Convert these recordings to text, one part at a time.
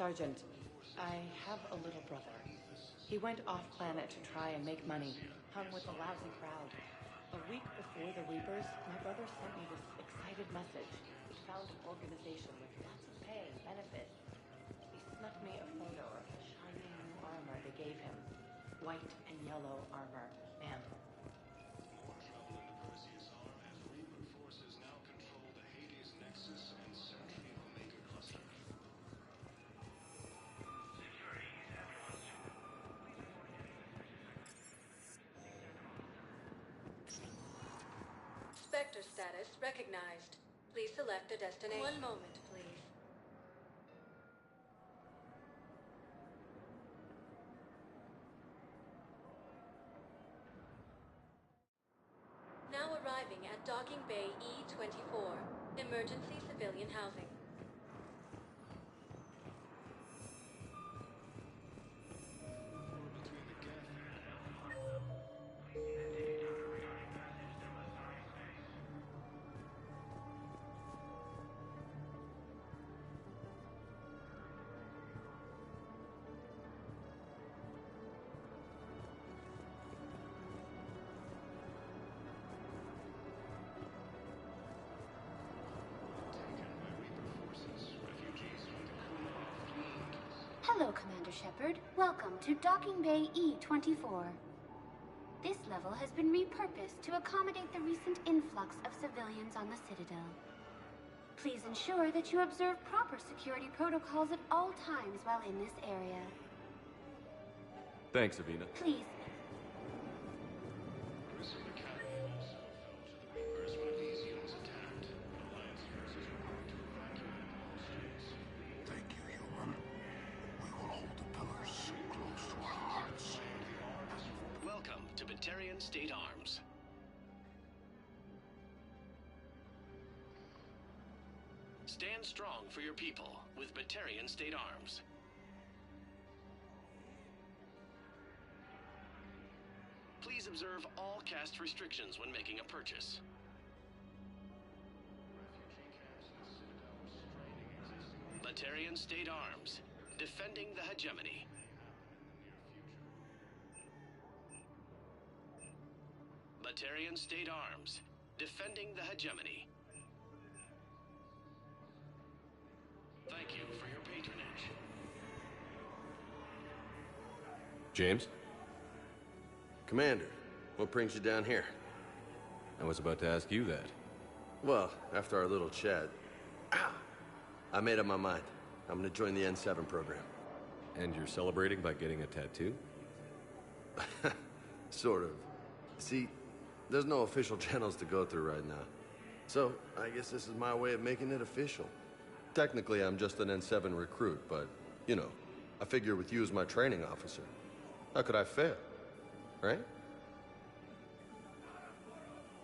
Sergeant, I have a little brother. He went off-planet to try and make money, hung with a lousy crowd. A week before the Reapers, my brother sent me this excited message. He found an organization with lots of pay and benefits. He snuck me a photo of the shiny new armor they gave him. White and yellow armor, ma'am. More trouble in the Perseus arm as Reaper forces now control the Hades Nexus and Century Omega Cluster. Spectre status recognized. Please select a destination. One moment, please. Now arriving at Docking Bay E-24, emergency civilian housing. Between the gap. Hello, Commander Shepard. Welcome to Docking Bay E-24. This level has been repurposed to accommodate the recent influx of civilians on the Citadel. Please ensure that you observe proper security protocols at all times while in this area. Thanks, Avina. Please. Grissom Academy also fell to the Reapers when Elysium was attacked. Alliance forces were ordered to evacuate all states. Thank you, human. We will hold the pillars close to our hearts. Welcome to Batarian State Arms. Stand strong for your people with Batarian State Arms. Please observe all caste restrictions when making a purchase. Batarian State Arms, defending the hegemony. Batarian State Arms, defending the hegemony. Thank you for your patronage. James? Commander, what brings you down here? I was about to ask you that. Well, after our little chat, I made up my mind. I'm gonna join the N7 program. And you're celebrating by getting a tattoo? Sort of. See, there's no official channels to go through right now. So, I guess this is my way of making it official. Technically, I'm just an N7 recruit, but, you know, I figure with you as my training officer, how could I fail? Right?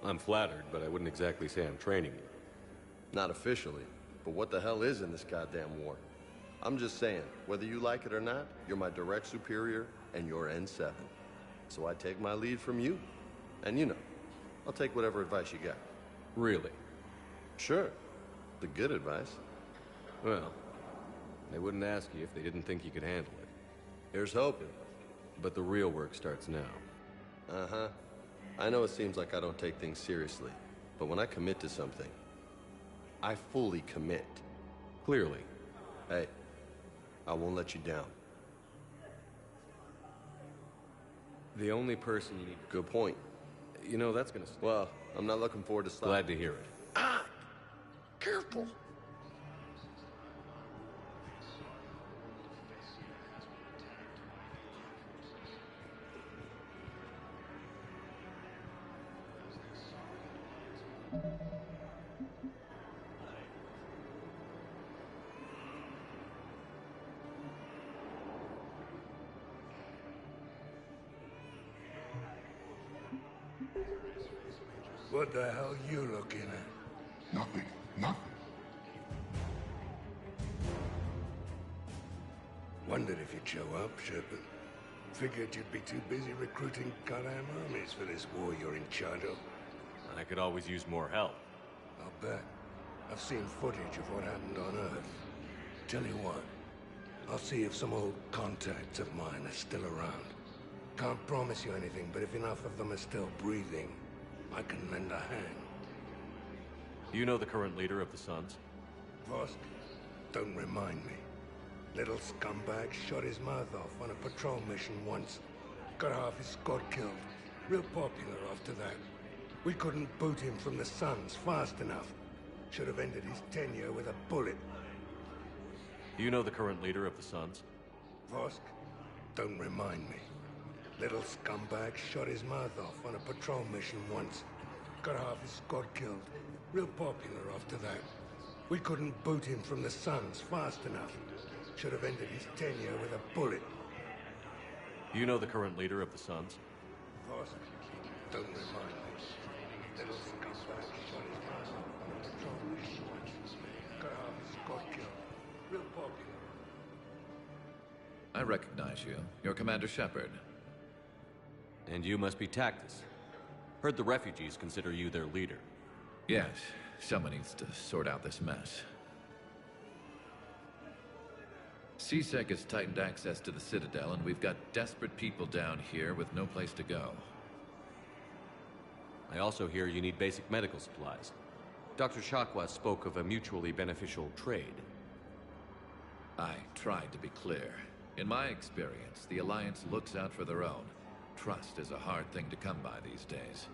I'm flattered, but I wouldn't exactly say I'm training you. Not officially, but what the hell is in this goddamn war? I'm just saying, whether you like it or not, you're my direct superior, and you're N7. So I take my lead from you. And you know, I'll take whatever advice you got. Really? Sure. The good advice. Well, they wouldn't ask you if they didn't think you could handle it. Here's hoping. But the real work starts now. Uh-huh. I know it seems like I don't take things seriously, but when I commit to something, I fully commit. Clearly. Hey, I won't let you down. The only person you need... Good point. You know, that's gonna... Well, I'm not looking forward to Glad to hear it. Ah! Careful! What the hell you looking at? Nothing. Nothing. Wondered if you'd show up, Shepard. Figured you'd be too busy recruiting goddamn armies for this war you're in charge of. I could always use more help. I'll bet. I've seen footage of what happened on Earth. Tell you what, I'll see if some old contacts of mine are still around. Can't promise you anything, but if enough of them are still breathing, I can lend a hand. Do you know the current leader of the Suns? Vosk? Don't remind me. Little scumbag shot his mouth off on a patrol mission once. Got half his squad killed. Real popular after that. We couldn't boot him from the Suns fast enough. Should have ended his tenure with a bullet. Do you know the current leader of the Suns? Vosk? Don't remind me. Little scumbag shot his mouth off on a patrol mission once. Got half his squad killed. Real popular after that. We couldn't boot him from the Suns fast enough. Should have ended his tenure with a bullet. Do you know the current leader of the Suns? Vosk? Don't remind me. Little scumbag shot his mouth off on a patrol mission once. Got half his squad killed. Real popular. I recognize you. You're Commander Shepard. And you must be Tactus. Heard the refugees consider you their leader. Yes, someone needs to sort out this mess. C-Sec has tightened access to the Citadel, and we've got desperate people down here with no place to go. I also hear you need basic medical supplies. Dr. Shakwa spoke of a mutually beneficial trade. I tried to be clear. In my experience, the Alliance looks out for their own. Trust is a hard thing to come by these days.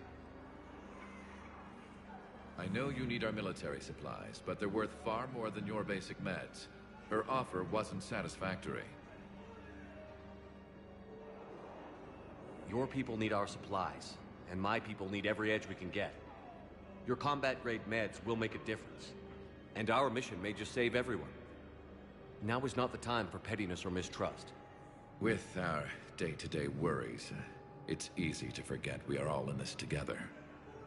I know you need our military supplies, but they're worth far more than your basic meds. Her offer wasn't satisfactory. Your people need our supplies, and my people need every edge we can get. Your combat-grade meds will make a difference, and our mission may just save everyone. Now is not the time for pettiness or mistrust. With our day-to-day worries, it's easy to forget we are all in this together.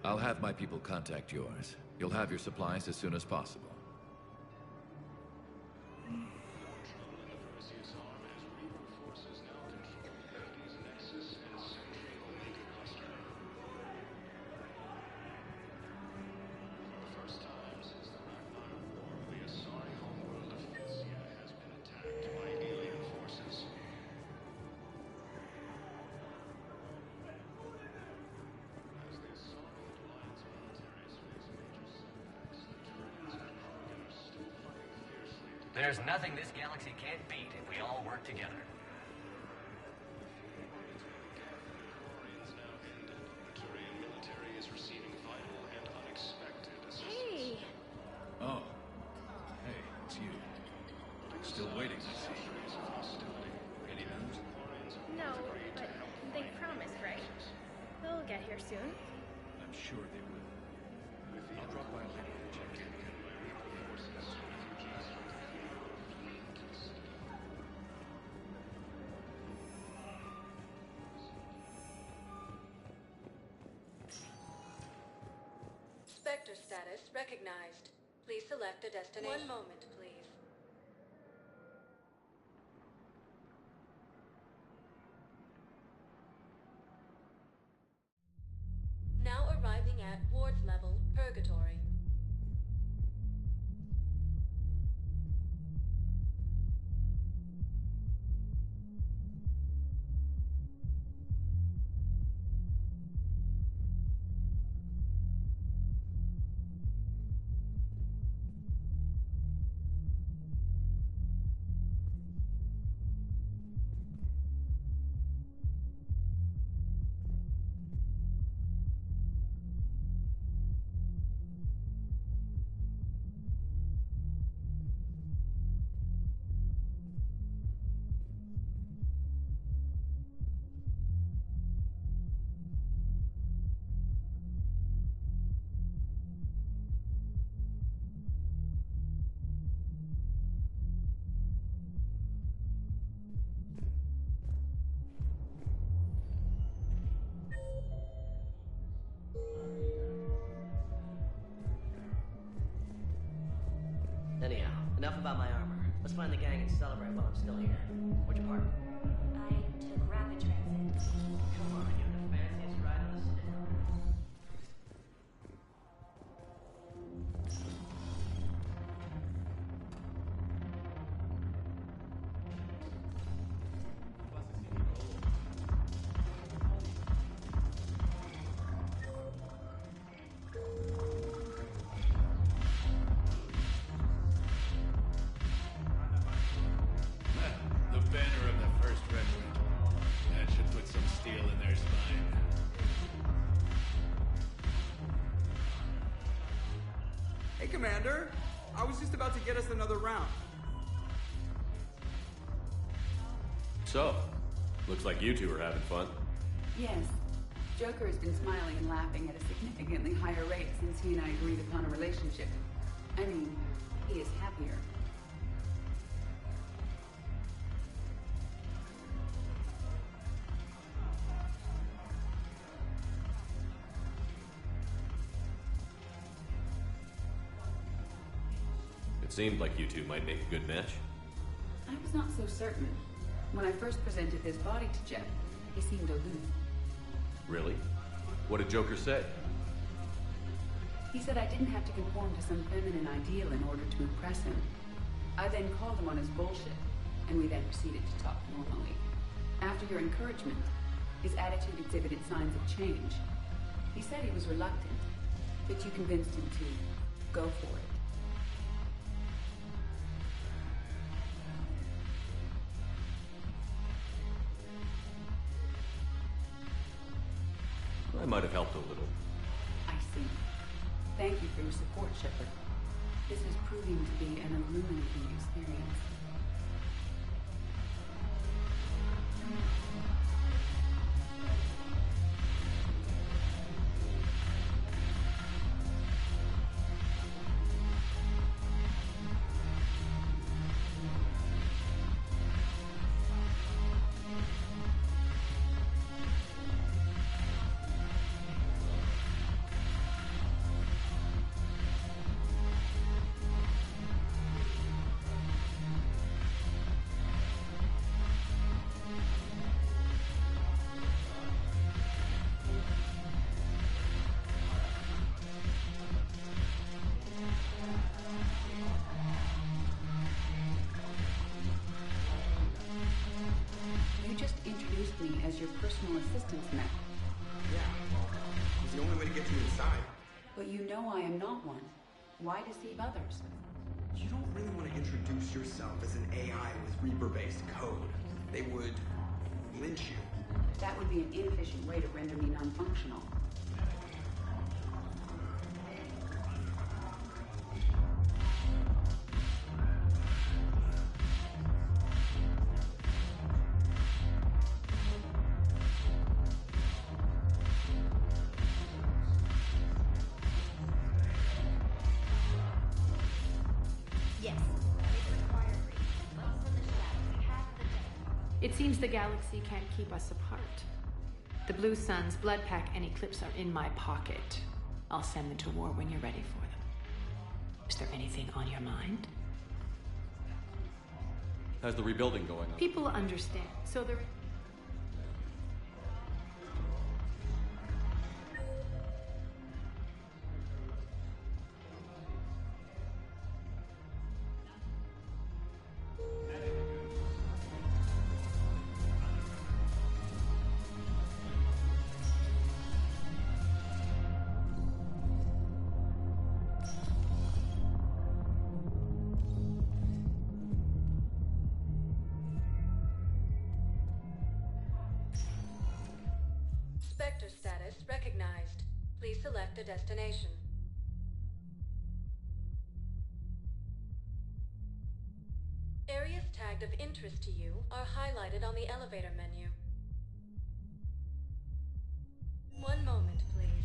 I'll have my people contact yours. You'll have your supplies as soon as possible. There's nothing this galaxy can't beat if we all work together. Turian military is receiving vital and unexpected assistance. Hey! Oh. Hey, it's you. Still waiting, I see. Any news? No, but they promised, right? They'll get here soon. I'm sure they will. I'll drop by later to check in. Spectre status recognized. Please select a destination. One moment, please. Now arriving at Ward's level, Purgatory. Anyhow, enough about my armor. Let's find the gang and celebrate while I'm still here. Which part? I took rapid transit. Come on, you're the fanciest ride on the Citadel. Commander! I was just about to get us another round. So, looks like you two are having fun. Yes. Joker has been smiling and laughing at a significantly higher rate since he and I agreed upon a relationship. I mean, he is happier. It seemed like you two might make a good match. I was not so certain. When I first presented his body to Jeff, he seemed aloof. Really? What did Joker say? He said I didn't have to conform to some feminine ideal in order to impress him. I then called him on his bullshit, and we then proceeded to talk normally. After your encouragement, his attitude exhibited signs of change. He said he was reluctant, but you convinced him to go for it. I might have helped a little. I see. Thank you for your support, Shepard. This is proving to be an illuminating experience. As your personal assistance now. Yeah, it's the only way to get you inside. But you know I am not one. Why deceive others? You don't really want to introduce yourself as an AI with Reaper-based code. They would lynch you. That would be an inefficient way to render me non-functional. It seems the galaxy can't keep us apart. The Blue Suns, Blood Pack, and Eclipse are in my pocket. I'll send them to war when you're ready for them. Is there anything on your mind? How's the rebuilding going on? People understand, so they're... Spectre status recognized. Please select a destination. Areas tagged of interest to you are highlighted on the elevator menu. One moment, please.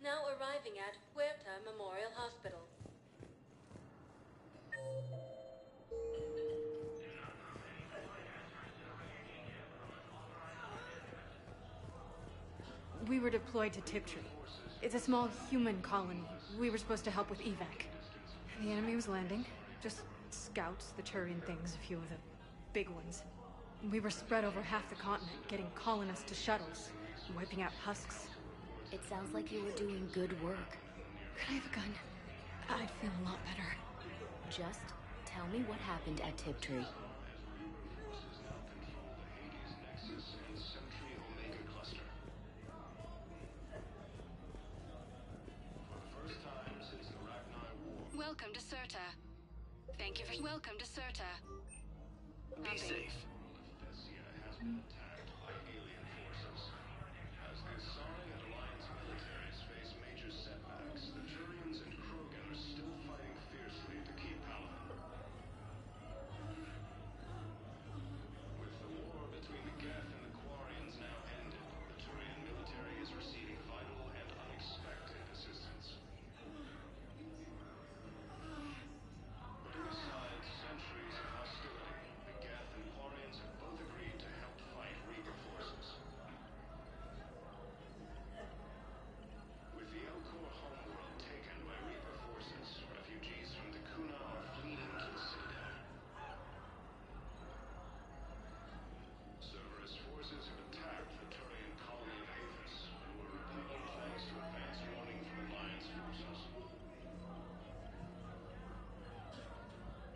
Now arriving at Huerta Memorial Hospital. We were deployed to Tiptree. It's a small human colony. We were supposed to help with evac. The enemy was landing. Just scouts, the Turian things, a few of the big ones. We were spread over half the continent, getting colonists to shuttles, wiping out husks. It sounds like you were doing good work. Could I have a gun? I'd feel a lot better. Just tell me what happened at Tiptree. Welcome to Serta. Thank you for welcome to Serta. Be safe. been attacked by alien forces. As the Asari and Alliance militaries face major setbacks, the Turians and Krogan are still fighting fiercely to keep Paladin. With the war between the Geth and the Quarians now ended, the Turian military is receiving vital and unexpected assistance. Putting aside centuries of hostility, the Geth and Quarians have both agreed to help fight Reaper forces. With the Elcor homeworld taken by Reaper forces, refugees from the Kuna are fleeing to the Citadel. Cerberus forces have attacked the Turian colony of Aethys, and were repelled thanks to advance warning from Alliance forces.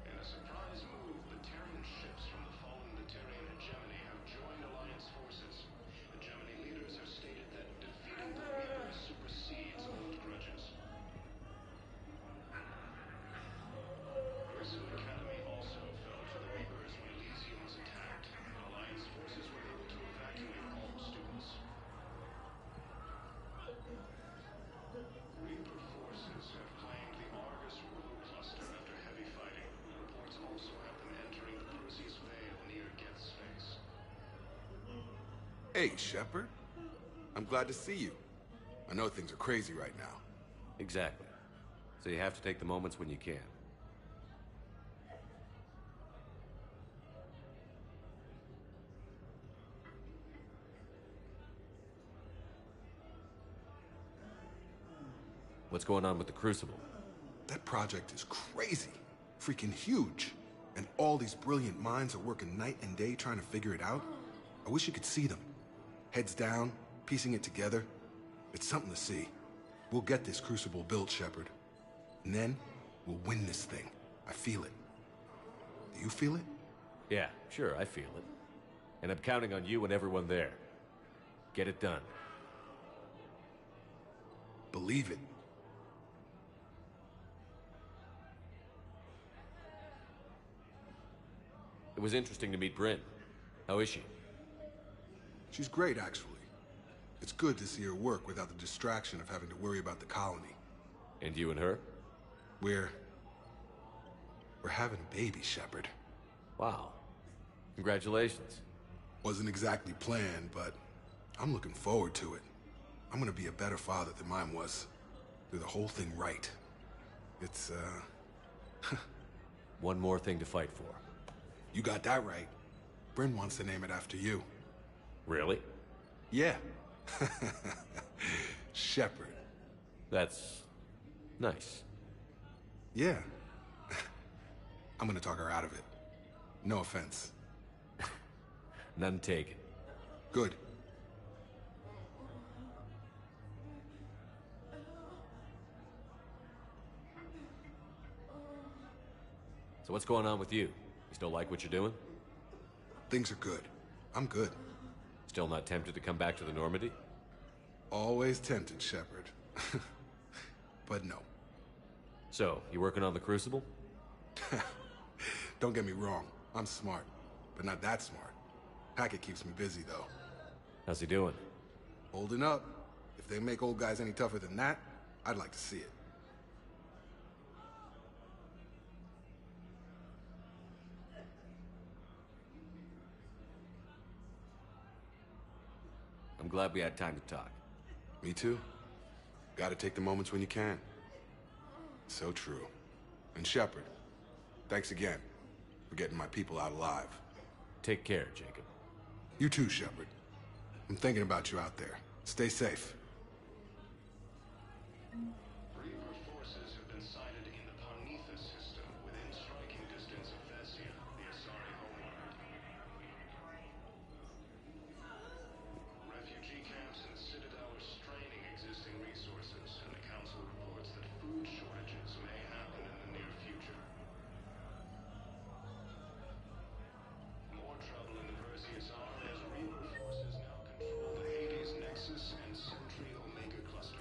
In a surprise move, Batarian ships from the fallen Batarian hegemony have joined Alliance forces. Hegemony leaders have stated that defeating the Reapers supersedes old grudges. Grissom Academy also fell to the Reapers when Elysium was attacked. Alliance forces were able to evacuate all students. Reaper forces have claimed the Argus Road cluster after heavy fighting. Reports also have them entering the Perseus Vale near Geth's face. Hey, Shepard. I'm glad to see you. I know things are crazy right now. Exactly. So you have to take the moments when you can. What's going on with the Crucible? That project is crazy. Freaking huge. And all these brilliant minds are working night and day trying to figure it out. I wish you could see them. Heads down, piecing it together. It's something to see. We'll get this Crucible built, Shepard. And then, we'll win this thing. I feel it. Do you feel it? Yeah, sure, I feel it. And I'm counting on you and everyone there. Get it done. Believe it. It was interesting to meet Bryn. How is she? She's great, actually. It's good to see her work without the distraction of having to worry about the colony. And you and her? We're having a baby, Shepard. Wow. Congratulations. Wasn't exactly planned, but I'm looking forward to it. I'm gonna be a better father than mine was. Do the whole thing right. It's, One more thing to fight for. You got that right. Bryn wants to name it after you. Really? Yeah. Shepard. That's nice. Yeah. I'm gonna talk her out of it. No offense. None taken. Good. So what's going on with you? You still like what you're doing? Things are good. I'm good. Still not tempted to come back to the Normandy? Always tempted, Shepard. But no. So, you working on the Crucible? Don't get me wrong. I'm smart. But not that smart. Hackett keeps me busy, though. How's he doing? Holding up. If they make old guys any tougher than that, I'd like to see it. I'm glad we had time to talk. Me too. Gotta take the moments when you can. So true. And Shepard, thanks again for getting my people out alive. Take care, Jacob. You too, Shepard. I'm thinking about you out there. Stay safe. Reaper forces have been sighted in the Ponethus system within striking distance of Thessia, the Asari homeworld. Refugee camps in the Citadel are straining existing resources, and the Council reports that food shortages may happen in the near future. More trouble in the Perseus arm as Reaper forces now control the Hades Nexus and Sentry Omega cluster.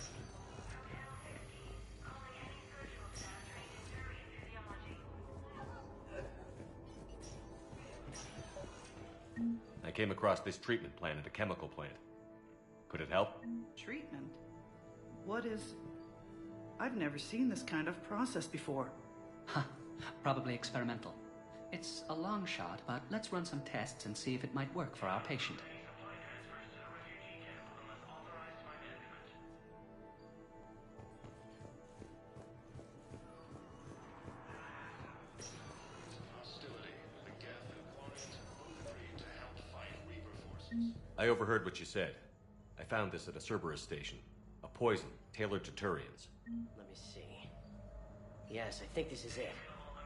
came across this treatment plant at a chemical plant. Could it help? Treatment? What is... I've never seen this kind of process before. Huh. Probably experimental. It's a long shot, but let's run some tests and see if it might work for our patient. I overheard what you said. I found this at a Cerberus station. A poison tailored to Turians. Let me see. Yes, I think this is it.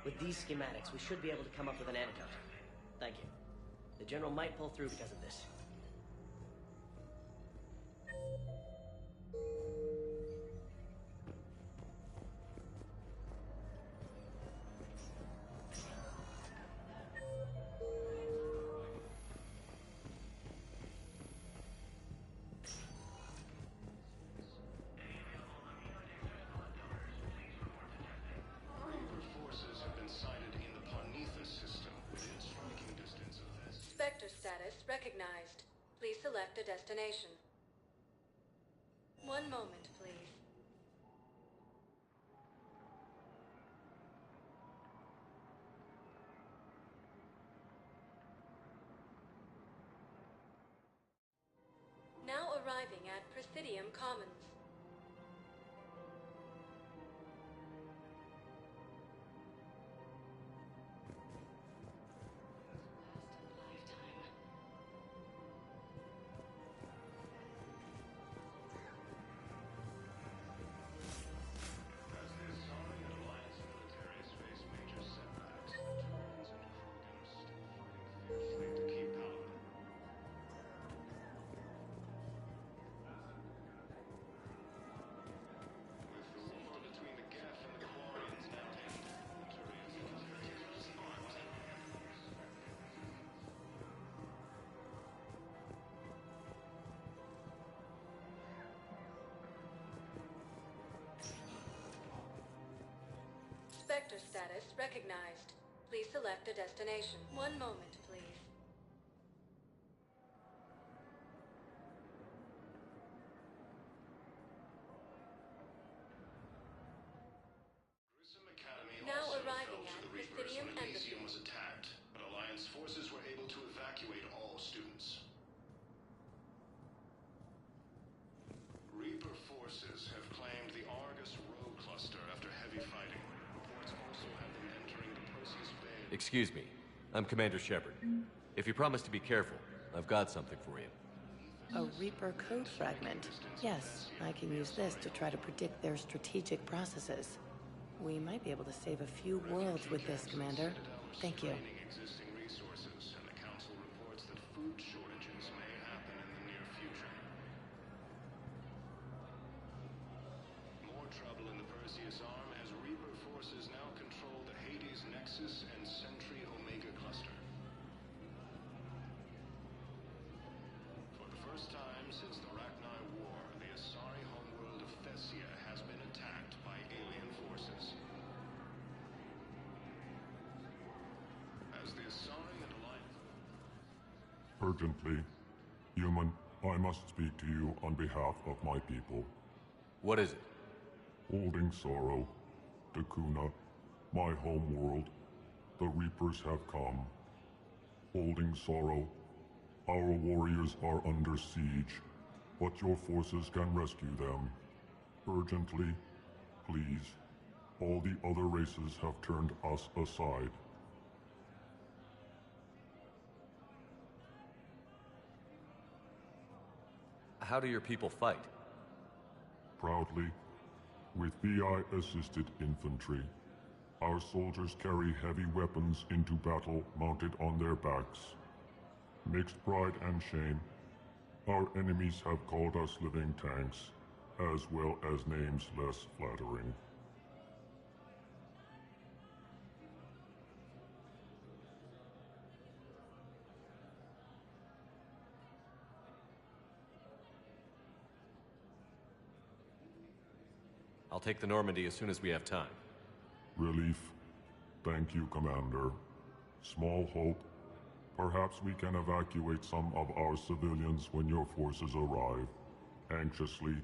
With these schematics, we should be able to come up with an antidote. Thank you. The General might pull through because of this. Spectre status recognized. Please select a destination. One moment, please. Now arriving at Presidium Commons. Spectre status recognized. Please select a destination. One moment, please. Grissom Academy Now also arriving fell to at the Reapers Presidium when Embassy. Elysium was attacked, but Alliance forces were able to evacuate all students. Reaper forces have claimed the Argus Rogue cluster after heavy fighting. Reports also have them entering the Perseus Bay. Excuse me. I'm Commander Shepard. If you promise to be careful, I've got something for you. A Reaper code fragment. Yes, I can use this to try to predict their strategic processes. We might be able to save a few worlds with this, Commander. Thank you. Existing resources, and the Council reports that food shortages may happen in the near future. More trouble in the Perseus Arm as Reaper forces now control the Hades Nexus and Sentry Omega cluster. For the first time since the Rachni War, the Asari homeworld of Thessia has been attacked by alien forces. As the Asari and Alliance... Urgently. Human, I must speak to you on behalf of my people. What is it? Holding Sorrow, Dakuna, my home world, the Reapers have come. Holding Sorrow, our warriors are under siege, but your forces can rescue them. Urgently, please. All the other races have turned us aside. How do your people fight? Proudly, with VI-assisted infantry. Our soldiers carry heavy weapons into battle mounted on their backs. Mixed pride and shame, our enemies have called us living tanks, as well as names less flattering. I'll take the Normandy as soon as we have time. Relief. Thank you, Commander. Small hope, Perhaps we can evacuate some of our civilians when your forces arrive. Anxiously,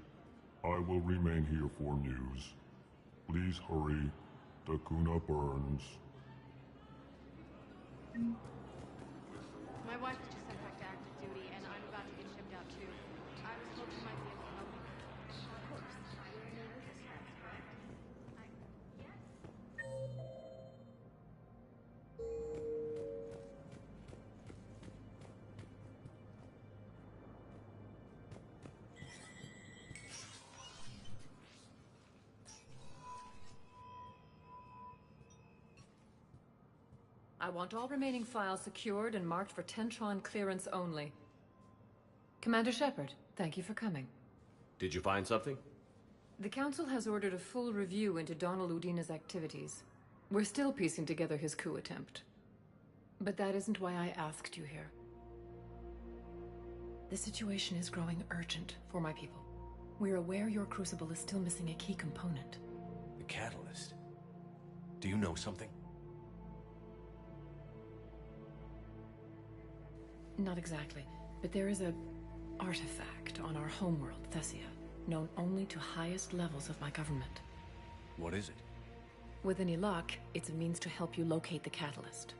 I will remain here for news. Please hurry. Dakuna burns. My wife was just sent back to active duty, and I'm about to get shipped out too. I was hoping you might be able to help me. Of course. I want all remaining files secured and marked for Tentron clearance only. Commander Shepard, thank you for coming. Did you find something? The Council has ordered a full review into Donald Udina's activities. We're still piecing together his coup attempt. But that isn't why I asked you here. The situation is growing urgent for my people. We're aware your crucible is still missing a key component. The catalyst. Do you know something? Not exactly, but there is a artifact on our homeworld, Thessia, known only to highest levels of my government. What is it? With any luck, it's a means to help you locate the catalyst.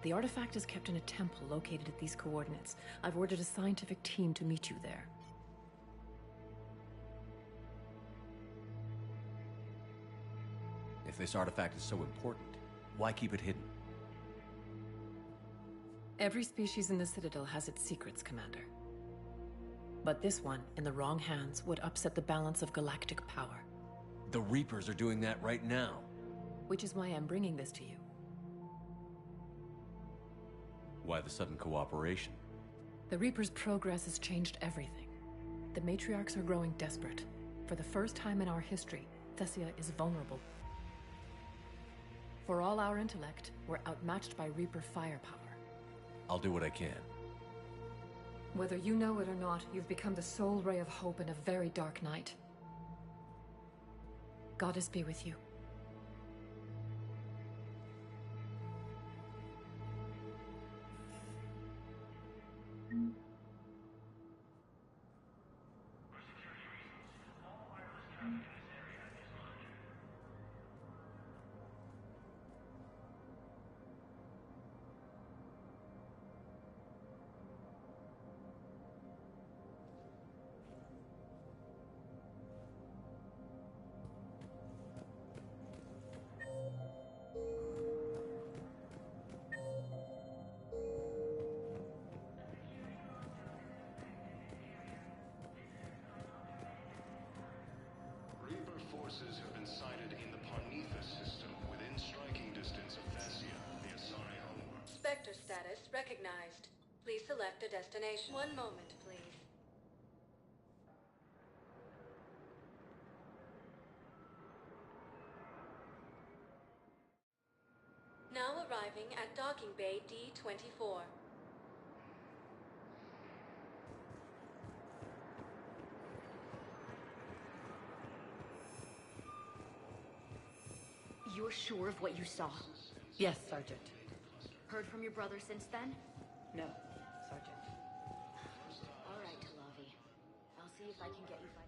The artifact is kept in a temple located at these coordinates. I've ordered a scientific team to meet you there. If this artifact is so important, why keep it hidden? Every species in the Citadel has its secrets, Commander. But this one, in the wrong hands, would upset the balance of galactic power. The Reapers are doing that right now. Which is why I'm bringing this to you. Why the sudden cooperation? The Reapers' progress has changed everything. The matriarchs are growing desperate. For the first time in our history, Thessia is vulnerable. For all our intellect, we're outmatched by Reaper firepower. I'll do what I can. Whether you know it or not, you've become the sole ray of hope in a very dark night. Goddess be with you. Reaper forces have been sighted in the Parnitha system within striking distance of Thessia, the Asari homeworld. Spectre status recognized. Please select a destination. One moment, please. Now arriving at Docking Bay D-24. You're sure of what you saw? Yes, Sergeant. Heard from your brother since then? No, Sergeant. All right, Talavi. I'll see if I can get you fighting.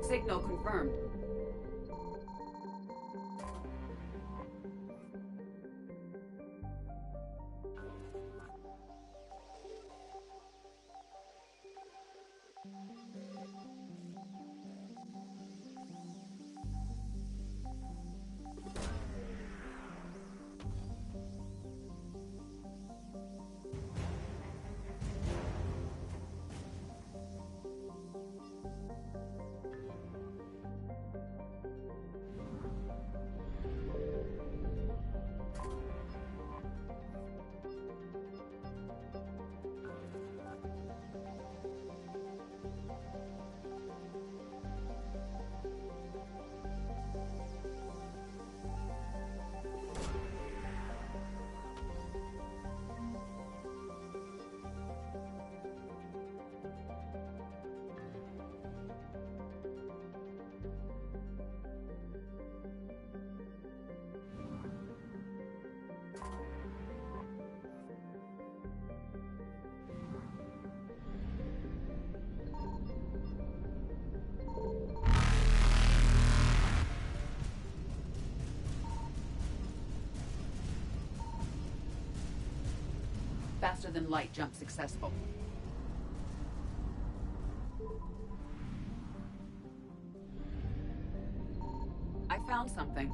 Signal confirmed. Faster than light jump successful. I found something.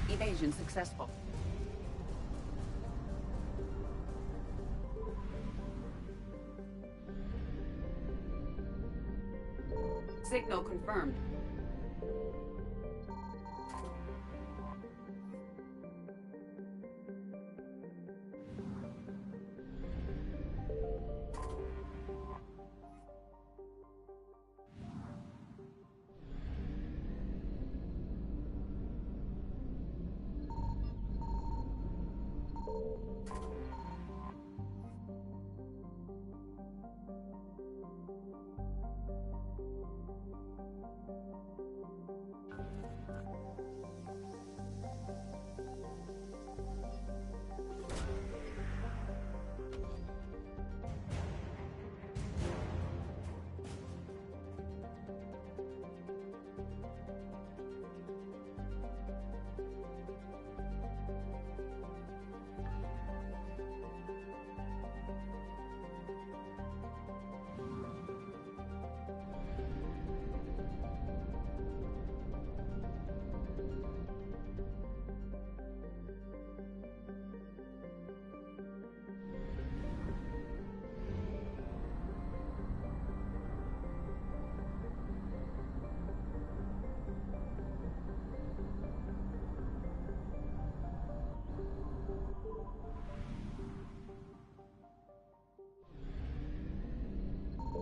Evasion successful. Signal confirmed.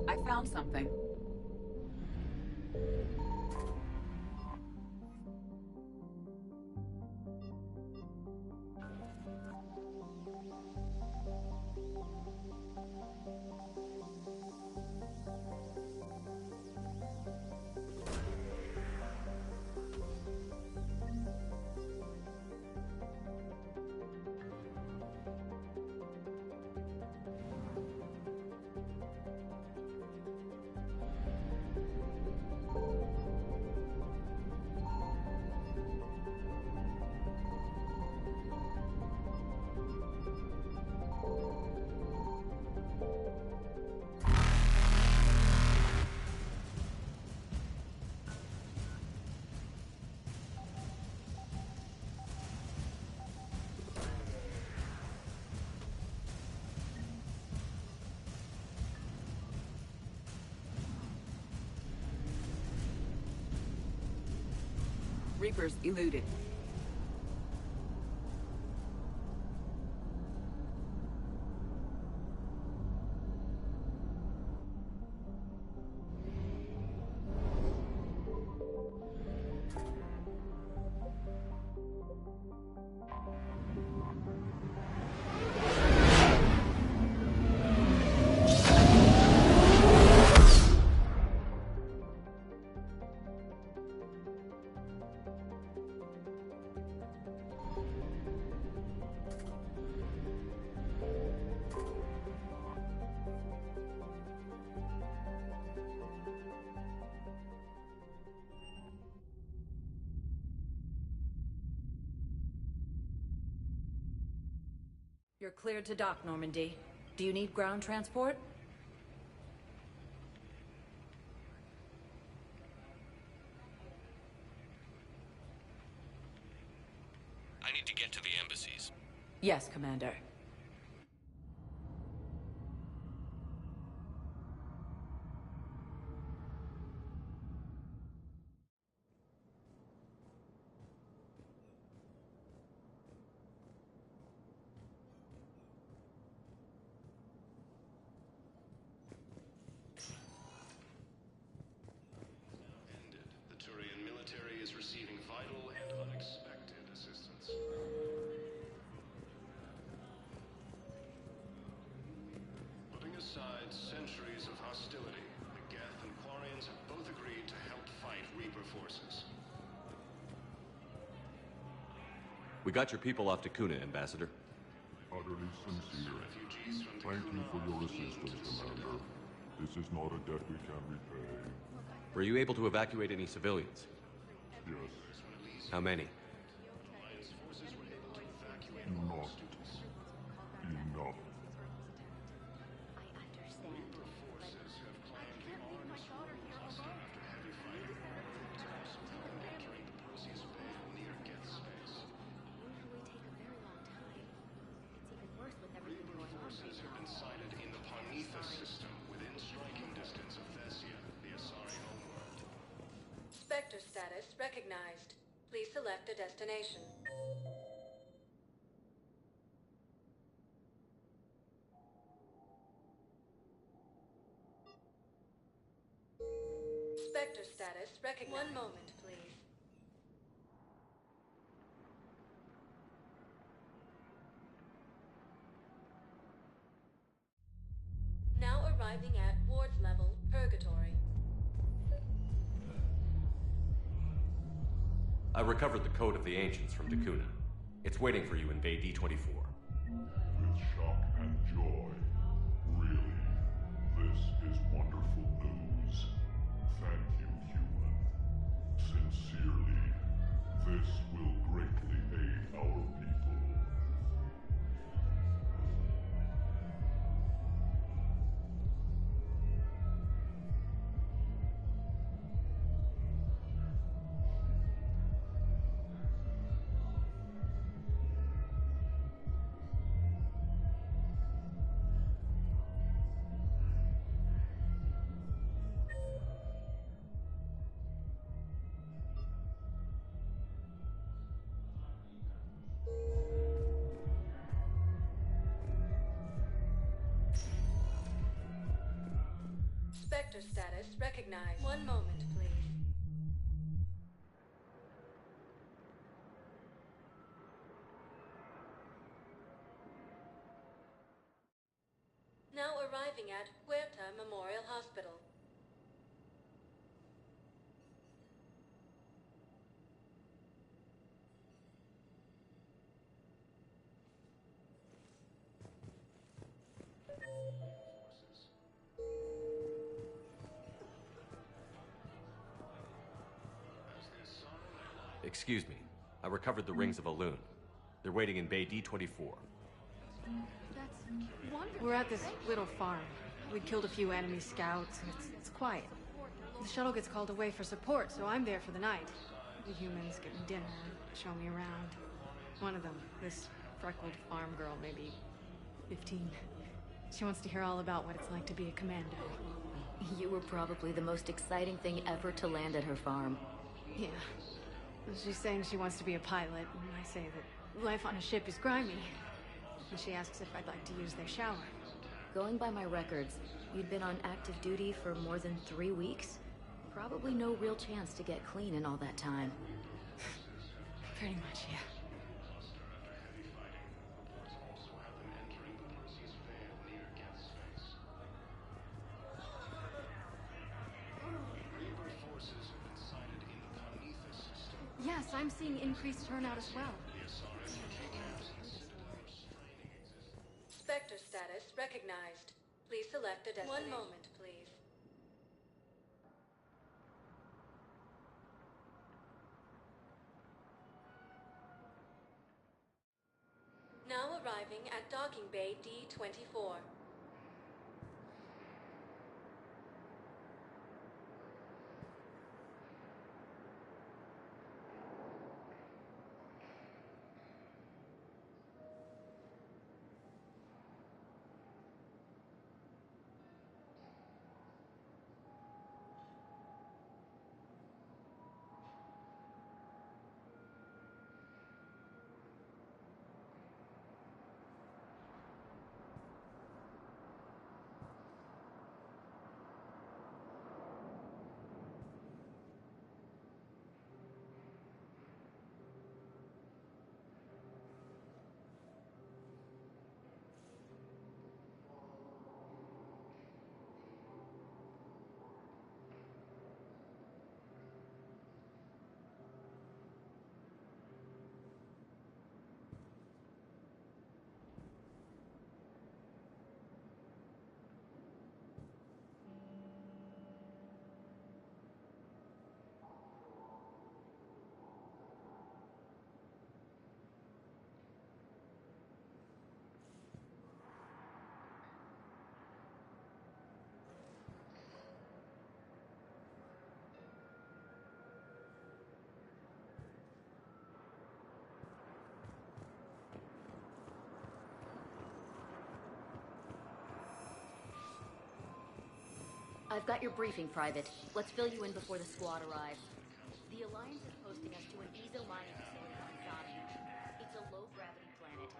I found something. Reapers eluded. You're cleared to dock, Normandy. Do you need ground transport? I need to get to the embassies. Yes, Commander. Centuries of hostility, the Geth and Quarians have both agreed to help fight Reaper forces. We got your people off Takuna, Ambassador. Utterly sincere. Thank you for your assistance, Commander. This is not a debt we can repay. Were you able to evacuate any civilians? Yes. How many? Not enough. Spectre status recognized. Please select a destination. Spectre status recognized. One moment, please. Now arriving at Ward's level, Purgatory. I recovered the Code of the Ancients from Takuna. It's waiting for you in Bay D-24. With shock and joy. Really, this is wonderful news. Thank you, human. Sincerely, this will greatly aid our people. Spectre status recognized. One moment, please. Now arriving at Huerta Memorial Hospital. Excuse me. I recovered the rings of Elune. They're waiting in Bay D-24. We're at this little farm. We killed a few enemy scouts, and it's quiet. The shuttle gets called away for support, so I'm there for the night. The humans get me dinner, show me around. One of them, this freckled farm girl, maybe 15. She wants to hear all about what it's like to be a commando. You were probably the most exciting thing ever to land at her farm. Yeah. She's saying she wants to be a pilot, and I say that life on a ship is grimy. And she asks if I'd like to use their shower. Going by my records, you'd been on active duty for more than 3 weeks? Probably no real chance to get clean in all that time. Pretty much, yeah. Yes, I'm seeing increased turnout as well. Spectre status recognized. Please select a destination. 1 moment, please. Now arriving at Docking Bay D-24. I've got your briefing, Private. Let's fill you in before the squad arrives. The Alliance is posting us to an Ezo mining facility on Zami. It's a low-gravity planet.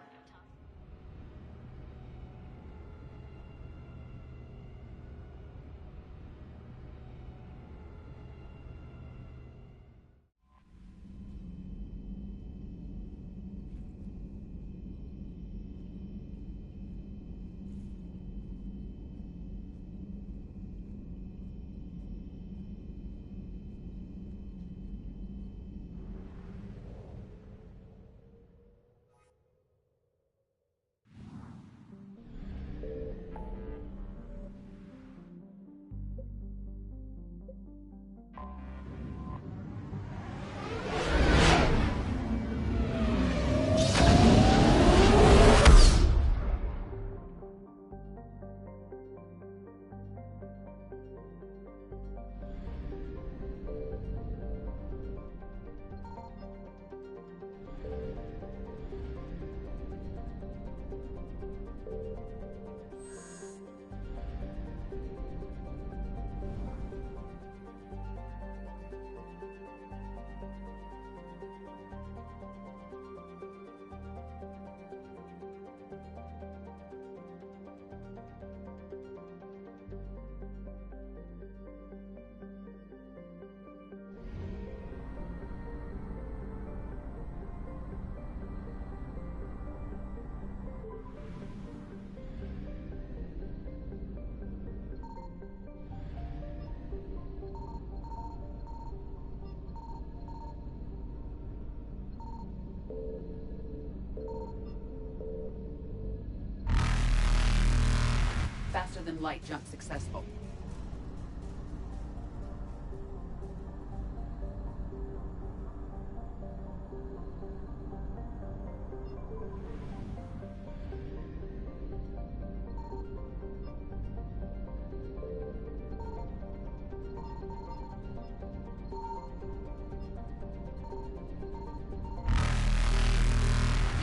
Faster than light jump successful.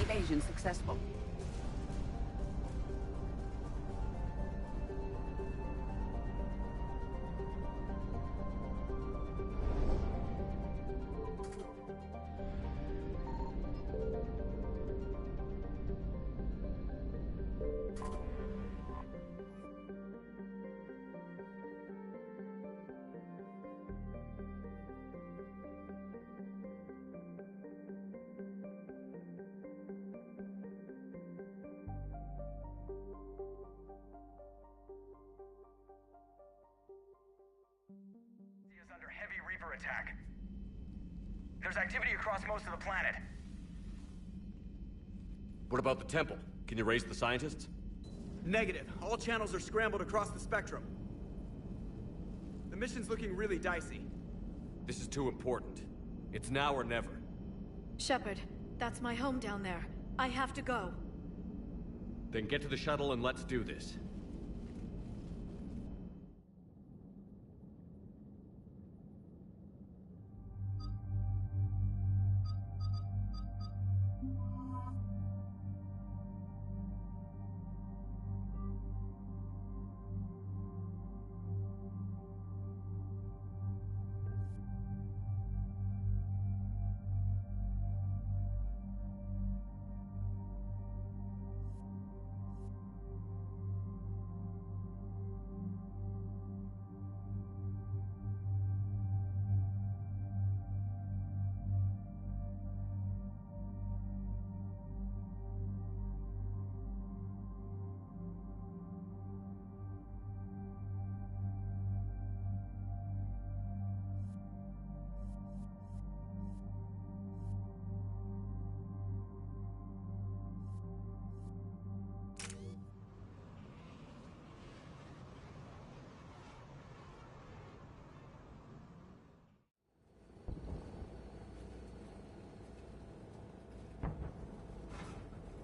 Evasion successful. attack. There's activity across most of the planet. What about the temple? Can you raise the scientists? Negative. All channels are scrambled across the spectrum. The mission's looking really dicey. This is too important. It's now or never. Shepard, that's my home down there. I have to go. Then get to the shuttle and let's do this.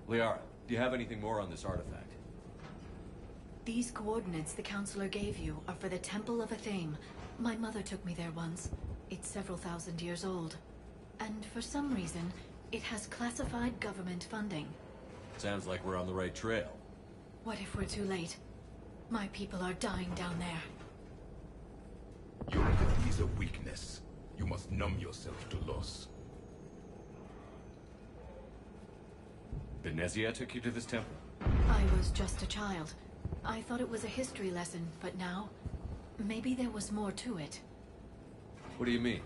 Liara, do you have anything more on this artifact? These coordinates the Counselor gave you are for the Temple of Athame. My mother took me there once. It's several thousand years old. And for some reason, it has classified government funding. Sounds like we're on the right trail. What if we're too late? My people are dying down there. Your empathy is a weakness. You must numb yourself to loss. Benezia took you to this temple? I was just a child. I thought it was a history lesson, but now... maybe there was more to it. What do you mean?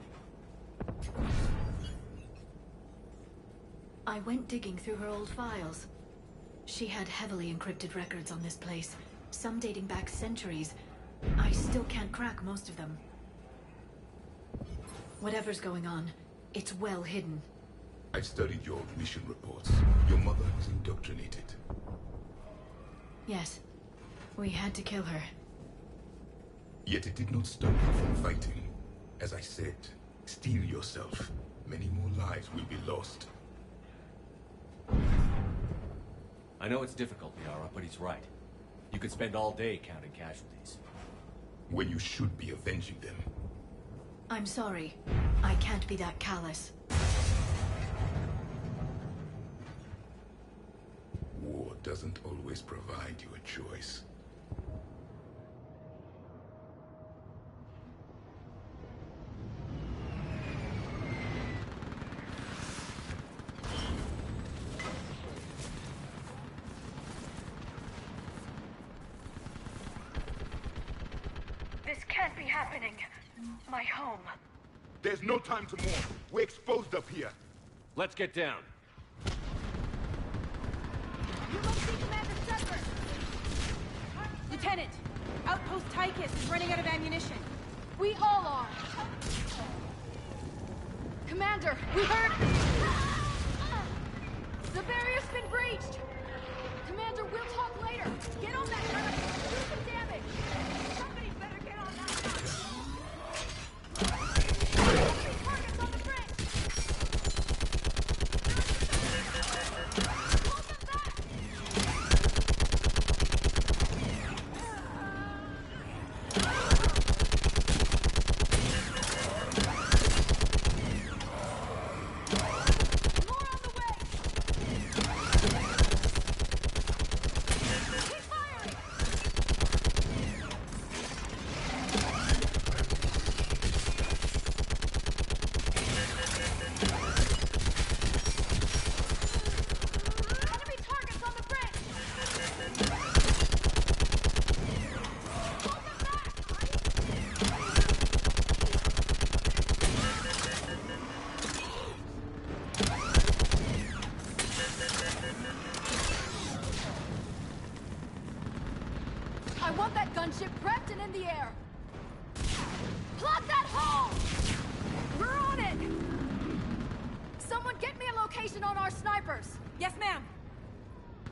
I went digging through her old files. She had heavily encrypted records on this place, some dating back centuries. I still can't crack most of them. Whatever's going on, it's well hidden. I've studied your mission reports. Your mother was indoctrinated. Yes. We had to kill her. Yet it did not stop you from fighting. As I said, steel yourself. Many more lives will be lost. I know it's difficult, Liara, but he's right. You could spend all day counting casualties. When you should be avenging them. I'm sorry. I can't be that callous. War doesn't always provide you a choice. This can't be happening. My home. There's no time to mourn. We're exposed up here. Let's get down. You must see Commander Shepard! Lieutenant, Outpost Tychus is running out of ammunition. We all are. Commander, we heard... The barrier's been breached! Commander, we'll talk later. Get on that turret. Do some damage. Somebody better get on that side. Enemy targets on the bridge! location on our snipers! Yes, ma'am!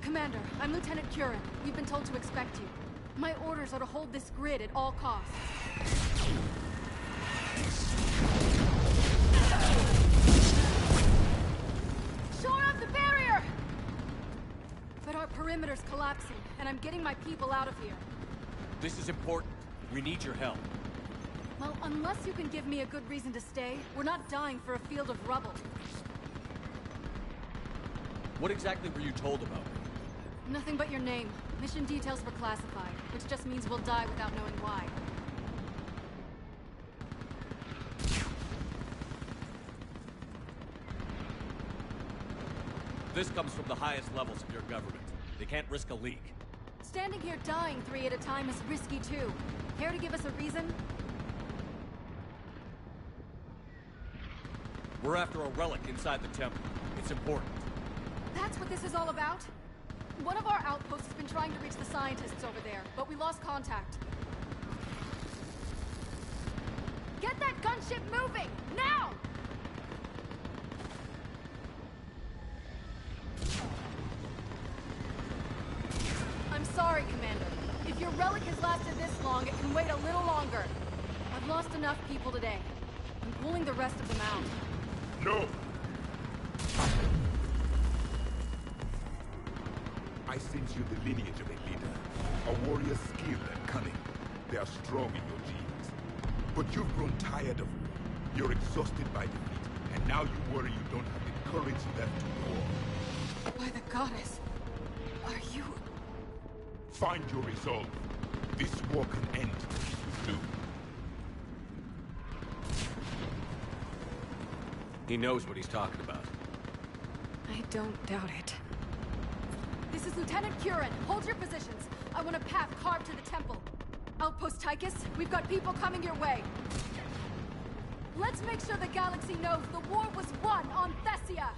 Commander, I'm Lieutenant Curran. We've been told to expect you. My orders are to hold this grid at all costs. Shore up the barrier! But our perimeter's collapsing, and I'm getting my people out of here. This is important. We need your help. Well, unless you can give me a good reason to stay, we're not dying for a field of rubble. What exactly were you told about me? Nothing but your name. Mission details were classified, which just means we'll die without knowing why. This comes from the highest levels of your government. They can't risk a leak. Standing here dying 3 at a time is risky too. Care to give us a reason? We're after a relic inside the temple. It's important. That's what this is all about? One of our outposts has been trying to reach the scientists over there, but we lost contact. Get that gunship moving! Now! I'm sorry, Commander. If your relic has lasted this long, it can wait a little longer. I've lost enough people today. I'm pulling the rest of them out. No! I sense you're the lineage of a leader. A warrior's skill and cunning. They are strong in your genes. But you've grown tired of war. You're exhausted by defeat. And now you worry you don't have the courage left to war. By the goddess, are you... Find your resolve. This war can end soon. He knows what he's talking about. I don't doubt it. This is Lieutenant Curran. Hold your positions. I want a path carved to the temple. Outpost Tychus, we've got people coming your way. Let's make sure the galaxy knows the war was won on Thessia!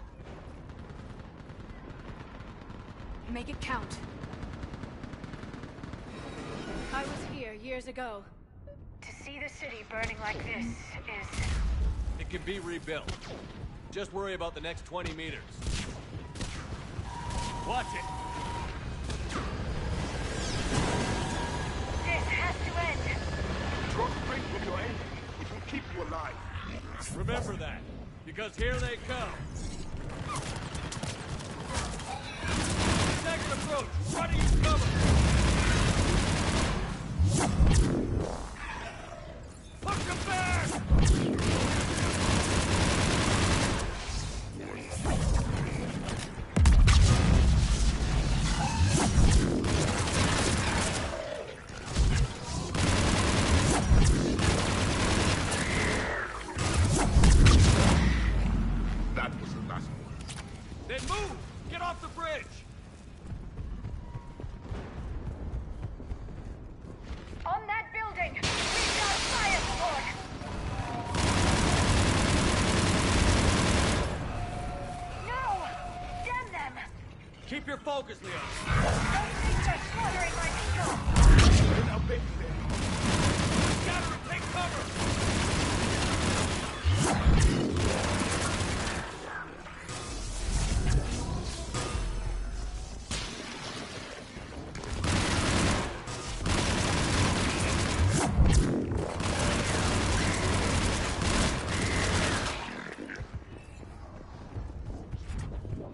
Make it count. I was here years ago. To see the city burning like this is... It can be rebuilt. Just worry about the next 20 meters. Watch it! This has to end! Draw strength from your enemy. It will keep you alive. Remember that, because here they come. Second approach! Try to use cover! Push them back! That was the last one. Then move! Get off the bridge! On that building! We've got fire support! No! Damn them! Keep your focus, Leon. Those things are slaughtering my people! Then I'll bet you there. Scatter and take cover!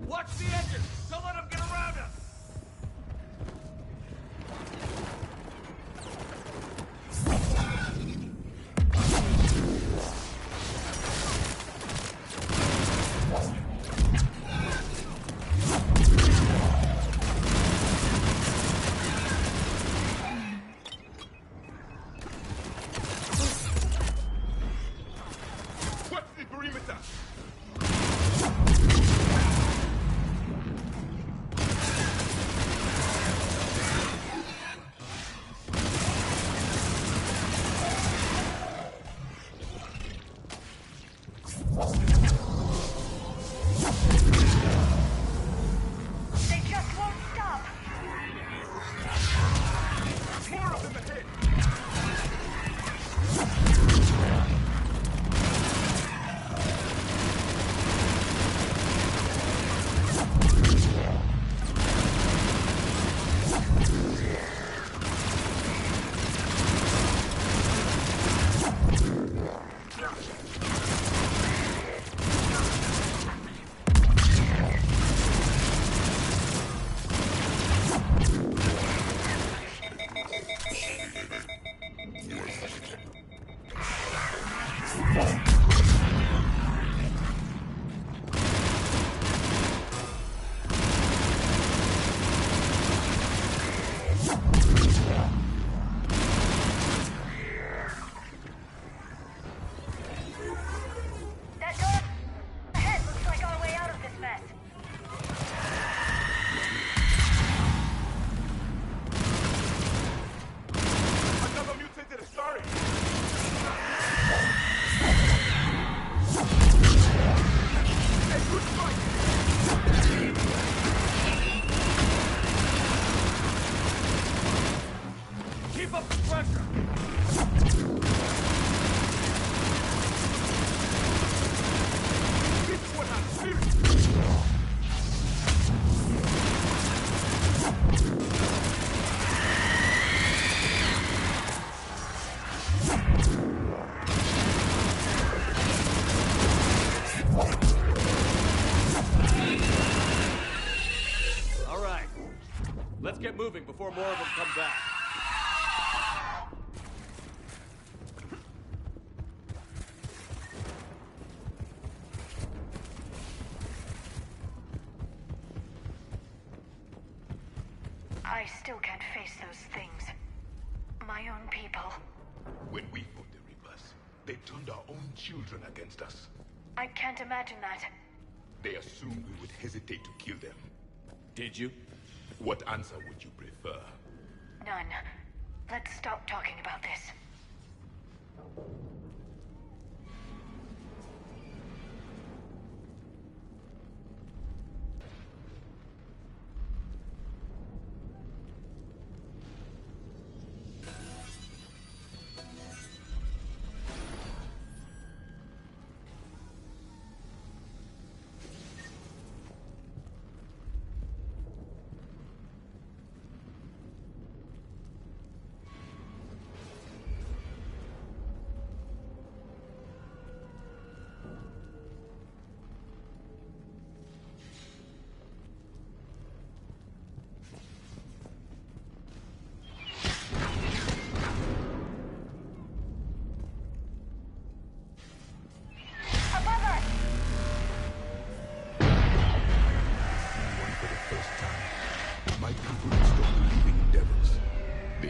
Watch the engine! Don't let them get around us! What's the perimeter? They just won't stop! More of them ahead! moving before more of them come back. I still can't face those things. My own people. When we fought the Reapers, they turned our own children against us. I can't imagine that. They assumed we would hesitate to kill them. Did you? What answer would you prefer? None. Let's stop talking about this.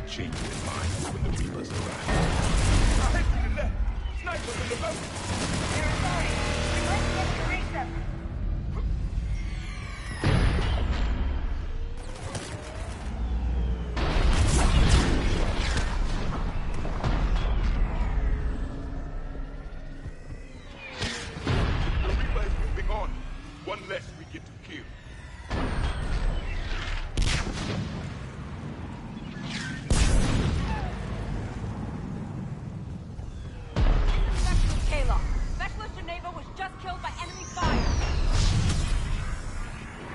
Change their minds when the Reapers arrive. Head to the left! Snipers in the boat! They're sorry. We might be able to reach them. The Reaper is moving on. One less we get to kill.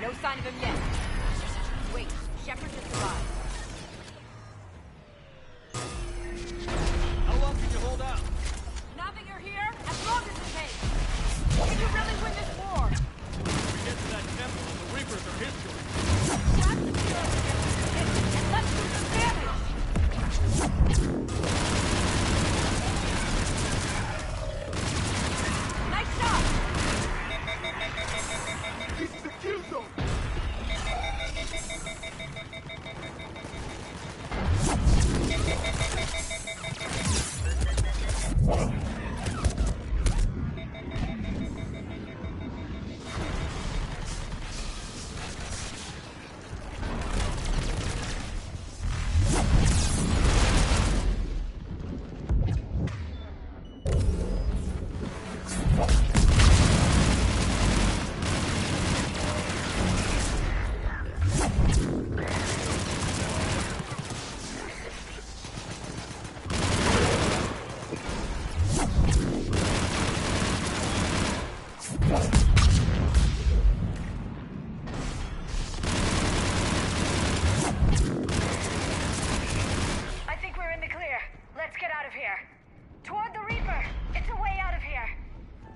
No sign of him yet. Wait, Shepard just arrived. How long can you hold out? Now that you're here, as long as it takes. Can you really win this war? If we get to that temple, the Reapers are his choice. Grab the shield and let's do some damage! Nice shot! This is the kill zone!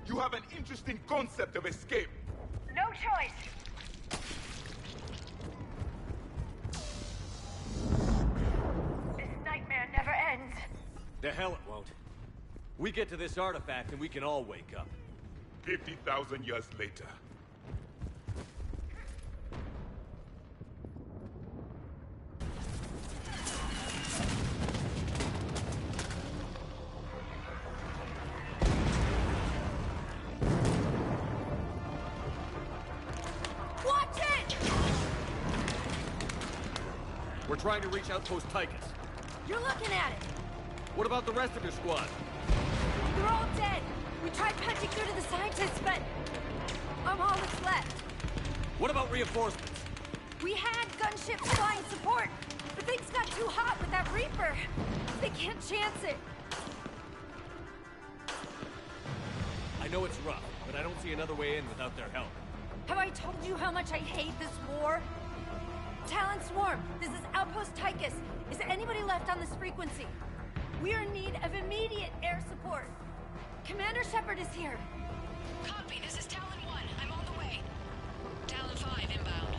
You have an interesting concept of escape. No choice. This nightmare never ends. The hell it won't. We get to this artifact and we can all wake up. 50,000 years later. We're trying to reach Outpost Tychus. You're looking at it! What about the rest of your squad? They're all dead! We tried punching through to the scientists, but I'm all that's left. What about reinforcements? We had gunships flying support, but things got too hot with that Reaper. They can't chance it. I know it's rough, but I don't see another way in without their help. Have I told you how much I hate this war? Talon Swarm, this is Outpost Tychus. Is there anybody left on this frequency? We are in need of immediate air support. Commander Shepard is here. Copy, this is Talon 1. I'm on the way. Talon 5 inbound.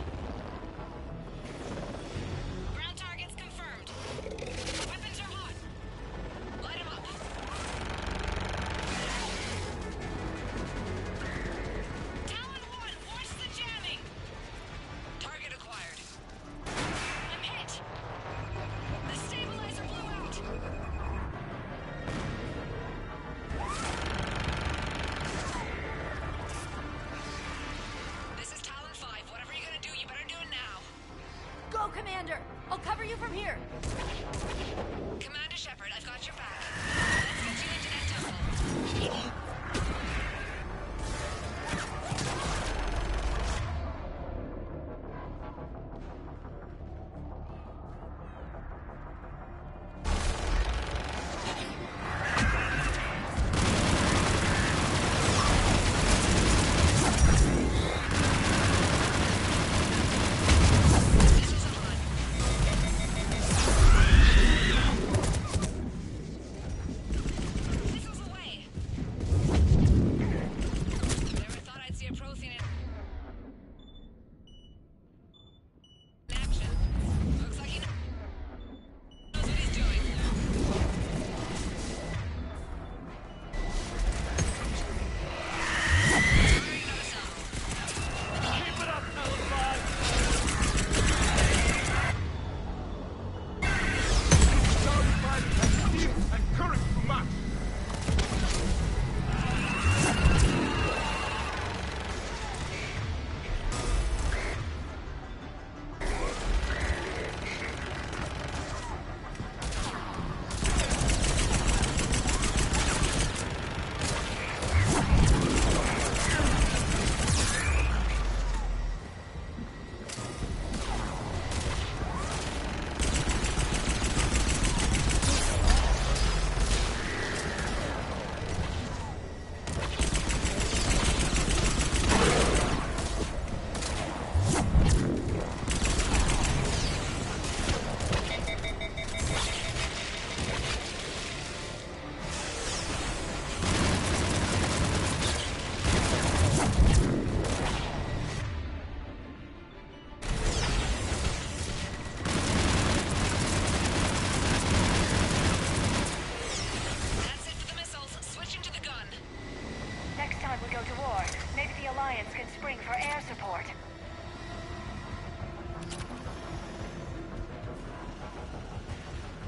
I'll cover you from here. Commander Shepard, I've got your back. Let's get you into that temple.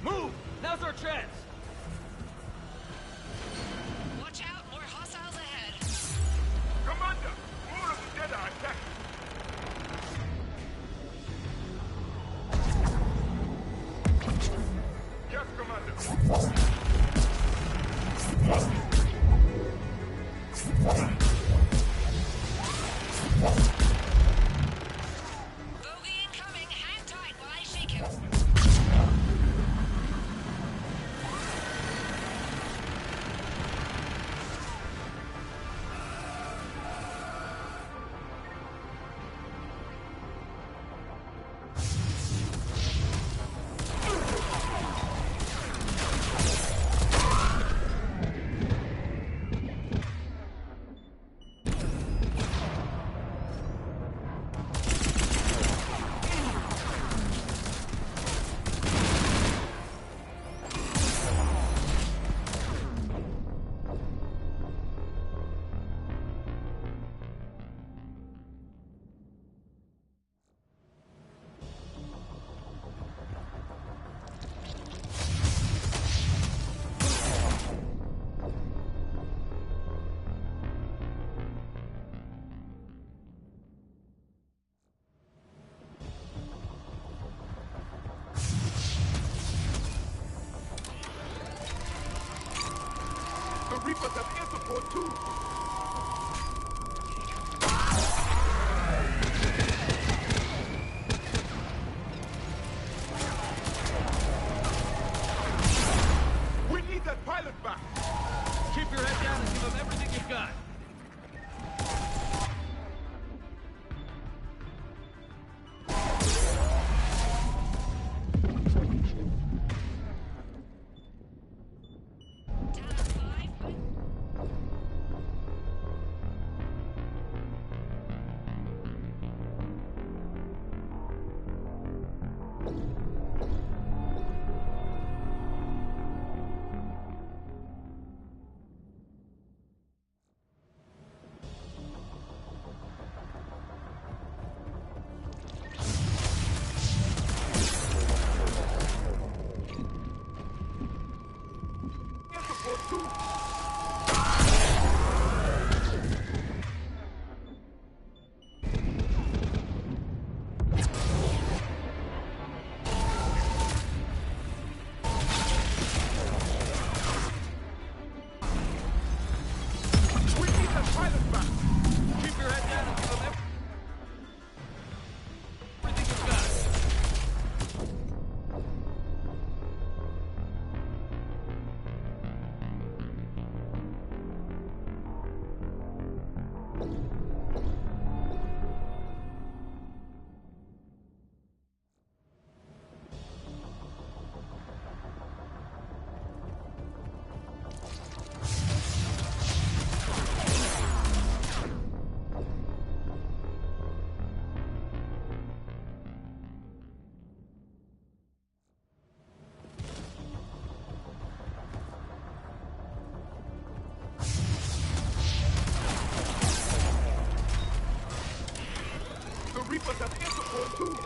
Move! Now's our chance! Watch out, more hostiles ahead. Commander! More of the Dead are attacking! Yes, Commander! Bogey incoming, hang tight while I shake him. Reapers have air support too!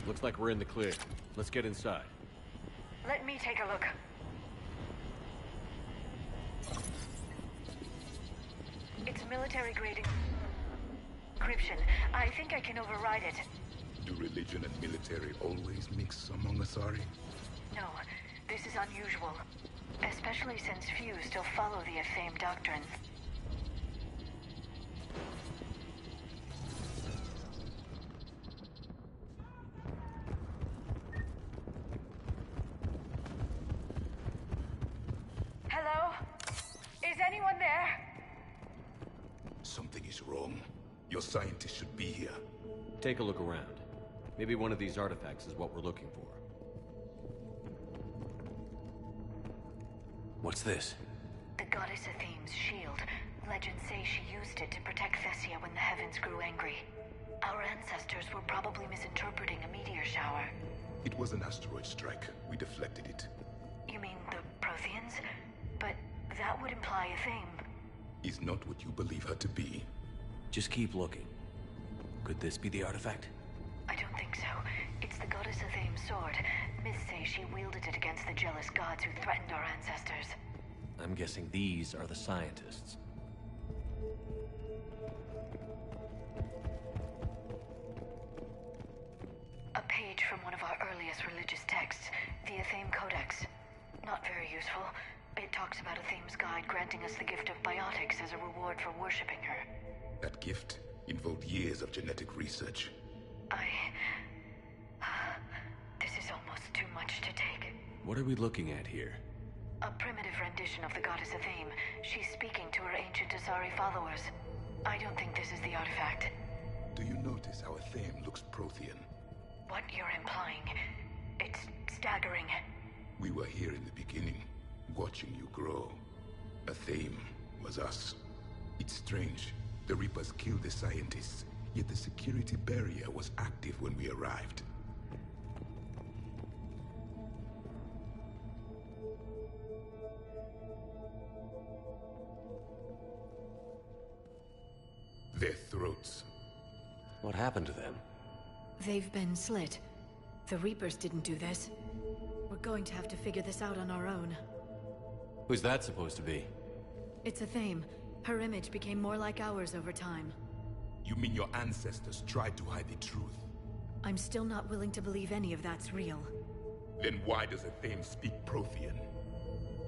Looks like we're in the clear. Let's get inside. Let me take a look. It's military-grade encryption. I think I can override it. Do religion and military always mix among Asari? No, this is unusual. Especially since few still follow the Athame doctrine. Hello? Is anyone there? Something is wrong. Your scientists should be here. Take a look around. Maybe one of these artifacts is what we're looking for. What's this? The goddess Athame's shield. Legends say she used it to protect Thessia when the heavens grew angry. Our ancestors were probably misinterpreting a meteor shower. It was an asteroid strike. We deflected it. You mean the Protheans? But that would imply Athame. Is not what you believe her to be. Just keep looking. Could this be the artifact? I don't think so. It's the goddess Athame's sword. Myths say she wielded it against the jealous gods who threatened our ancestors. I'm guessing these are the scientists. A page from one of our earliest religious texts, the Athame Codex. Not very useful. It talks about Athame's guide granting us the gift of biotics as a reward for worshipping her. That gift involved years of genetic research. This is almost too much to take. What are we looking at here? A primitive rendition of the goddess Athame. She's speaking to her ancient Asari followers. I don't think this is the artifact. Do you notice how Athame looks Prothean? What you're implying, it's staggering. We were here in the beginning, watching you grow. Athame was us. It's strange. The Reapers killed the scientists, yet the security barrier was active when we arrived. Their throats. What happened to them? They've been slit. The Reapers didn't do this. We're going to have to figure this out on our own. Who's that supposed to be? It's Athame. Her image became more like ours over time. You mean your ancestors tried to hide the truth? I'm still not willing to believe any of that's real. Then why does Athame speak Prothean?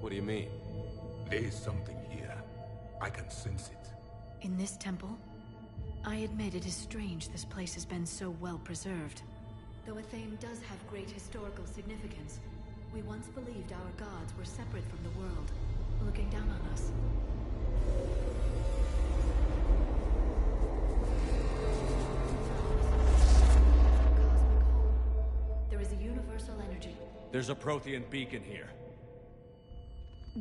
What do you mean? There is something here. I can sense it. In this temple? I admit it is strange this place has been so well preserved. Though Athame does have great historical significance, we once believed our gods were separate from the world, looking down on us. There's a Prothean beacon here.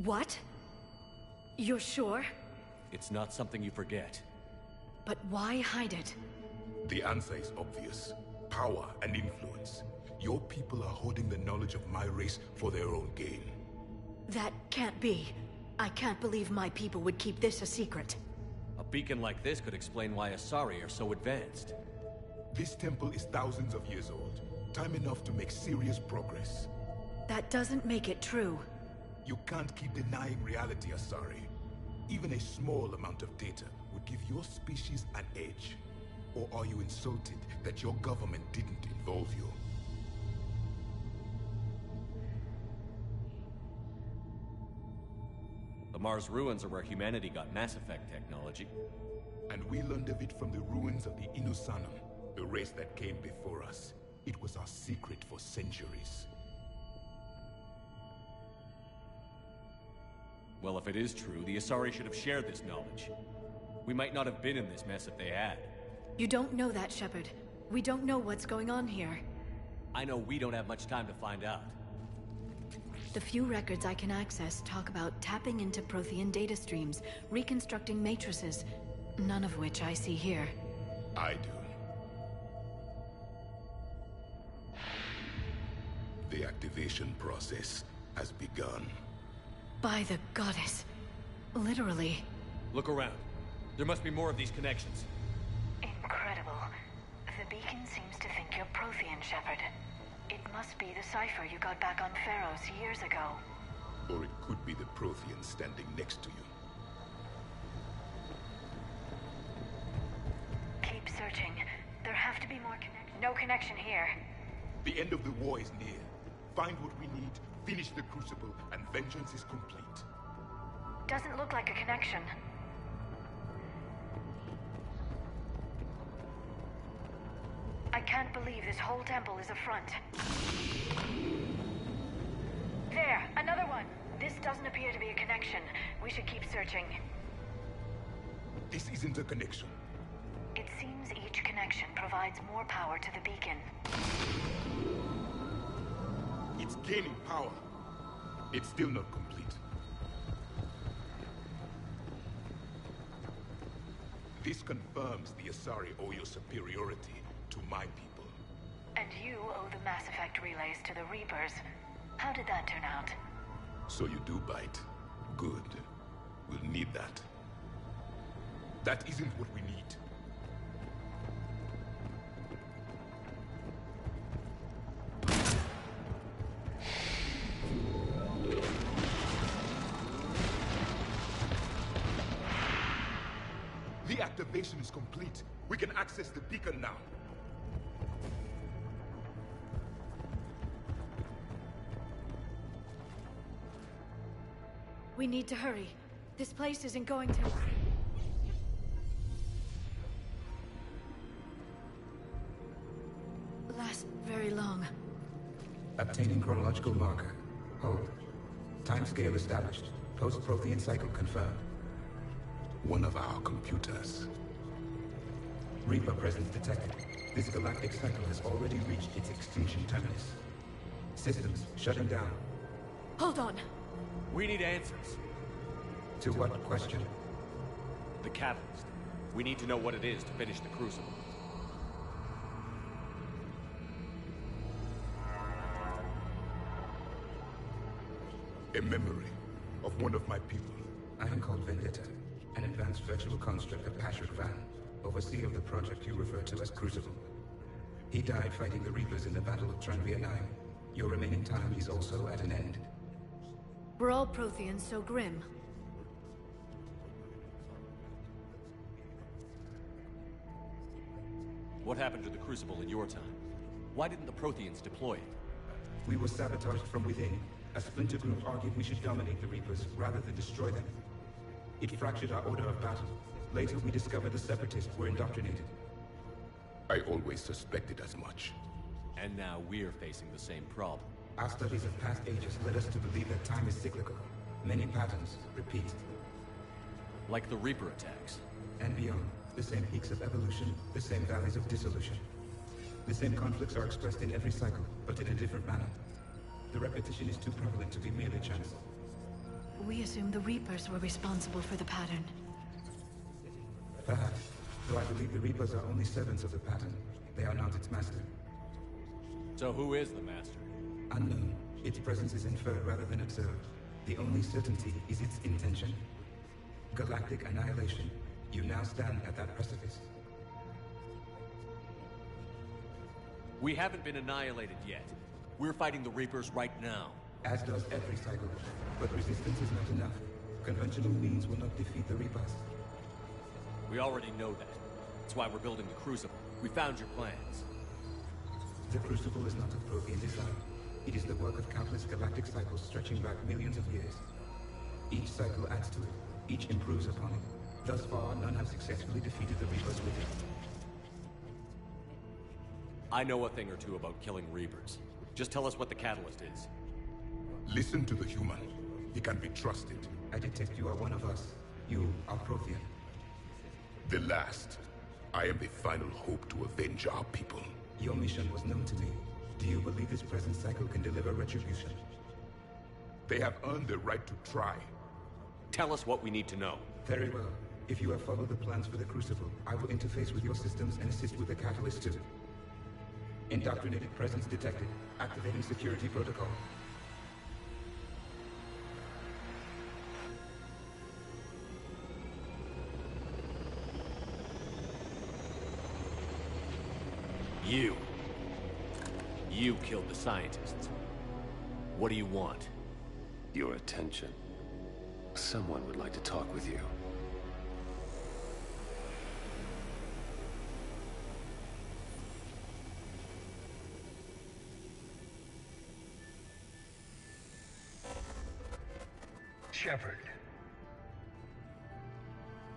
What? You're sure? It's not something you forget. But why hide it? The answer is obvious. Power and influence. Your people are holding the knowledge of my race for their own gain. That can't be. I can't believe my people would keep this a secret. A beacon like this could explain why Asari are so advanced. This temple is thousands of years old. Time enough to make serious progress. That doesn't make it true. You can't keep denying reality, Asari. Even a small amount of data would give your species an edge. Or are you insulted that your government didn't involve you? The Mars ruins are where humanity got Mass Effect technology. And we learned of it from the ruins of the Inusanum, the race that came before us. It was our secret for centuries. Well, if it is true, the Asari should have shared this knowledge. We might not have been in this mess if they had. You don't know that, Shepard. We don't know what's going on here. I know we don't have much time to find out. The few records I can access talk about tapping into Prothean data streams, reconstructing matrices, none of which I see here. I do. The activation process has begun. By the goddess. Literally. Look around. There must be more of these connections. Incredible. The beacon seems to think you're Prothean, Shepard. It must be the cipher you got back on Pharaohs years ago. Or it could be the Prothean standing next to you. Keep searching. There have to be more connections. No connection here. The end of the war is near. Find what we need, finish the Crucible, and vengeance is complete. Doesn't look like a connection. I can't believe this whole temple is a front. There, another one. This doesn't appear to be a connection. We should keep searching. This isn't a connection. It seems each connection provides more power to the beacon. It's gaining power. It's still not complete. This confirms the Asari owe your superiority to my people. And you owe the Mass Effect relays to the Reapers. How did that turn out? So you do bite. Good. We'll need that. That isn't what we need. The activation is complete. We can access the beacon now. We need to hurry. This place isn't going to... last very long. Obtaining chronological marker. Hold. Timescale established. Post-Prothean cycle confirmed. One of our computers. Reaper presence detected. This galactic cycle has already reached its extinction terminus. Systems shutting down. Hold on. We need answers. To what question? The catalyst. We need to know what it is to finish the Crucible. A memory of one of my people. I am called Vendetta, an advanced virtual construct of Patrick Van, overseer of the project you refer to as Crucible. He died fighting the Reapers in the Battle of Tranvia 9. Your remaining time is also at an end. Were all Protheans so grim? What happened to the Crucible in your time? Why didn't the Protheans deploy it? We were sabotaged from within. A splinter group argued we should dominate the Reapers rather than destroy them. It fractured our order of battle. Later we discovered the Separatists were indoctrinated. I always suspected as much. And now we're facing the same problem. Our studies of past ages led us to believe that time is cyclical. Many patterns repeat. Like the Reaper attacks. And beyond. The same peaks of evolution, the same valleys of dissolution. The same conflicts are expressed in every cycle, but in a different manner. The repetition is too prevalent to be merely chance. We assumed the Reapers were responsible for the pattern. Perhaps, though I believe the Reapers are only servants of the pattern. They are not its master. So who is the master? Unknown. Its presence is inferred rather than observed. The only certainty is its intention. Galactic annihilation. You now stand at that precipice. We haven't been annihilated yet. We're fighting the Reapers right now. As does every cycle. But resistance is not enough. Conventional means will not defeat the Reapers. We already know that. That's why we're building the Crucible. We found your plans. The Crucible is not of Prothean design. It is the work of countless galactic cycles stretching back millions of years. Each cycle adds to it. Each improves upon it. Thus far, none have successfully defeated the Reapers with it. I know a thing or two about killing Reapers. Just tell us what the catalyst is. Listen to the human. He can be trusted. I detect you are one of us. You are Prothean. The last. I am the final hope to avenge our people. Your mission was known to me. Do you believe this present cycle can deliver retribution? They have earned the right to try. Tell us what we need to know. Very well. If you have followed the plans for the Crucible, I will interface with your systems and assist with the catalyst too. Indoctrinated presence detected. Activating security protocol. You killed the scientists. What do you want? Your attention. Someone would like to talk with you. Shepard.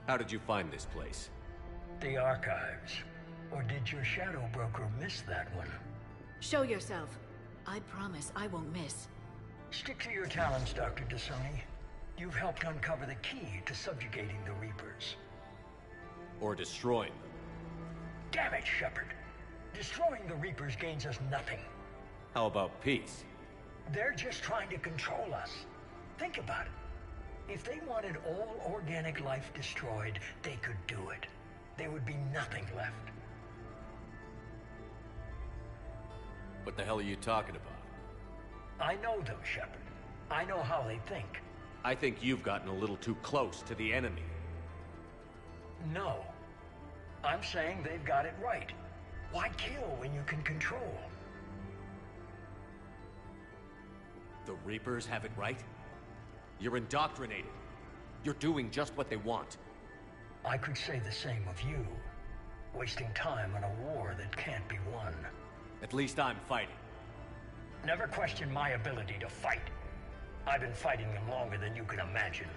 How did you find this place? The archives. Or did your shadow broker miss that one? Show yourself. I promise I won't miss. Stick to your talents, Dr. Dasani. You've helped uncover the key to subjugating the Reapers. Or destroying them. Damn it, Shepard. Destroying the Reapers gains us nothing. How about peace? They're just trying to control us. Think about it. If they wanted all organic life destroyed, they could do it. There would be nothing left. What the hell are you talking about? I know them, Shepard. I know how they think. I think you've gotten a little too close to the enemy. No. I'm saying they've got it right. Why kill when you can control? The Reapers have it right? You're indoctrinated. You're doing just what they want. I could say the same of you. Wasting time on a war that can't be won. At least I'm fighting. Never question my ability to fight. I've been fighting them longer than you can imagine.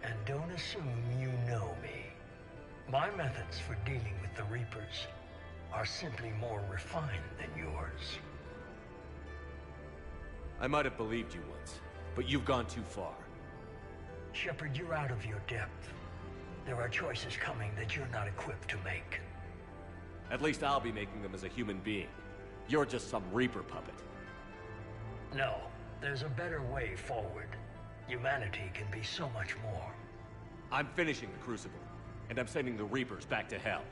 And don't assume you know me. My methods for dealing with the Reapers are simply more refined than yours. I might have believed you once, but you've gone too far. Shepard, you're out of your depth. There are choices coming that you're not equipped to make. At least I'll be making them as a human being. You're just some Reaper puppet. No, there's a better way forward. Humanity can be so much more. I'm finishing the Crucible, and I'm sending the Reapers back to hell.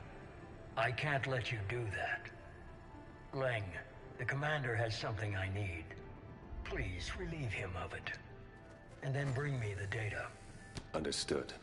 I can't let you do that. Leng, the commander has something I need. Please relieve him of it. And then bring me the data. Understood.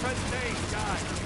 Press stage, guys!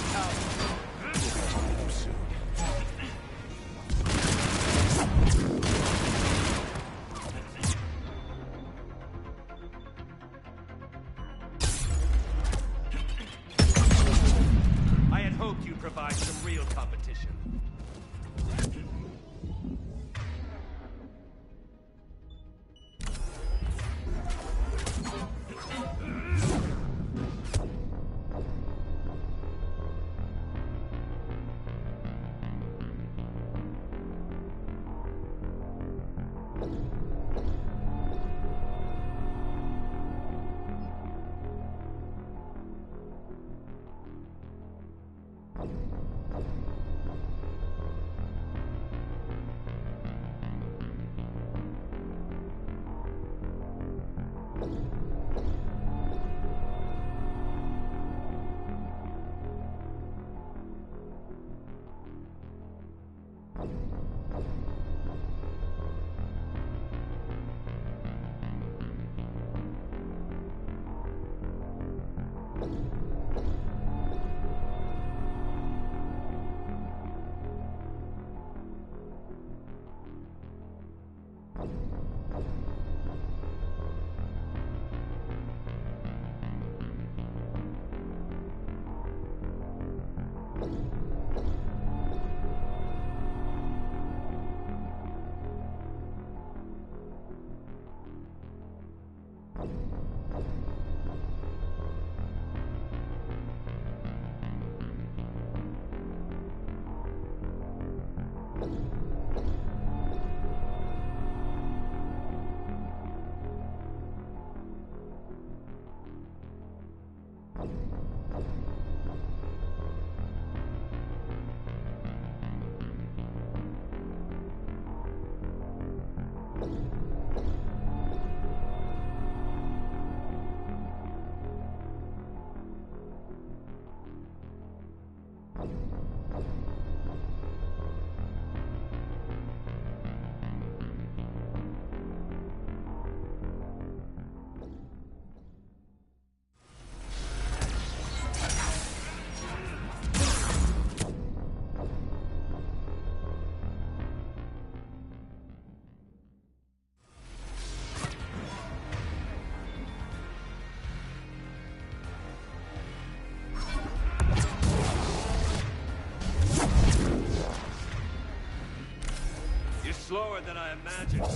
slower than I imagined.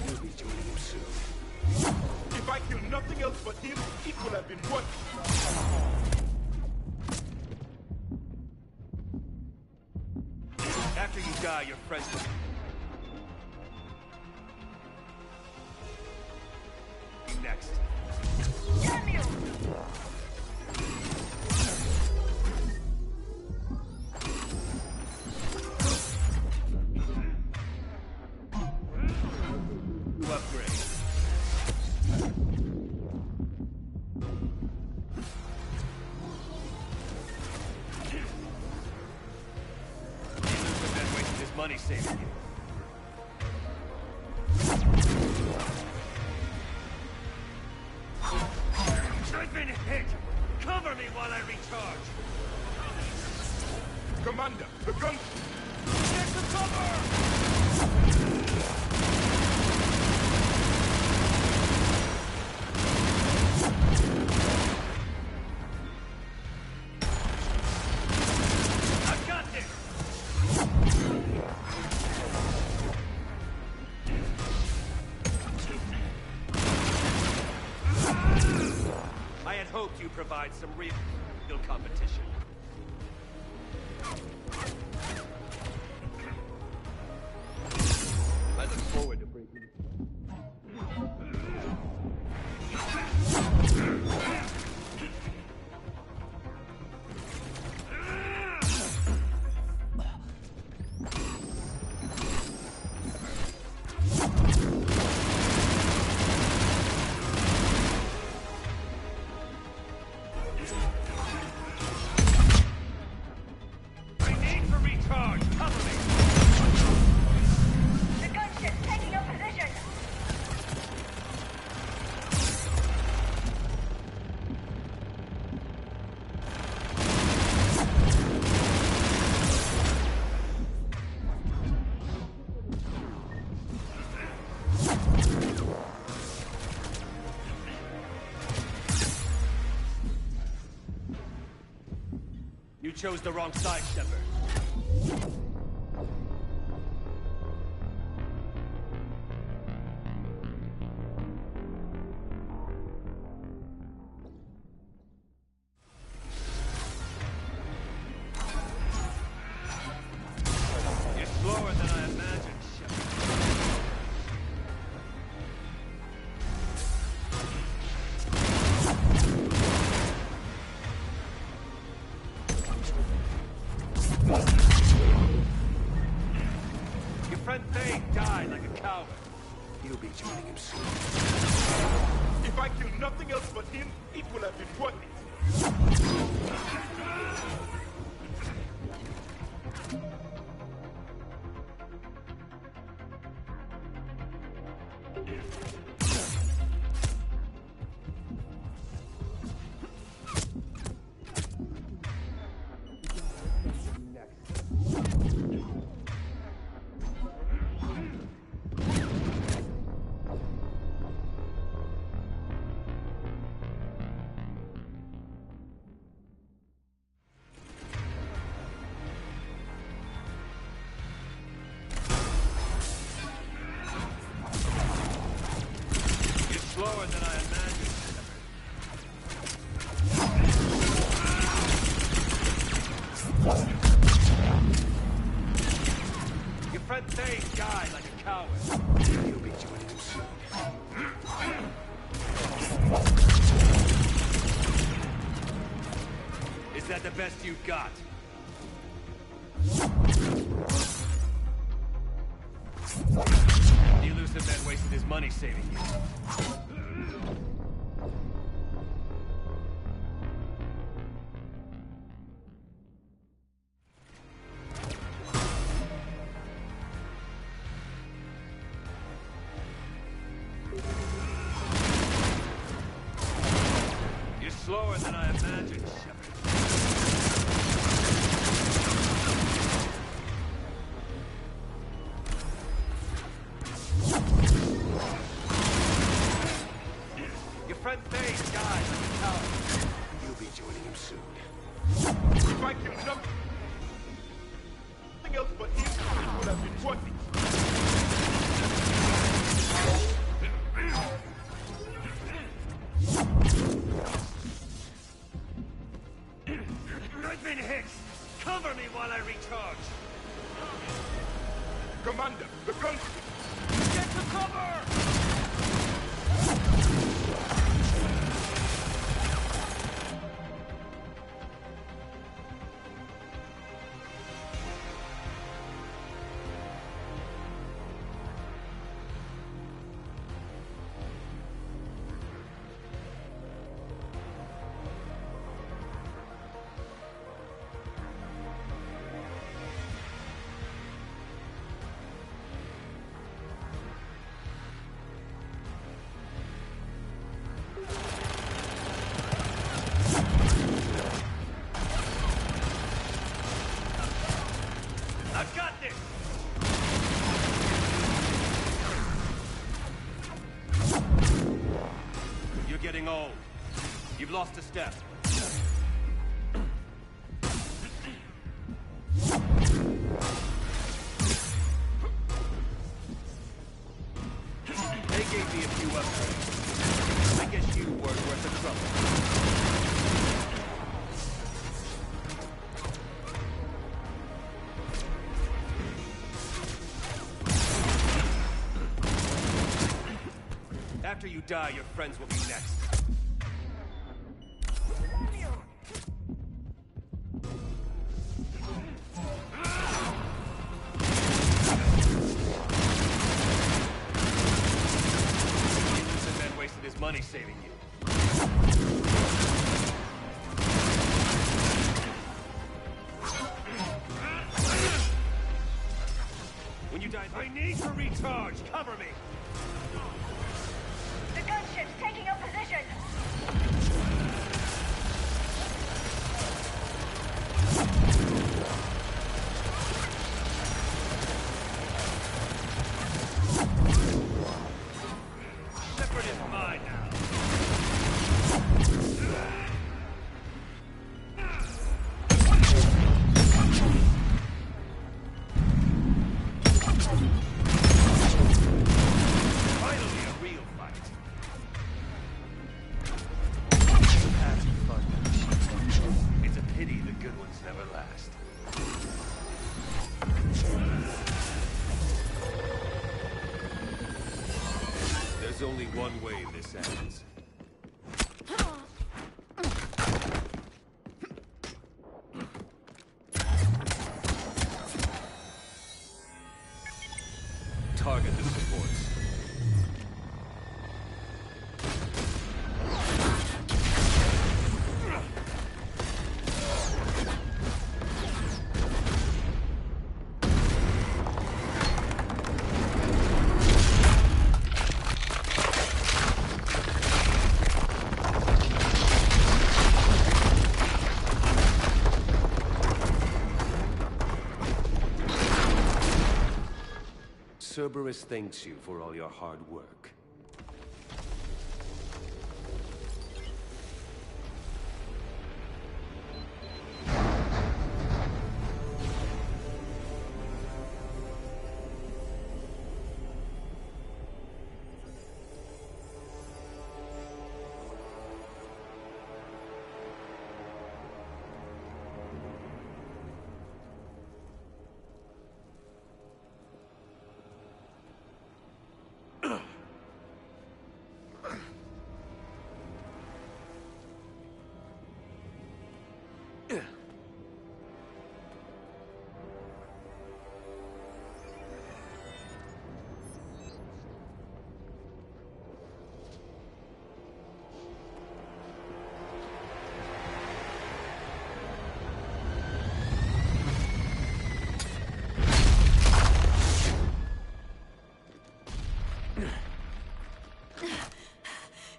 You'll be joining him soon. If I kill nothing else but him, it will have been worth it. After you die, your friends will... Next. Damn you! You upgrade. You've been wasting his money saving you. I've been hit! Cover me while I recharge! Commander, the gun... Get some cover! I've got this! I had hoped you'd provide some real competition. I look forward to breaking. I need to recharge. Cover me. The gunship's taking your position! You chose the wrong side, Shepard. You're slower than I imagined, Shepard. Your friend Thane died like a coward. You'll be joining him soon. If I kill nothing else but him, it will have been worth it. Slower than I imagined. Your friend Thane died like a coward. You'll be joining him soon. Is that the best you got? The elusive man wasted his money saving you. You're slower than I imagined, Shepard. getting old. You've lost a step. They gave me a few upgrades. I guess you weren't worth the trouble. After you die, your friends will be next. Innocent man wasted his money saving you. When you die, I need to recharge. Cover me. The gunship's taking up position! Shepard is mine now. Finally, a real fight. It's a pity the good ones never last. There's only one way this ends. Target the supports. Cerberus thanks you for all your hard work.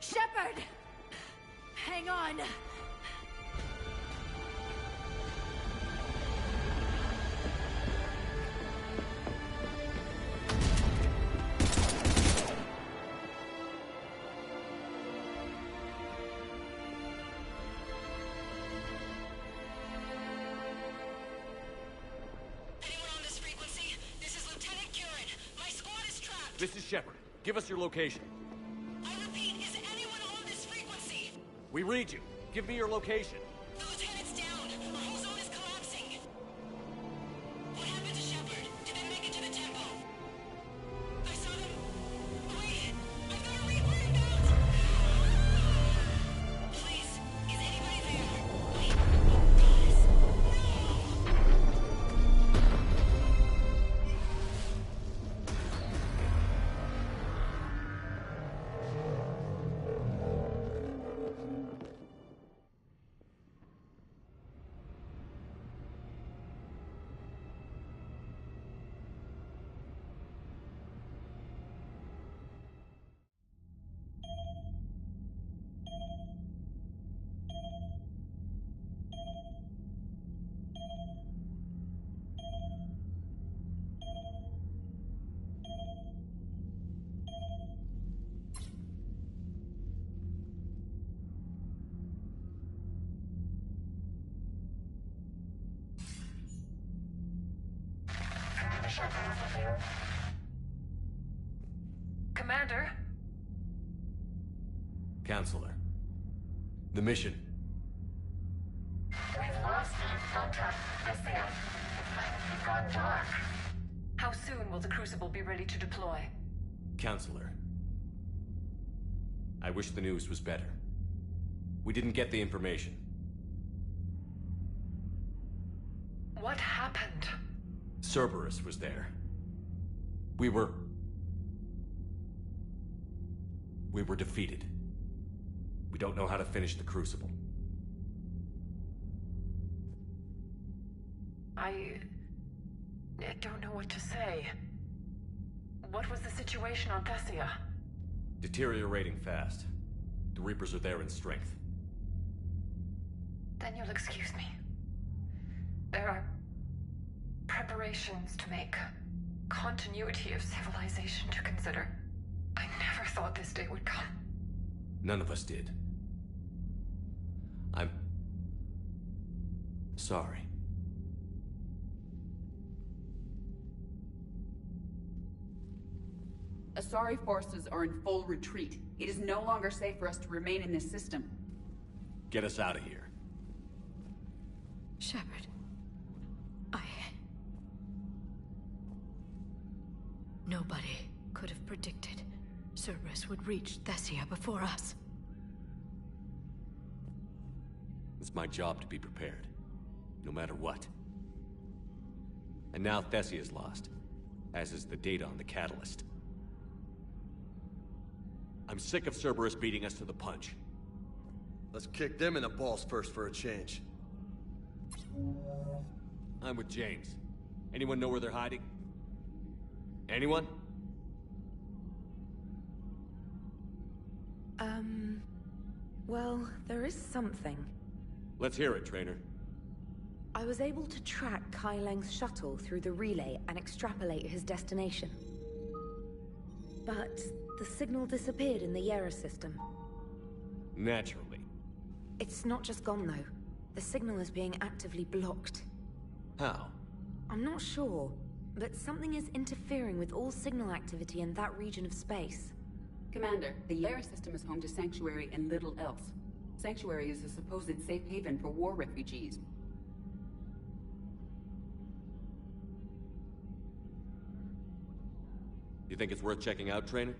Shepard! Hang on! This is Shepard. Give us your location. I repeat, is anyone on this frequency? We read you. Give me your location. The lieutenant's down. Our whole zone is collapsing. What happened to Shepard? Did they make it to the temple? I saw them. Wait! I've got to read whereabouts! Please, is anybody there? Wait. Guys. Commander? Counselor. The mission. We've lost contact with Thessia. It's gone dark. How soon will the Crucible be ready to deploy? Counselor. I wish the news was better. We didn't get the information. What happened? Cerberus was there. We were defeated. We don't know how to finish the Crucible. I don't know what to say. What was the situation on Thessia? Deteriorating fast. The Reapers are there in strength. Then you'll excuse me. There are preparations to make, continuity of civilization to consider. I never thought this day would come. None of us did. I'm sorry. Asari forces are in full retreat. It is no longer safe for us to remain in this system. Get us out of here. Shepard. Nobody could have predicted Cerberus would reach Thessia before us. It's my job to be prepared, no matter what. And now Thessia's lost, as is the data on the catalyst. I'm sick of Cerberus beating us to the punch. Let's kick them in the balls first for a change. I'm with James. Anyone know where they're hiding? Anyone? Well, there is something. Let's hear it, Trainer. I was able to track Kai Leng's shuttle through the relay and extrapolate his destination. But the signal disappeared in the Yera system. Naturally. It's not just gone, though. The signal is being actively blocked. How? I'm not sure, but something is interfering with all signal activity in that region of space. Commander, the Yera system is home to Sanctuary and little else. Sanctuary is a supposed safe haven for war refugees. You think it's worth checking out, Trainer?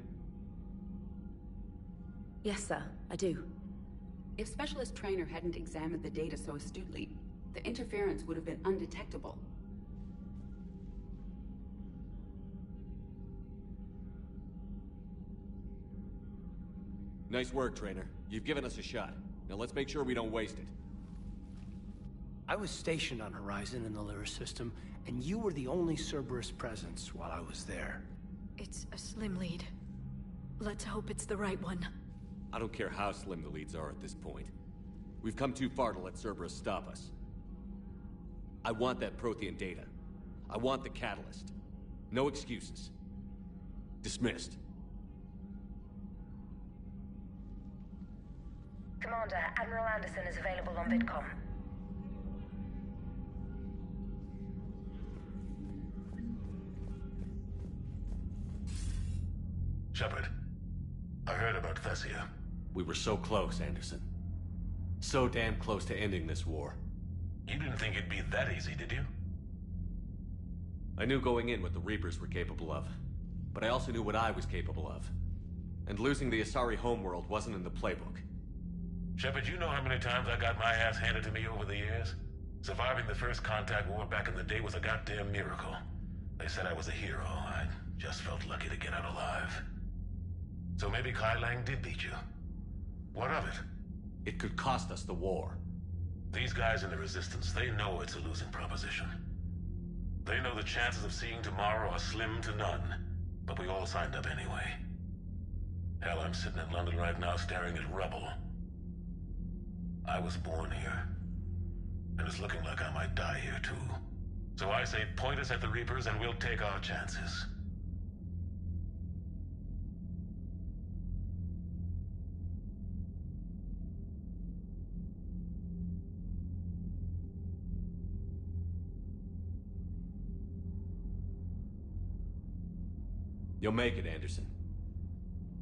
Yes, sir, I do. If Specialist Trainer hadn't examined the data so astutely, the interference would have been undetectable. Nice work, Trainer. You've given us a shot. Now let's make sure we don't waste it. I was stationed on Horizon in the Lyra system, and you were the only Cerberus presence while I was there. It's a slim lead. Let's hope it's the right one. I don't care how slim the leads are at this point. We've come too far to let Cerberus stop us. I want that Prothean data. I want the catalyst. No excuses. Dismissed. Commander, Admiral Anderson is available on VidCom. Shepard, I heard about Thessia. We were so close, Anderson. So damn close to ending this war. You didn't think it'd be that easy, did you? I knew going in what the Reapers were capable of, but I also knew what I was capable of. And losing the Asari homeworld wasn't in the playbook. Shepard, you know how many times I got my ass handed to me over the years? Surviving the first contact war back in the day was a goddamn miracle. They said I was a hero. I just felt lucky to get out alive. So maybe Kai Lang did beat you. What of it? It could cost us the war. These guys in the Resistance, they know it's a losing proposition. They know the chances of seeing tomorrow are slim to none, but we all signed up anyway. Hell, I'm sitting in London right now staring at rubble. I was born here, and it's looking like I might die here too. So I say point us at the Reapers and we'll take our chances. You'll make it, Anderson.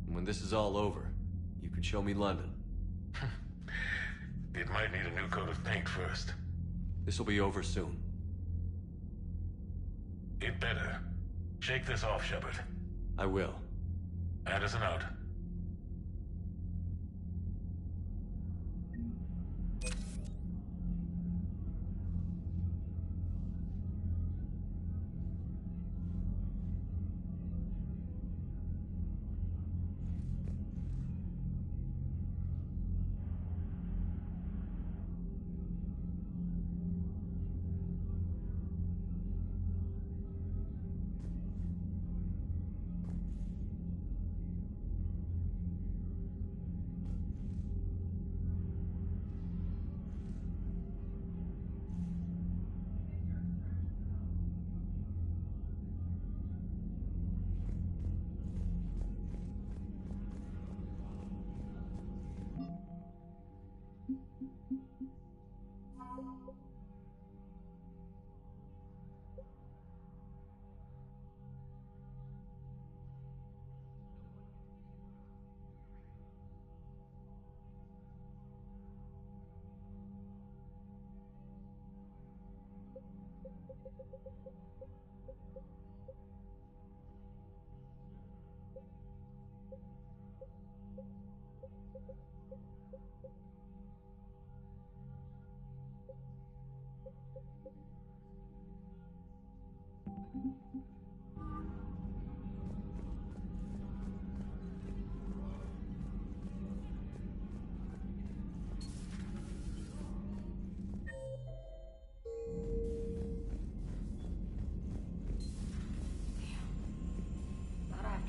And when this is all over, you can show me London. It might need a new coat of paint first. This will be over soon. It better. Shake this off, Shepard. I will. Anderson out.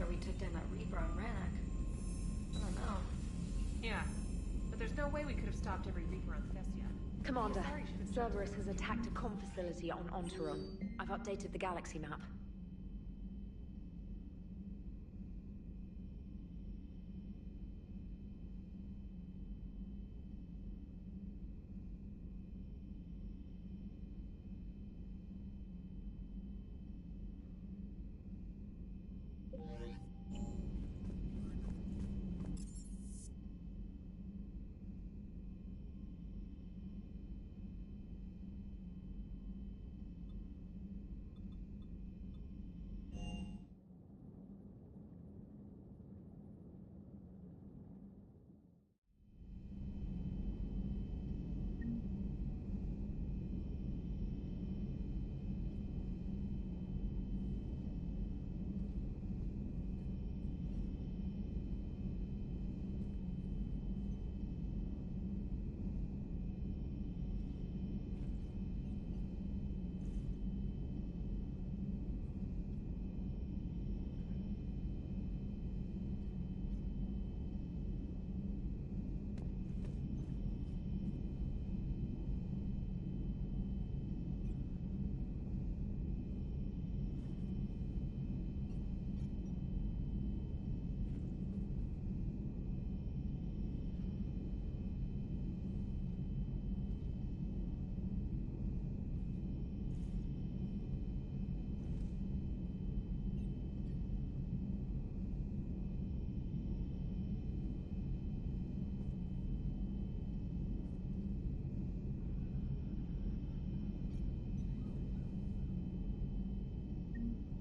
We took down that Reaper on Rannoch. I don't know. Yeah, but there's no way we could have stopped every Reaper on Thessia. Commander, Cerberus has attacked a comm facility on Ontaron. I've updated the galaxy map.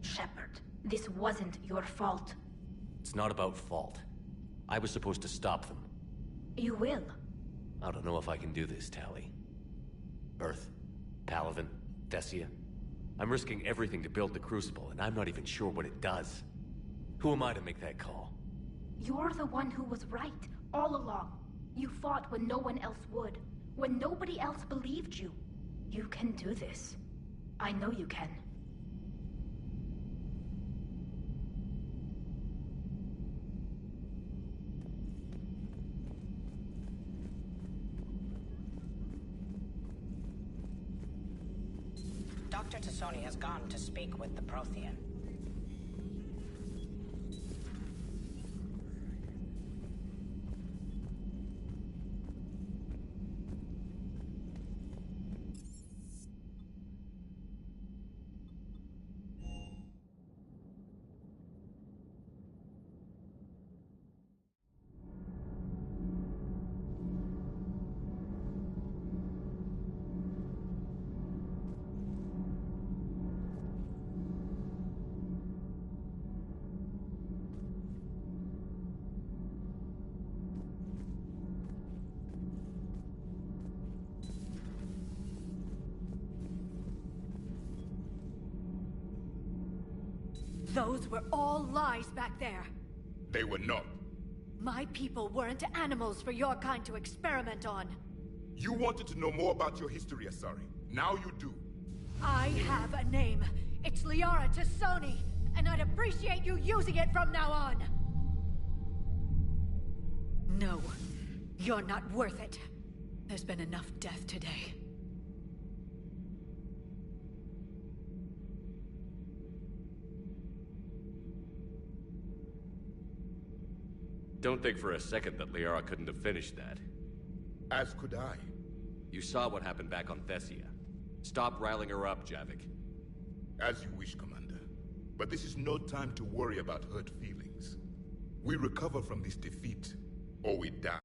Shepard, this wasn't your fault. It's not about fault. I was supposed to stop them. You will. I don't know if I can do this, Tali. Earth, Palaven, Thessia. I'm risking everything to build the Crucible, and I'm not even sure what it does. Who am I to make that call? You're the one who was right, all along. You fought when no one else would, when nobody else believed you. You can do this. I know you can. Dr. Tassoni has gone to speak with the Prothean. Those were all lies back there. They were not. My people weren't animals for your kind to experiment on. You wanted to know more about your history, Asari. Now you do. I have a name. It's Liara T'Soni, and I'd appreciate you using it from now on. No, you're not worth it. There's been enough death today. Don't think for a second that Liara couldn't have finished that. As could I. You saw what happened back on Thessia. Stop riling her up, Javik. As you wish, Commander. But this is no time to worry about hurt feelings. We recover from this defeat, or we die.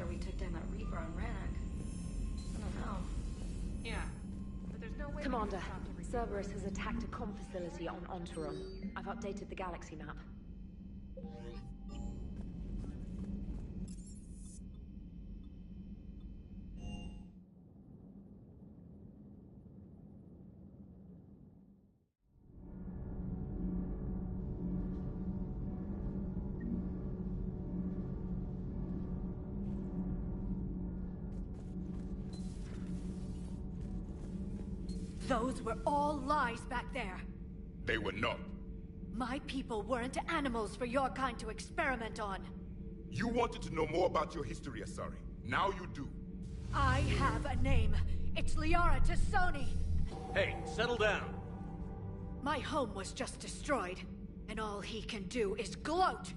We took down that Reaper on Rannoch. I don't know. Yeah, but there's no way... Commander, Cerberus has attacked a comm facility on Ontarum. I've updated the galaxy map. Those were all lies back there. They were not. My people weren't animals for your kind to experiment on. You wanted to know more about your history, Asari. Now you do. I have a name. It's Liara T'Soni. Hey, settle down. My home was just destroyed, and all he can do is gloat.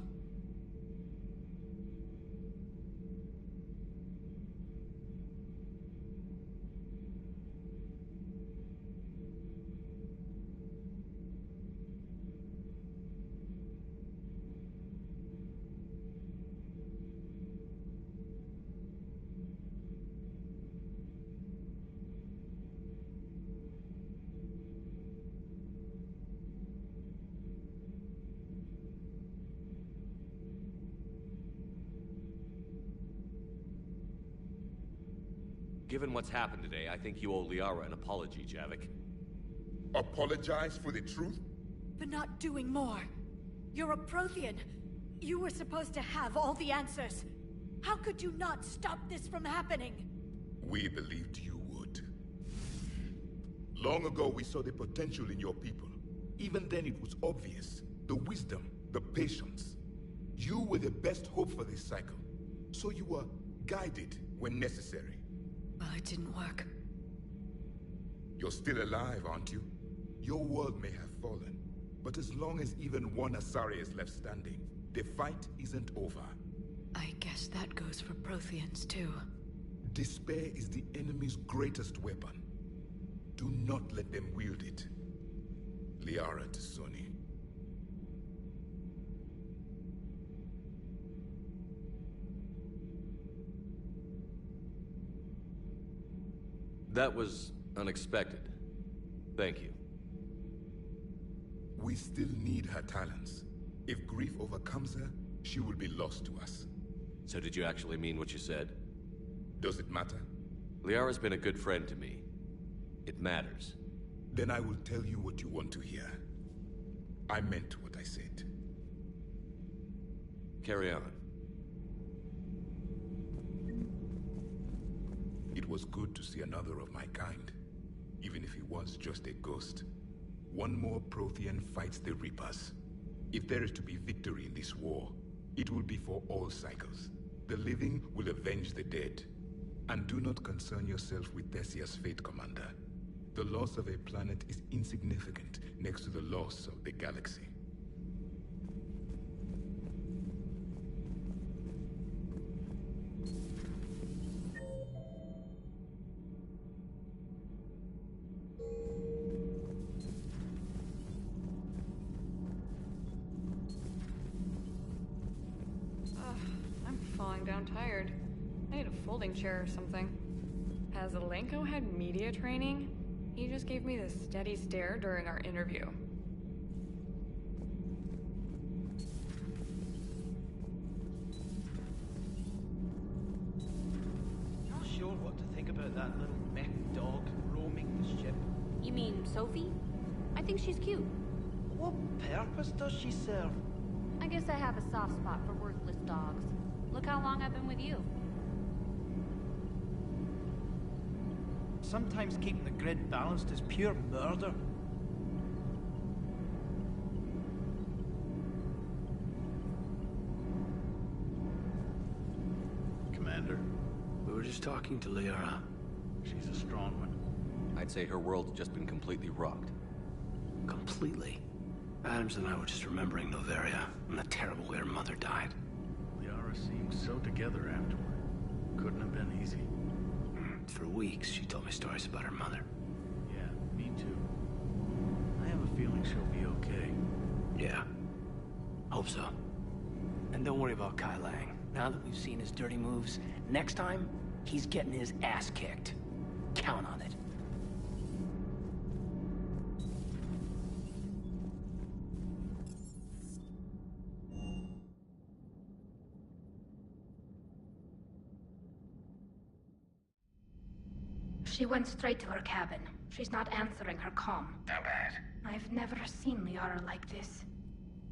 Given what's happened today, I think you owe Liara an apology, Javik. Apologize for the truth? For not doing more. You're a Prothean. You were supposed to have all the answers. How could you not stop this from happening? We believed you would. Long ago, we saw the potential in your people. Even then, it was obvious. The wisdom, the patience. You were the best hope for this cycle. So you were guided when necessary. Well, it didn't work. You're still alive, aren't you? Your world may have fallen, but as long as even one Asari is left standing, the fight isn't over. I guess that goes for Protheans, too. Despair is the enemy's greatest weapon. Do not let them wield it. Liara T'Soni. That was unexpected. Thank you. We still need her talents. If grief overcomes her, she will be lost to us. So did you actually mean what you said? Does it matter? Liara's been a good friend to me. It matters. Then I will tell you what you want to hear. I meant what I said. Carry on. It was good to see another of my kind, even if he was just a ghost. One more Prothean fights the Reapers. If there is to be victory in this war, it will be for all cycles. The living will avenge the dead. And do not concern yourself with Thessia's fate, Commander. The loss of a planet is insignificant next to the loss of the galaxy. I'm falling down tired. I need a folding chair or something. Has Alenko had media training? He just gave me this steady stare during our interview. Not sure what to think about that little mech dog roaming the ship. You mean Sophie? I think she's cute. What purpose does she serve? I guess I have a soft spot for worthless dogs. Look how long I've been with you. Sometimes keeping the grid balanced is pure murder. Commander, we were just talking to Liara. She's a strong one. I'd say her world's just been completely rocked. Completely? Adams and I were just remembering Noveria and the terrible way her mother died. Liara seemed so together afterward. Couldn't have been easy. For weeks, she told me stories about her mother. Yeah, me too. I have a feeling she'll be okay. Yeah. Hope so. And don't worry about Kai Lang. Now that we've seen his dirty moves, next time, he's getting his ass kicked. Count on it. She went straight to her cabin. She's not answering her comm. How bad? I've never seen Liara like this.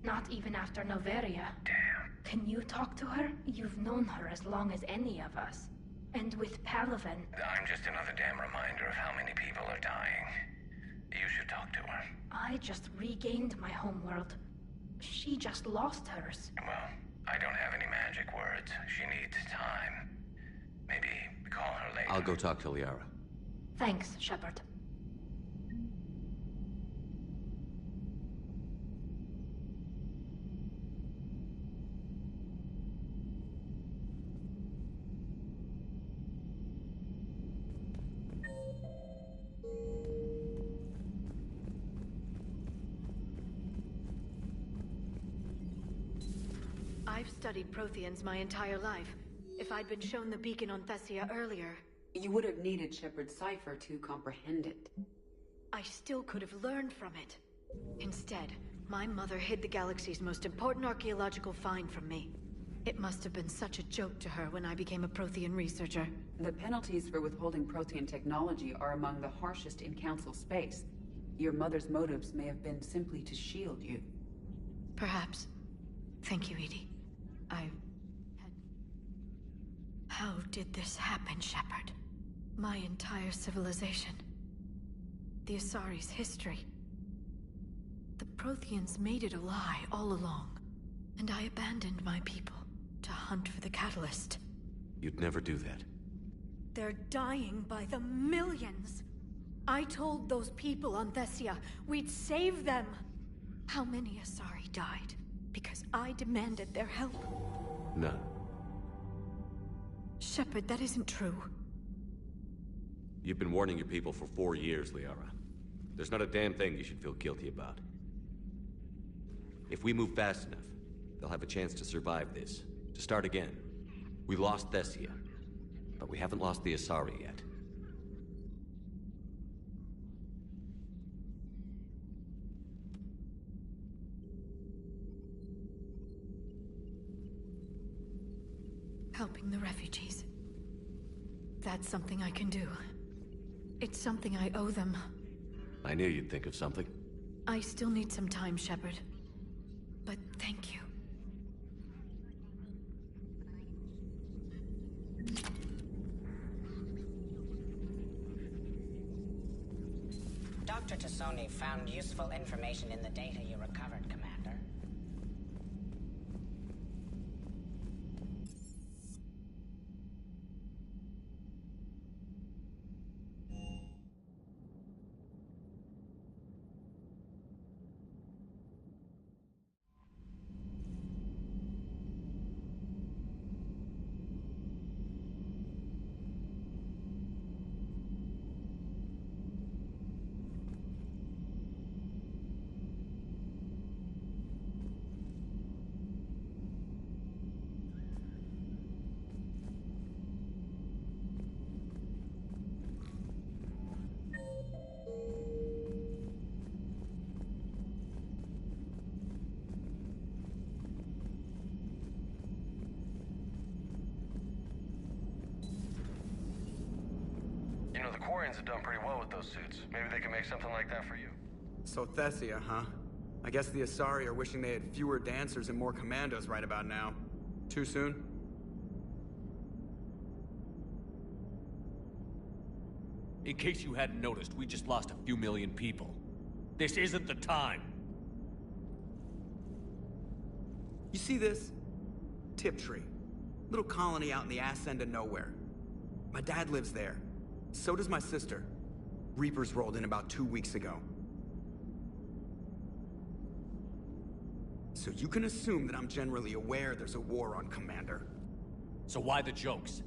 Not even after Noveria. Damn. Can you talk to her? You've known her as long as any of us. And with Palaven... I'm just another damn reminder of how many people are dying. You should talk to her. I just regained my homeworld. She just lost hers. Well, I don't have any magic words. She needs time. Maybe call her later. I'll go talk to Liara. Thanks, Shepard. I've studied Protheans my entire life. If I'd been shown the beacon on Thessia earlier... You would have needed Shepard's cipher to comprehend it. I still could have learned from it. Instead, my mother hid the galaxy's most important archaeological find from me. It must have been such a joke to her when I became a Prothean researcher. The penalties for withholding Prothean technology are among the harshest in Council space. Your mother's motives may have been simply to shield you. Perhaps. Thank you, Edie. How did this happen, Shepard? My entire civilization. The Asari's history. The Protheans made it a lie all along, and I abandoned my people to hunt for the catalyst. You'd never do that. They're dying by the millions. I told those people on Thessia we'd save them. How many Asari died because I demanded their help? None. Shepard, that isn't true. You've been warning your people for 4 years, Liara. There's not a damn thing you should feel guilty about. If we move fast enough, they'll have a chance to survive this, to start again. We lost Thessia, but we haven't lost the Asari yet. Helping the refugees. That's something I can do. It's something I owe them. I knew you'd think of something. I still need some time, Shepard. But thank you. Dr. Tassoni found useful information in the data you recovered, Commander. You know, the Quarians have done pretty well with those suits. Maybe they can make something like that for you. So Thessia, huh? I guess the Asari are wishing they had fewer dancers and more commandos right about now. Too soon? In case you hadn't noticed, we just lost a few million people. This isn't the time. You see this? Tiptree. Little colony out in the ass end of nowhere. My dad lives there. So does my sister. Reapers rolled in about 2 weeks ago. So you can assume that I'm generally aware there's a war on, Commander. So why the jokes?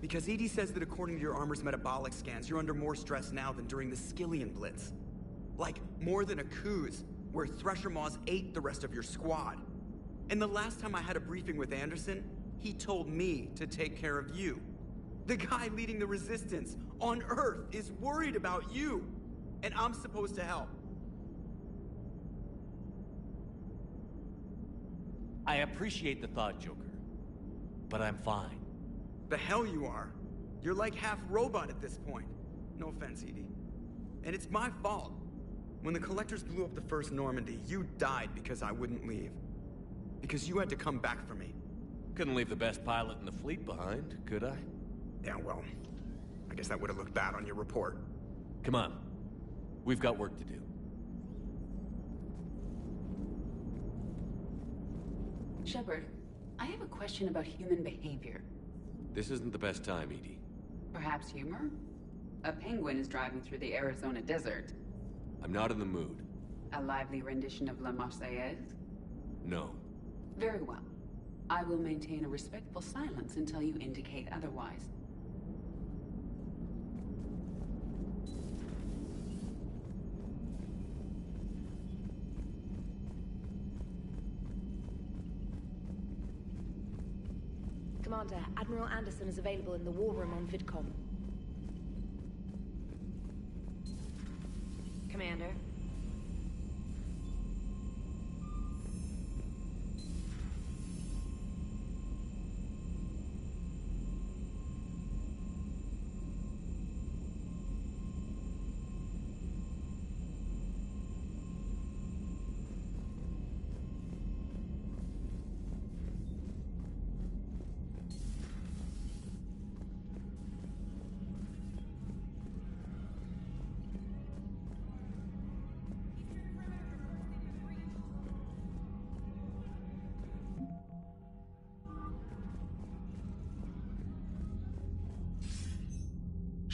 Because EDI says that according to your armor's metabolic scans, you're under more stress now than during the Skillian Blitz. Like, more than a Kuz, where Thresher Maws ate the rest of your squad. And the last time I had a briefing with Anderson, he told me to take care of you. The guy leading the resistance on Earth is worried about you, and I'm supposed to help. I appreciate the thought, Joker, but I'm fine. The hell you are. You're like half robot at this point. No offense, EDI. And it's my fault. When the Collectors blew up the first Normandy, you died because I wouldn't leave. Because you had to come back for me. Couldn't leave the best pilot in the fleet behind, could I? Yeah, well, I guess that would have looked bad on your report. Come on. We've got work to do. Shepard, I have a question about human behavior. This isn't the best time, EDI. Perhaps humor? A penguin is driving through the Arizona desert. I'm not in the mood. A lively rendition of La Marseillaise? No. Very well. I will maintain a respectful silence until you indicate otherwise. Commander, Admiral Anderson is available in the war room on VidCom. Commander?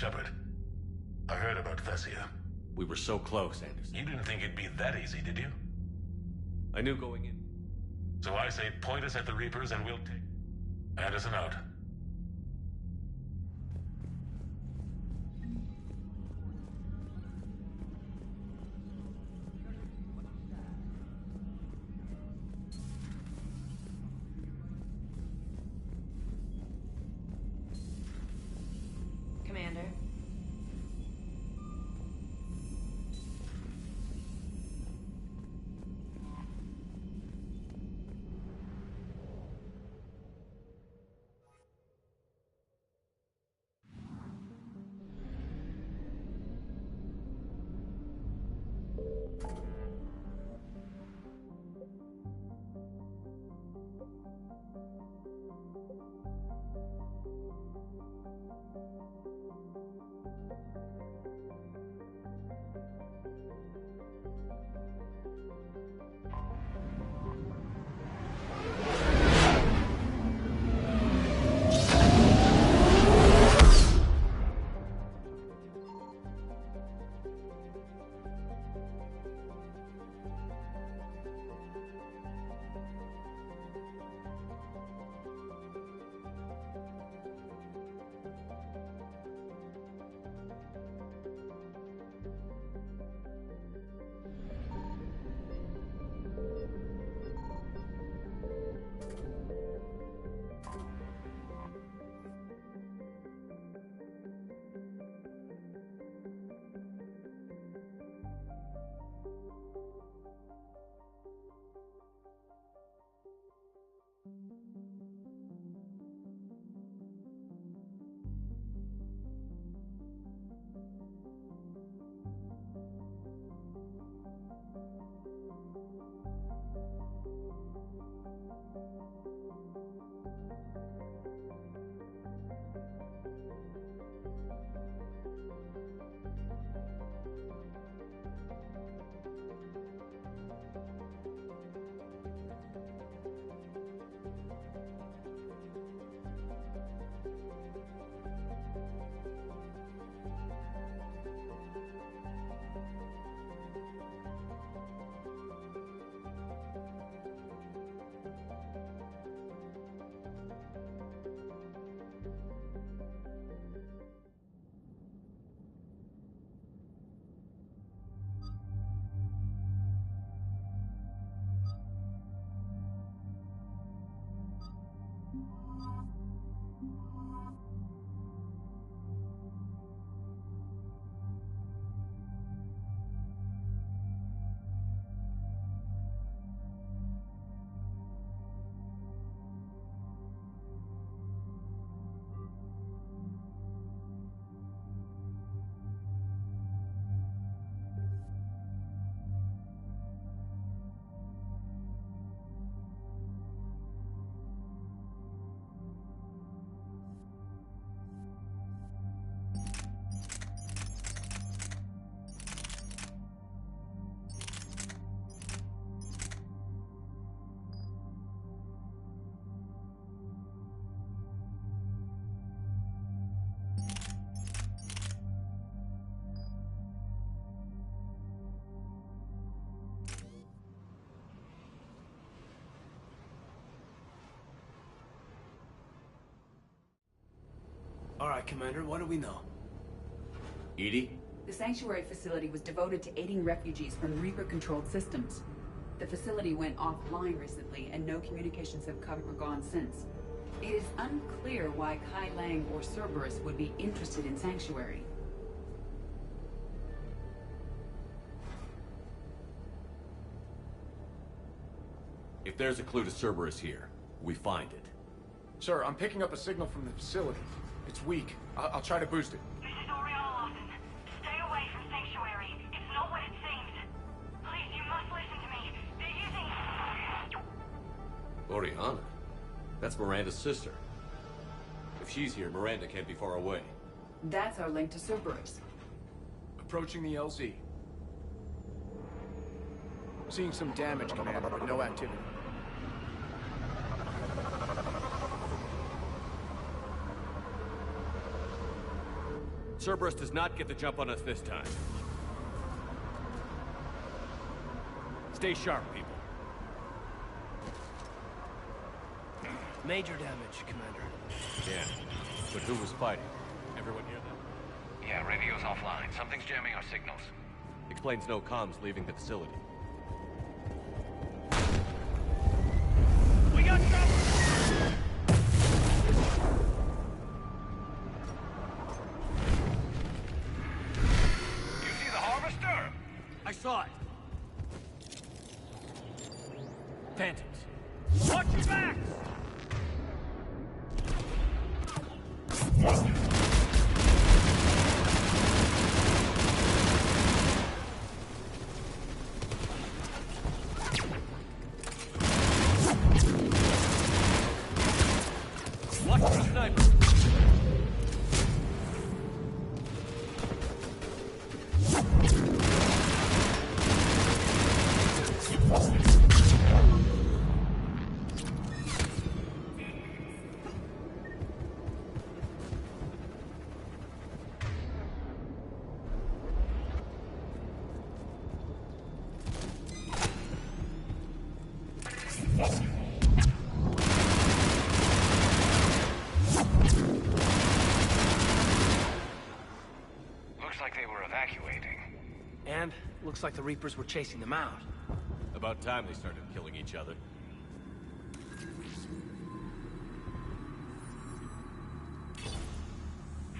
Shepard, I heard about Thessia. We were so close, Anderson. You didn't think it'd be that easy, did you? I knew going in. So I say point us at the Reapers and we'll take... Anderson out. Commander? All right, Commander, what do we know? EDI? The sanctuary facility was devoted to aiding refugees from Reaper-controlled systems. The facility went offline recently, and no communications have come or gone since. It is unclear why Kai Lang or Cerberus would be interested in Sanctuary. If there's a clue to Cerberus here, we find it. Sir, I'm picking up a signal from the facility. It's weak. I'll try to boost it. This is Oriana Lawson. Stay away from Sanctuary. It's not what it seems. Please, you must listen to me. They're using... Oriana? That's Miranda's sister. If she's here, Miranda can't be far away. That's our link to Cerberus. Approaching the LZ. Seeing some damage, Commander, but no activity. Cerberus does not get the jump on us this time. Stay sharp, people. Major damage, Commander. Yeah, but who was fighting? Everyone hear that? Yeah, radio's offline. Something's jamming our signals. Explains no comms leaving the facility. We got trouble! You see the harvester? I saw it. Phantoms. Watch your backs! Watch the sniper. Looks like they were evacuating. And looks like the Reapers were chasing them out. About time they started killing each other.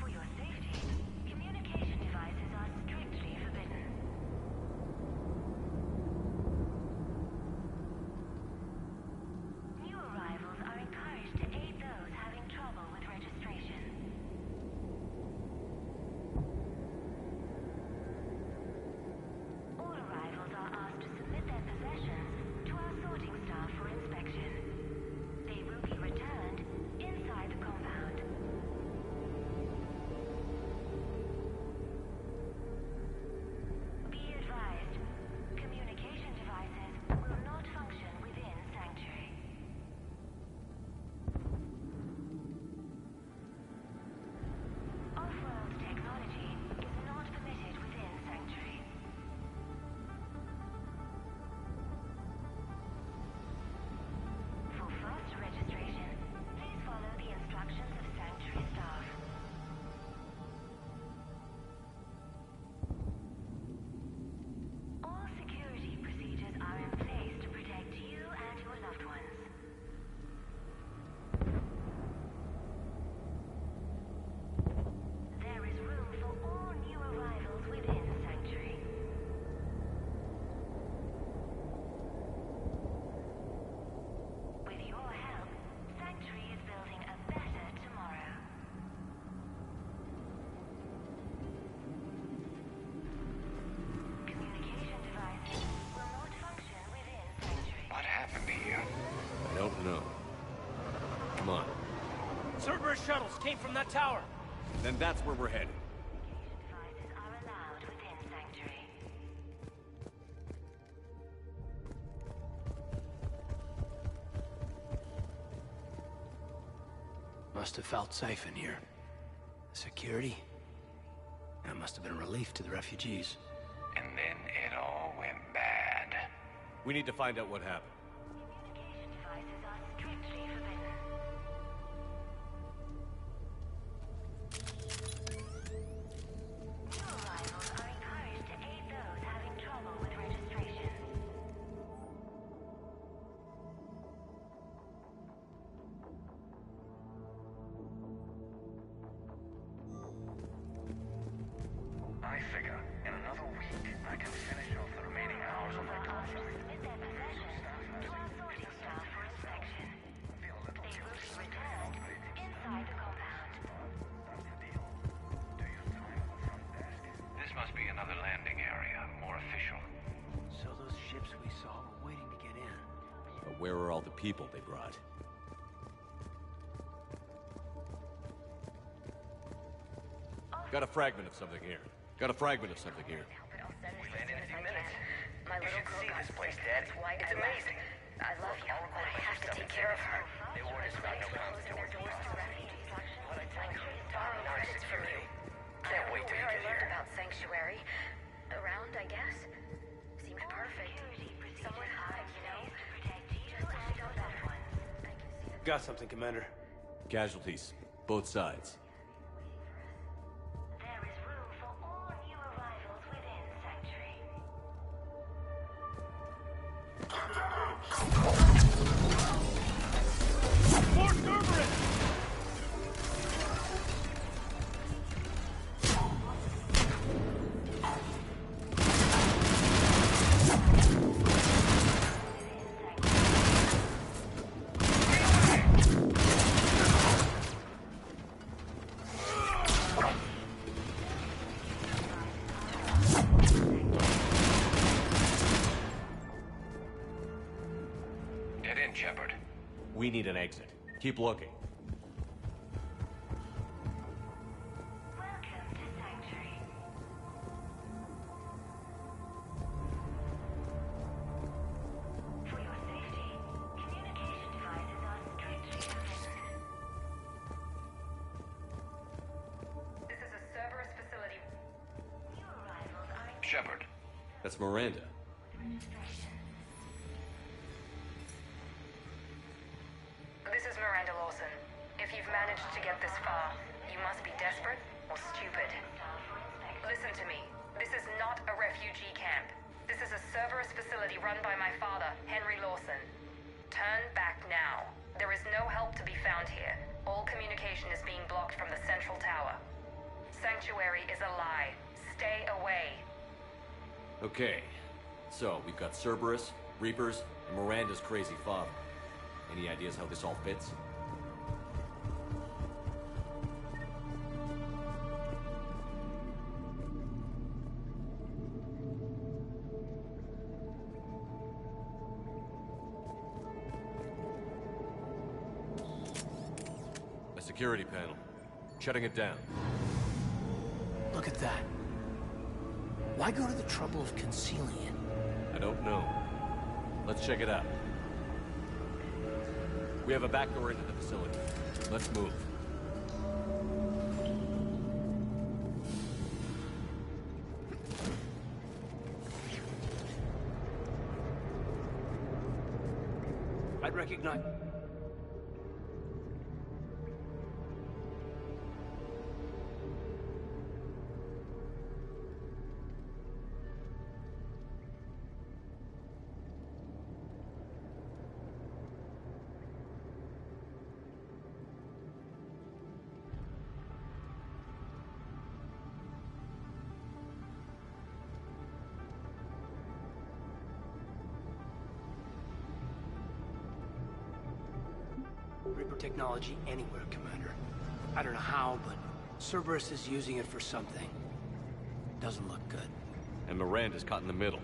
For your safety, communication devices are strictly forbidden. New arrivals are encouraged to aid those having trouble with registration. All arrivals are asked to submit their possessions to our sorting staff for inspection. They will be returned inside the compound. Be advised, communication devices will not function within Sanctuary. Off-world technology is not permitted within Sanctuary. For fast registration, please follow the instructions of Sanctuary staff. All security procedures are in place to protect you and your loved ones. There is room for all new arrivals within Sanctuary. With your help, Sanctuary is building a better tomorrow. Communication devices will not function within Sanctuary. What happened here? I don't know. Come on. Cerberus shuttles came from that tower. Then that's where we're headed. Devices are allowed within Sanctuary. Must have felt safe in here. Security? That must have been a relief to the refugees. And then it all went bad. We need to find out what happened. Communication devices are strictly forbidden. New arrivals are encouraged to aid those having trouble with registration. I figure in another week I can finish off the remaining hours of my contract. Submit their possessions to our sorting staff for inspection. They will be returned inside the compound. This must be another landing area, more official. So those ships we saw were waiting to get in. But where are all the people they brought? Got a fragment of something here. We landed in a few minutes. My You little should girl see got this place, raped. Dad. That's why It's I left. amazing. I love you, but I have to take care of her. They warned us about no Closing their doors to refugees. Borrow Nice credits from security. you. Can't wait till you Where I get learned here. about Sanctuary. Around, I guess. Seemed perfect. Somewhere high, you know? Protect you and your loved ones. Got something, Commander. Casualties. Both sides. There is room for all new arrivals within Sanctuary. More Cerberus! Get in, Shepard. We need an exit. Keep looking. Welcome to Sanctuary. For your safety, communication devices are strictly forbidden. This is a Cerberus facility. New arrivals are in Shepard. That's Miranda. administration. Miranda Lawson. If you've managed to get this far, you must be desperate or stupid. Listen to me. This is not a refugee camp. This is a Cerberus facility run by my father, Henry Lawson. Turn back now. There is no help to be found here. All communication is being blocked from the central tower. Sanctuary is a lie. Stay away. Okay. So, we've got Cerberus, Reapers, and Miranda's crazy father. Any ideas how this all fits? A security panel. Shutting it down. Look at that. Why go to the trouble of concealing it? I don't know. Let's check it out. We have a back door into the facility. Let's move. I'd recognize... Reaper technology anywhere, Commander. I don't know how, but Cerberus is using it for something. Doesn't look good. And Miranda's caught in the middle.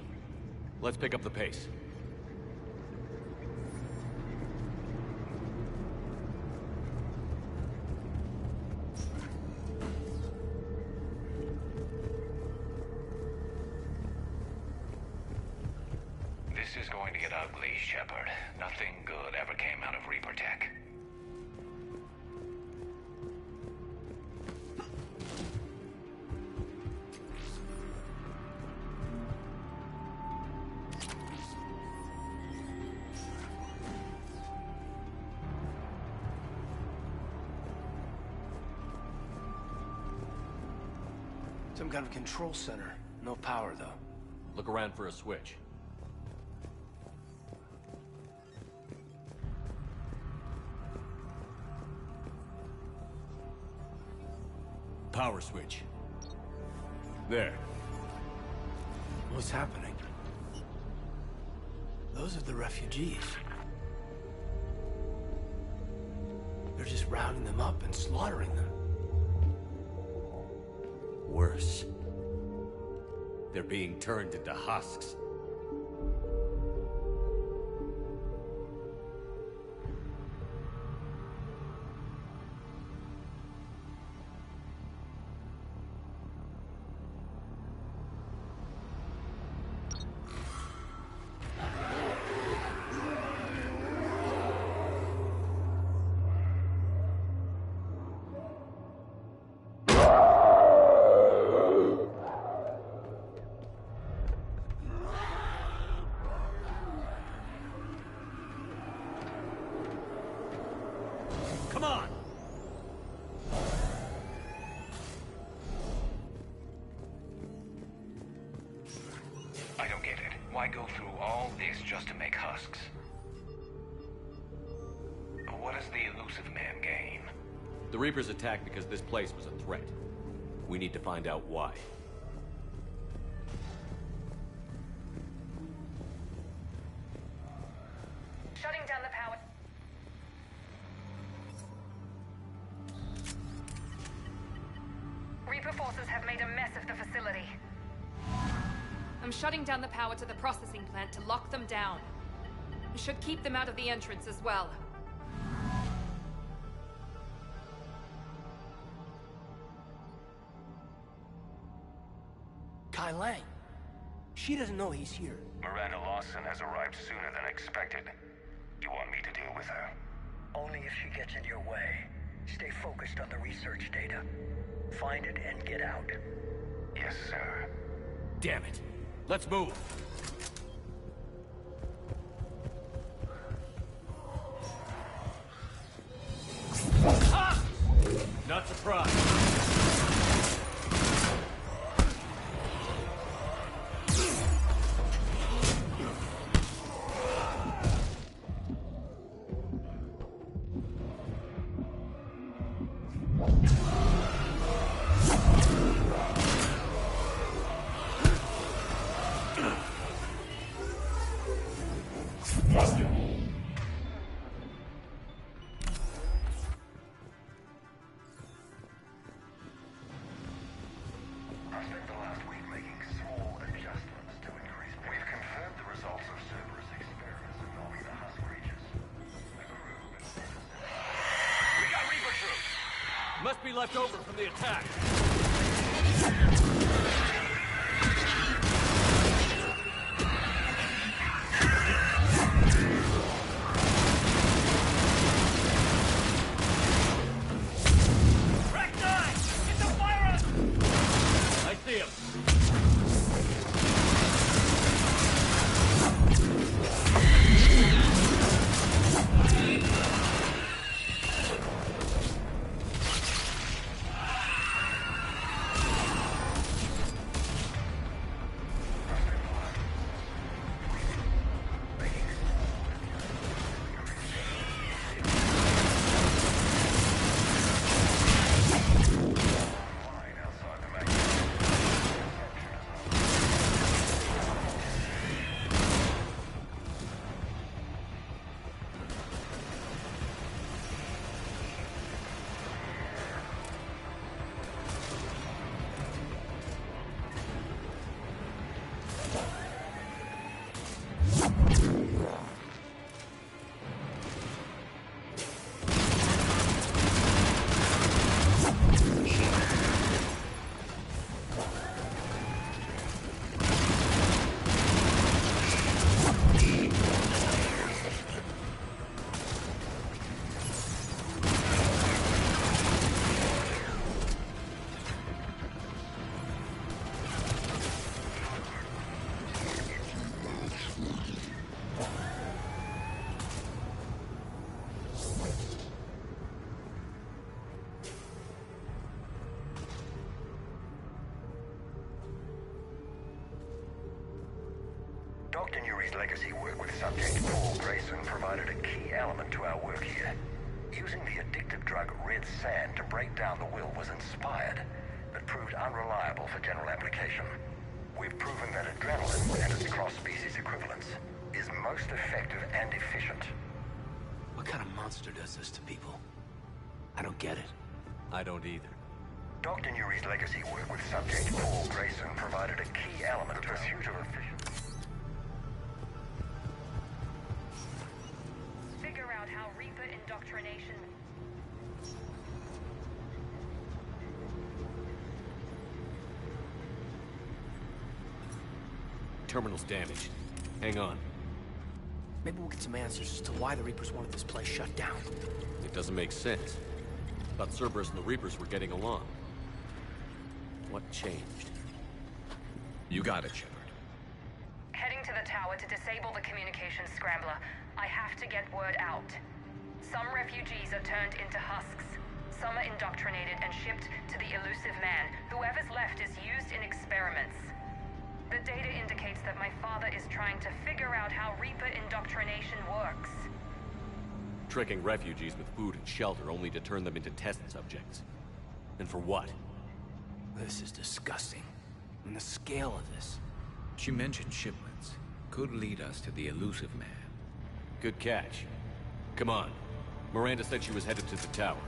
Let's pick up the pace. This is going to get ugly, Shepard. Nothing good ever came out of Reaper tech. Some kind of control center. No power, though. Look around for a switch. Power switch. There. What's happening? Those are the refugees. They're just rounding them up and slaughtering them. Worse. They're being turned into husks. Come on! I don't get it. Why go through all this just to make husks? What does the elusive man gain? The Reapers attacked because this place was a threat. We need to find out why. Shutting down the power. Reaper forces have made a mess of the facility. I'm shutting down the power to the processing plant to lock them down. Should keep them out of the entrance as well. Kai Lang. She doesn't know he's here. Miranda Lawson has arrived sooner than expected. You want me to deal with her? Only if she gets in your way. Stay focused on the research data. Find it and get out. Yes, sir. Damn it. Let's move. Must be left over from the attack. Dr. Nuri's legacy work with subject Paul Grayson provided a key element to our work here. Using the addictive drug Red Sand to break down the will was inspired, but proved unreliable for general application. We've proven that adrenaline and its cross-species equivalents is most effective and efficient. What kind of monster does this to people? I don't get it. I don't either. Dr. Nuri's legacy work with subject Paul Grayson provided a key element to pursuit of efficiency. Figure out how Reaper indoctrination... Terminal's damaged. Hang on. Maybe we'll get some answers as to why the Reapers wanted this place shut down. It doesn't make sense. Thought Cerberus and the Reapers were getting along. What changed? You got it, Shepard. Heading to the tower to disable the communications scrambler. I have to get word out. Some refugees are turned into husks. Some are indoctrinated and shipped to the elusive man. Whoever's left is used in experiments. The data indicates that my father is trying to figure out how Reaper indoctrination works. Tricking refugees with food and shelter only to turn them into test subjects. And for what? This is disgusting. And the scale of this. She mentioned shipments. Could lead us to the elusive man. Good catch. Come on. Miranda said she was headed to the tower.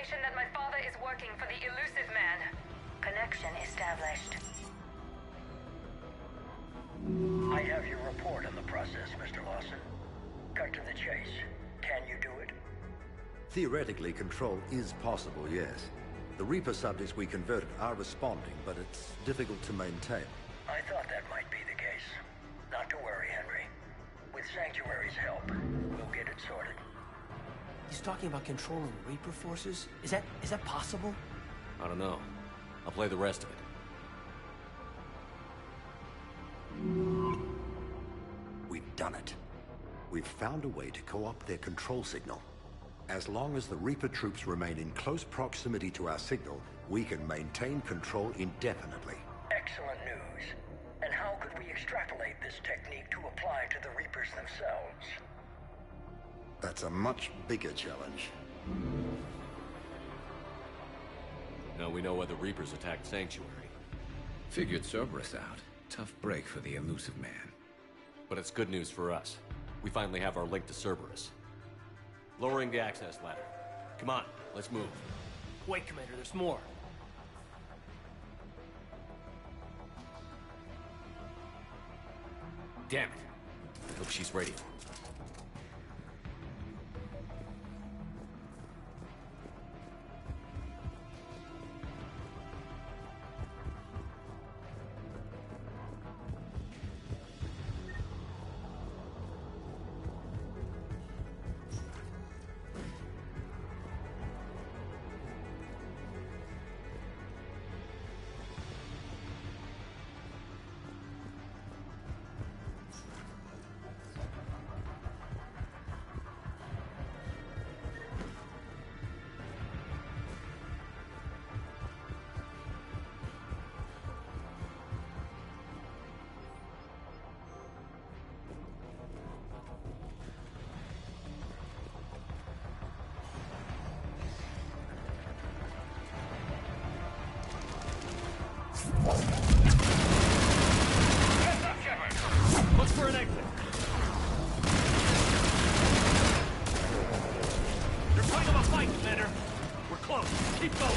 confirmation that my father is working for the Elusive Man. Connection established. I have your report on the process, Mr. Lawson. Cut to the chase. Can you do it? Theoretically, control is possible, yes. The Reaper subjects we converted are responding, but it's difficult to maintain. I thought that might be the case. Not to worry, Henry. With Sanctuary's help, we'll get it sorted. He's talking about controlling Reaper forces? Is that possible? I don't know. I'll play the rest of it. We've done it. We've found a way to co-opt their control signal. As long as the Reaper troops remain in close proximity to our signal, we can maintain control indefinitely. Excellent news. And how could we extrapolate this technique to apply to the Reapers themselves? That's a much bigger challenge. Now we know why the Reapers attacked Sanctuary. Figured Cerberus out. Tough break for the Elusive Man. But it's good news for us. We finally have our link to Cerberus. Lowering the access ladder. Come on, let's move. Wait, Commander, there's more. Damn it. Hope she's ready. Look for an exit. You're putting up a fight, Commander. We're close. Keep going.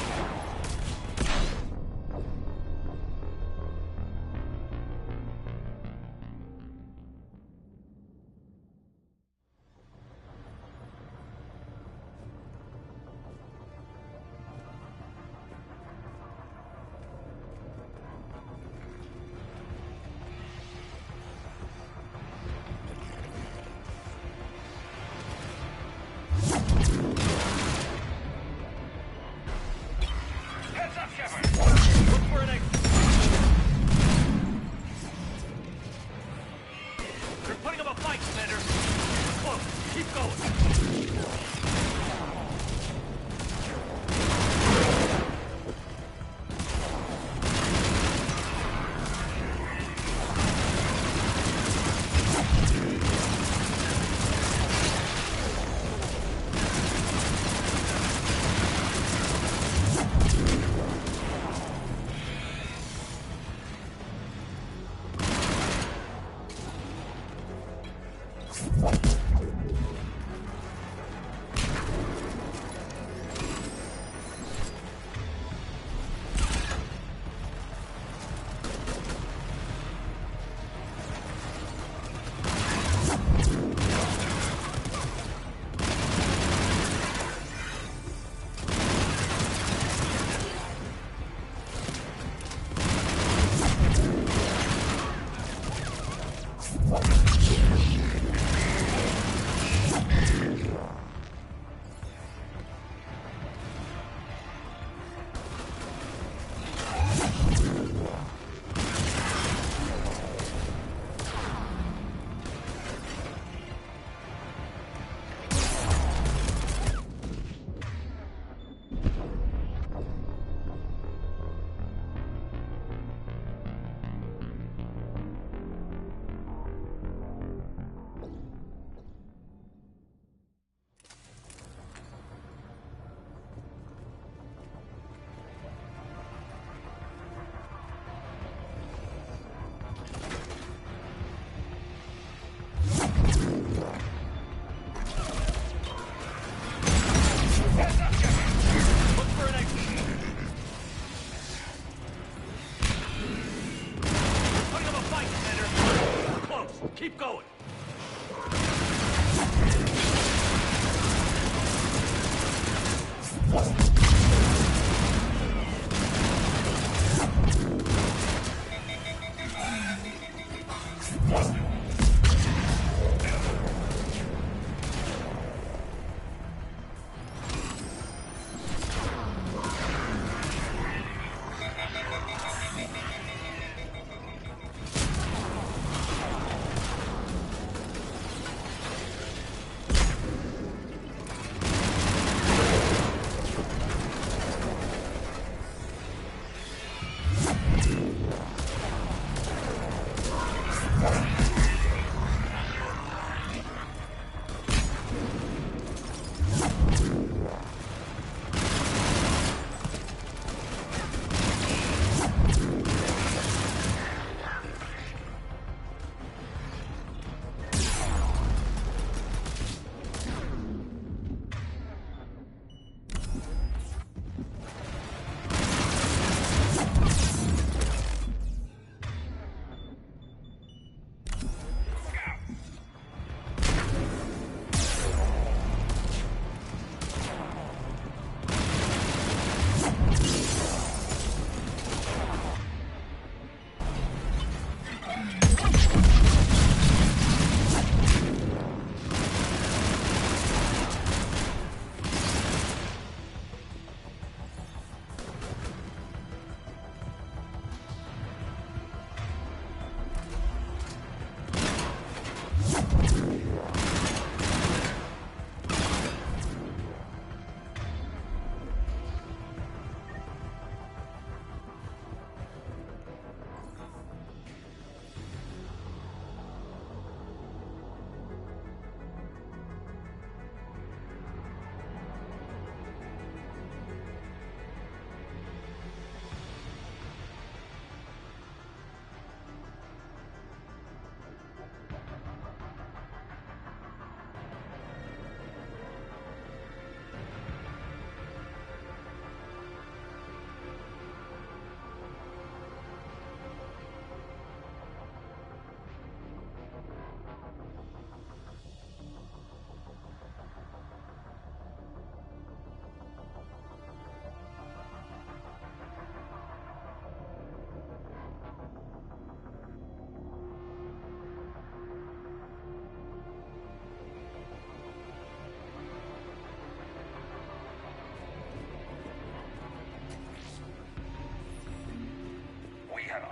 Keep going!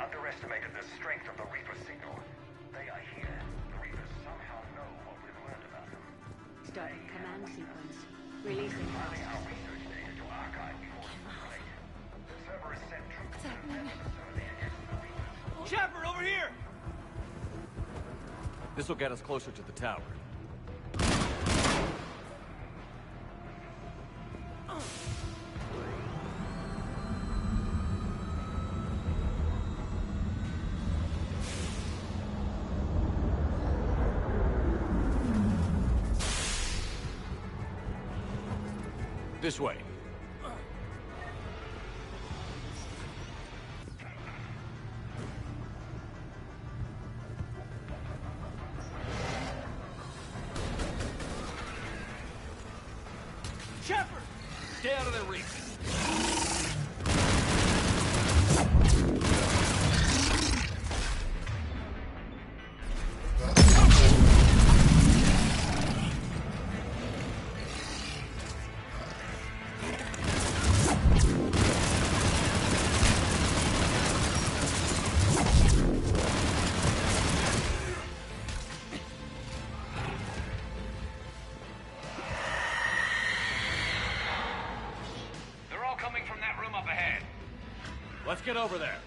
Underestimated the strength of the Reaper signal. They are here. The Reapers somehow know what we've learned about them. Start command sequence. Releasing Running our research data to archive before it's too late. Cerberus sent troops to defend the facility against the Reapers. Shepard, over here! This'll get us closer to the tower. This way. Shepard! Stay out of their reach. Let's get over there.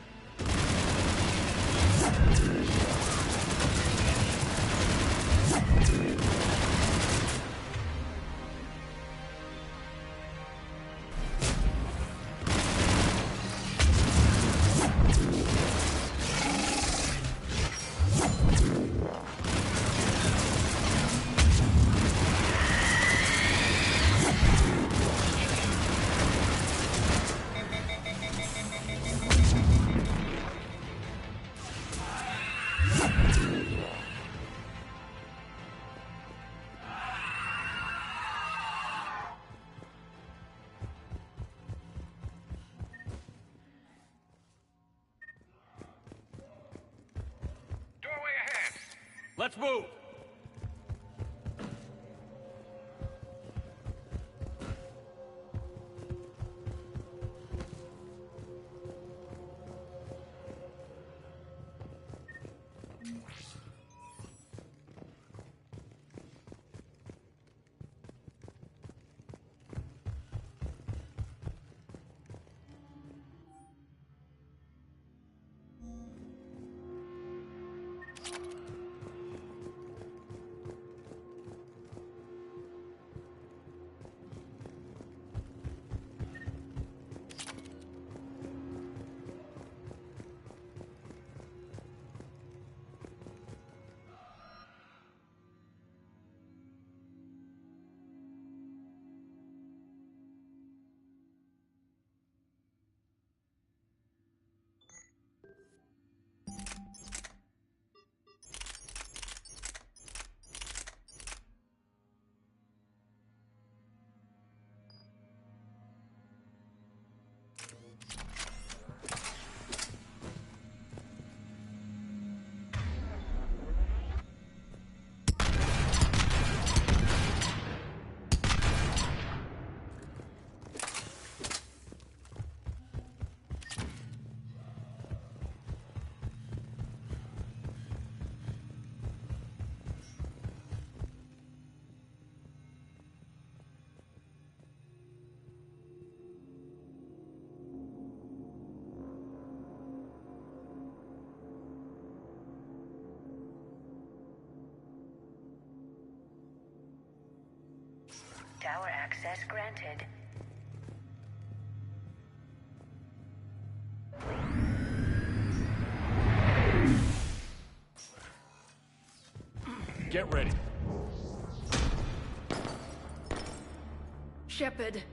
Let's move! Tower access granted. Get ready. Shepard.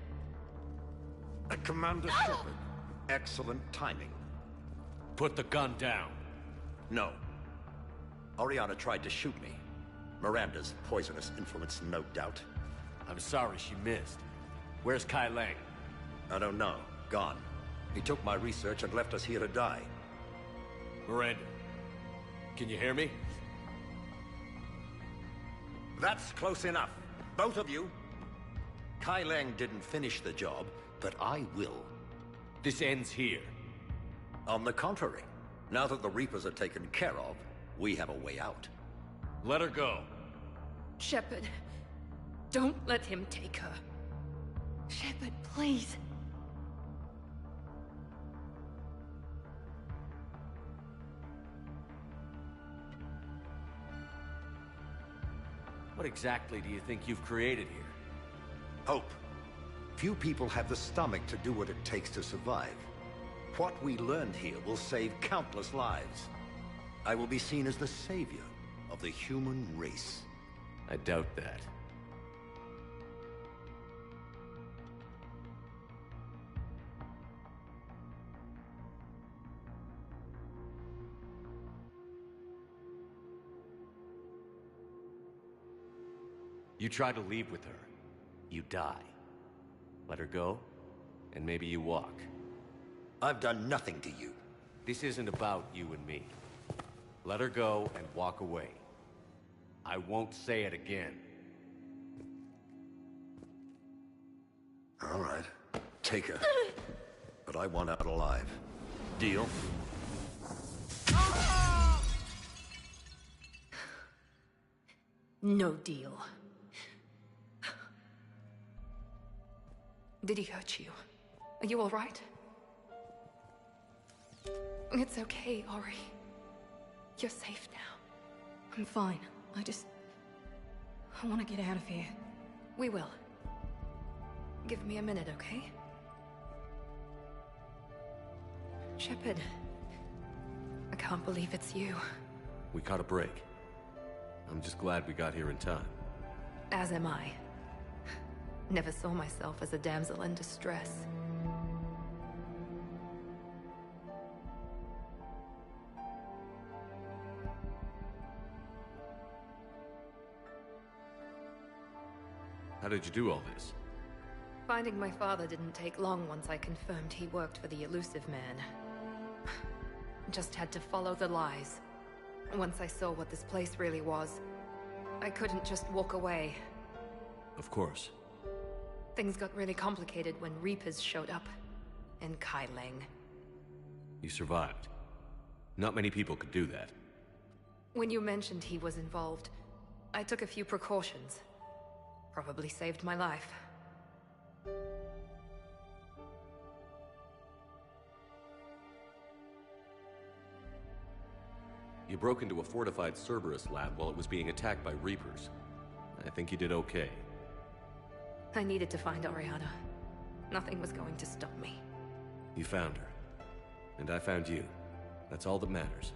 Commander Shepard. Excellent timing. Put the gun down. No. Oriana tried to shoot me. Miranda's poisonous influence, no doubt. I'm sorry she missed. Where's Kai Lang? I don't know. Gone. He took my research and left us here to die. Miranda, can you hear me? That's close enough. Both of you. Kai Lang didn't finish the job, but I will. This ends here. On the contrary. Now that the Reapers are taken care of, we have a way out. Let her go. Shepard, don't let him take her. Shepard, please. What exactly do you think you've created here? Hope. Few people have the stomach to do what it takes to survive. What we learned here will save countless lives. I will be seen as the savior of the human race. I doubt that. You try to leave with her, you die. Let her go, and maybe you walk. I've done nothing to you. This isn't about you and me. Let her go and walk away. I won't say it again. All right. Take her. But I want out alive. Deal? No deal. Did he hurt you? Are you all right? It's okay, Ori. You're safe now. I'm fine. I want to get out of here. We will. Give me a minute, okay? Shepard. I can't believe it's you. We caught a break. I'm just glad we got here in time. As am I. Never saw myself as a damsel in distress. How did you do all this? Finding my father didn't take long once I confirmed he worked for the Elusive Man. Just had to follow the lies. Once I saw what this place really was, I couldn't just walk away. Of course. Things got really complicated when Reapers showed up. And Kai Leng. You survived. Not many people could do that. When you mentioned he was involved, I took a few precautions. Probably saved my life. You broke into a fortified Cerberus lab while it was being attacked by Reapers. I think you did okay. I needed to find Oriana. Nothing was going to stop me. You found her. And I found you. That's all that matters.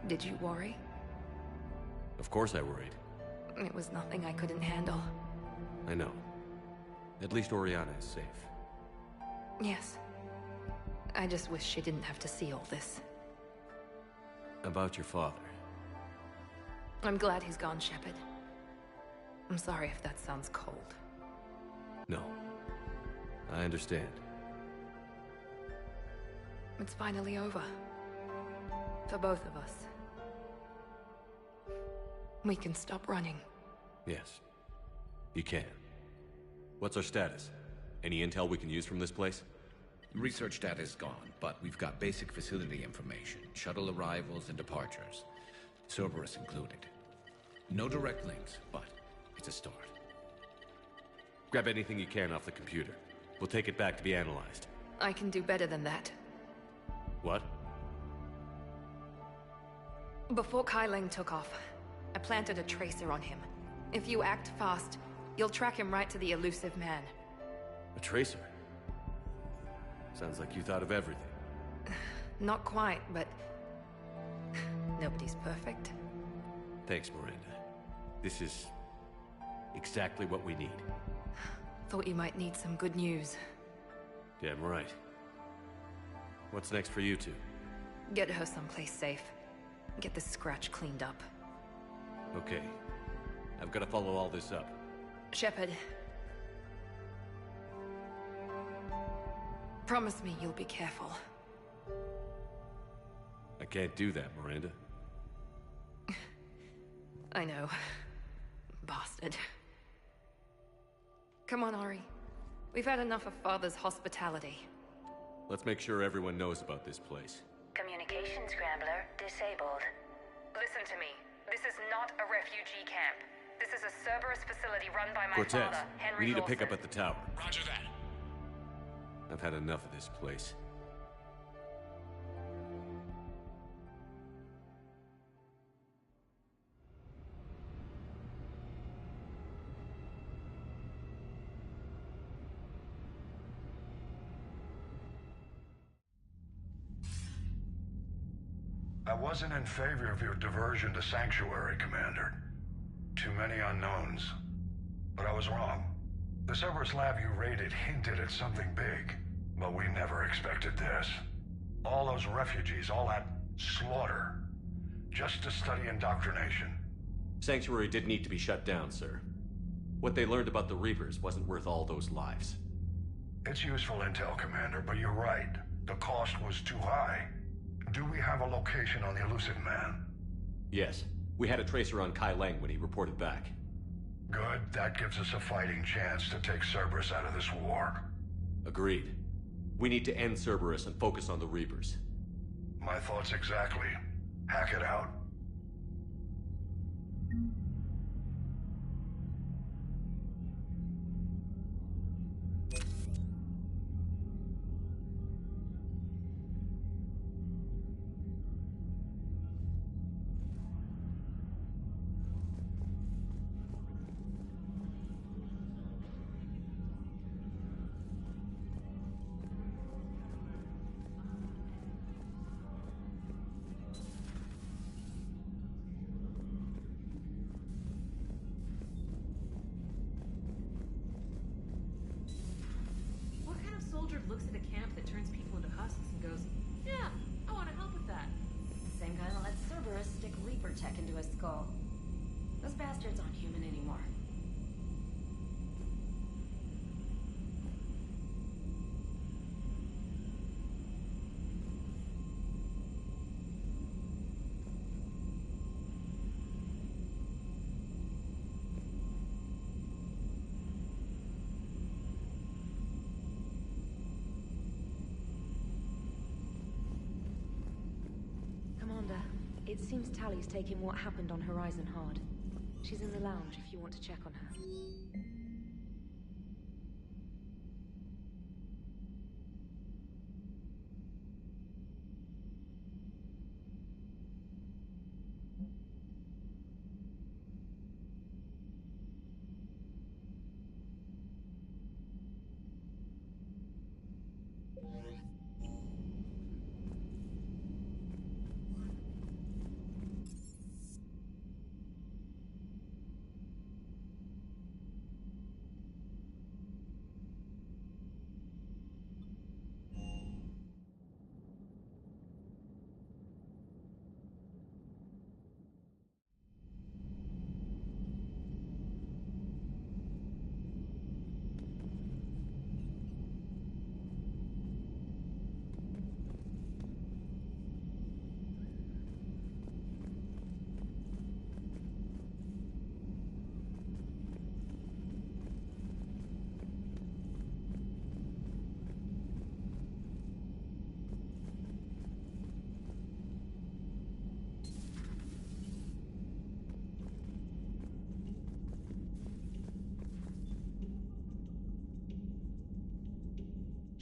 Did you worry? Of course I worried. It was nothing I couldn't handle. I know. At least Oriana is safe. Yes. I just wish she didn't have to see all this. About your father. I'm glad he's gone, Shepard. I'm sorry if that sounds cold. No. I understand. It's finally over. For both of us. We can stop running. Yes. You can. What's our status? Any intel we can use from this place? Research data is gone, but we've got basic facility information, shuttle arrivals and departures, Cerberus included. No direct links, but it's a start. Grab anything you can off the computer. We'll take it back to be analyzed. I can do better than that. What? Before Kai Leng took off, I planted a tracer on him. If you act fast, you'll track him right to the elusive man. A tracer? Sounds like you thought of everything. Not quite, but... nobody's perfect. Thanks, Miranda. This is... exactly what we need. Thought you might need some good news. Damn right. What's next for you two? Get her someplace safe. Get this scratch cleaned up. Okay. I've got to follow all this up. Shepard. Promise me you'll be careful. I can't do that, Miranda. I know. Bastard. Come on, Ori. We've had enough of Father's hospitality. Let's make sure everyone knows about this place. Communication scrambler disabled. Listen to me. This is not a refugee camp. This is a Cerberus facility run by my Cortez, father, Henry we need to Lawson. pick up at the tower. Roger that. I've had enough of this place. I wasn't in favor of your diversion to Sanctuary, Commander. Too many unknowns. But I was wrong. The Cerberus lab you raided hinted at something big, but we never expected this. All those refugees, all that slaughter, just to study indoctrination. Sanctuary did need to be shut down, sir. What they learned about the Reapers wasn't worth all those lives. It's useful intel, Commander, but you're right. The cost was too high. Do we have a location on the elusive man? Yes. We had a tracer on Kai Leng when he reported back. Good. That gives us a fighting chance to take Cerberus out of this war. Agreed. We need to end Cerberus and focus on the Reapers. My thoughts exactly. Hack it out. Looks at a camp that turns people into husks and goes, yeah, I want to help with that. Same guy that let Cerberus stick Reaper tech into his skull. Those bastards aren't human anymore. It seems Tally's taking what happened on Horizon hard. She's in the lounge if you want to check on her.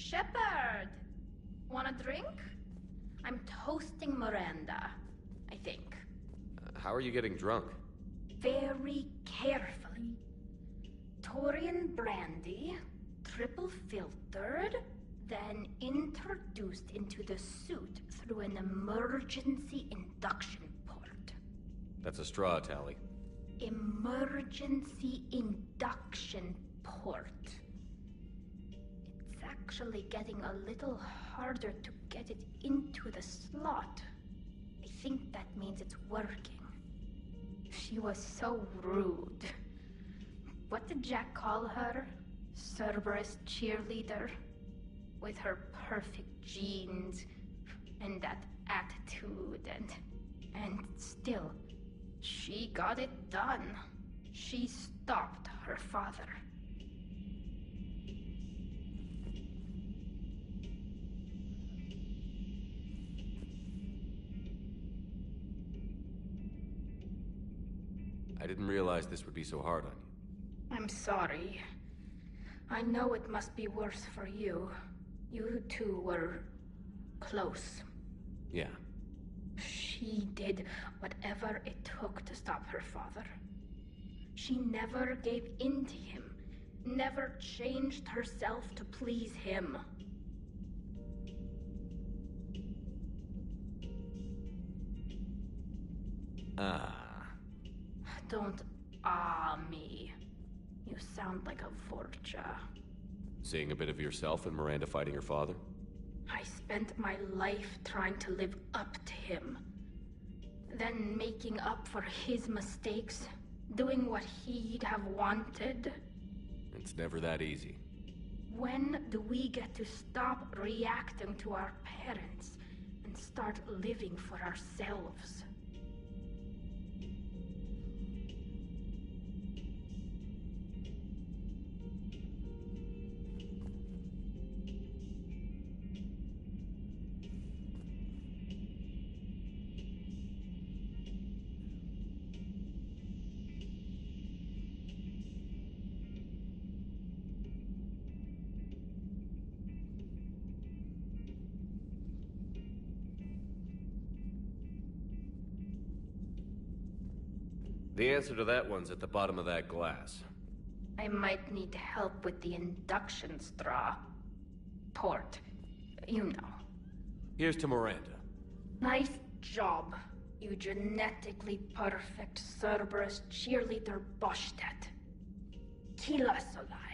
Shepard! Want a drink? I'm toasting Miranda, I think. How are you getting drunk? Very carefully. Taurian brandy, triple filtered, then introduced into the suit through an emergency induction port. That's a straw, Tally. Emergency induction port. It's actually getting a little harder to get it into the slot. I think that means it's working. She was so rude. What did Jack call her? Cerberus cheerleader? With her perfect genes and that attitude and still, she got it done. She stopped her father. I didn't realize this would be so hard on you. I'm sorry. I know it must be worse for you. You two were close. Yeah. She did whatever it took to stop her father. She never gave in to him, never changed herself to please him. Don't me. You sound like a Vorcha. Seeing a bit of yourself in Miranda fighting her father? I spent my life trying to live up to him. Then making up for his mistakes, doing what he'd have wanted. It's never that easy. When do we get to stop reacting to our parents and start living for ourselves? The answer to that one's at the bottom of that glass. I might need help with the induction straw. Port. You know. Here's to Miranda. Nice job, you genetically perfect Cerberus cheerleader Boschtet. Kila Solai.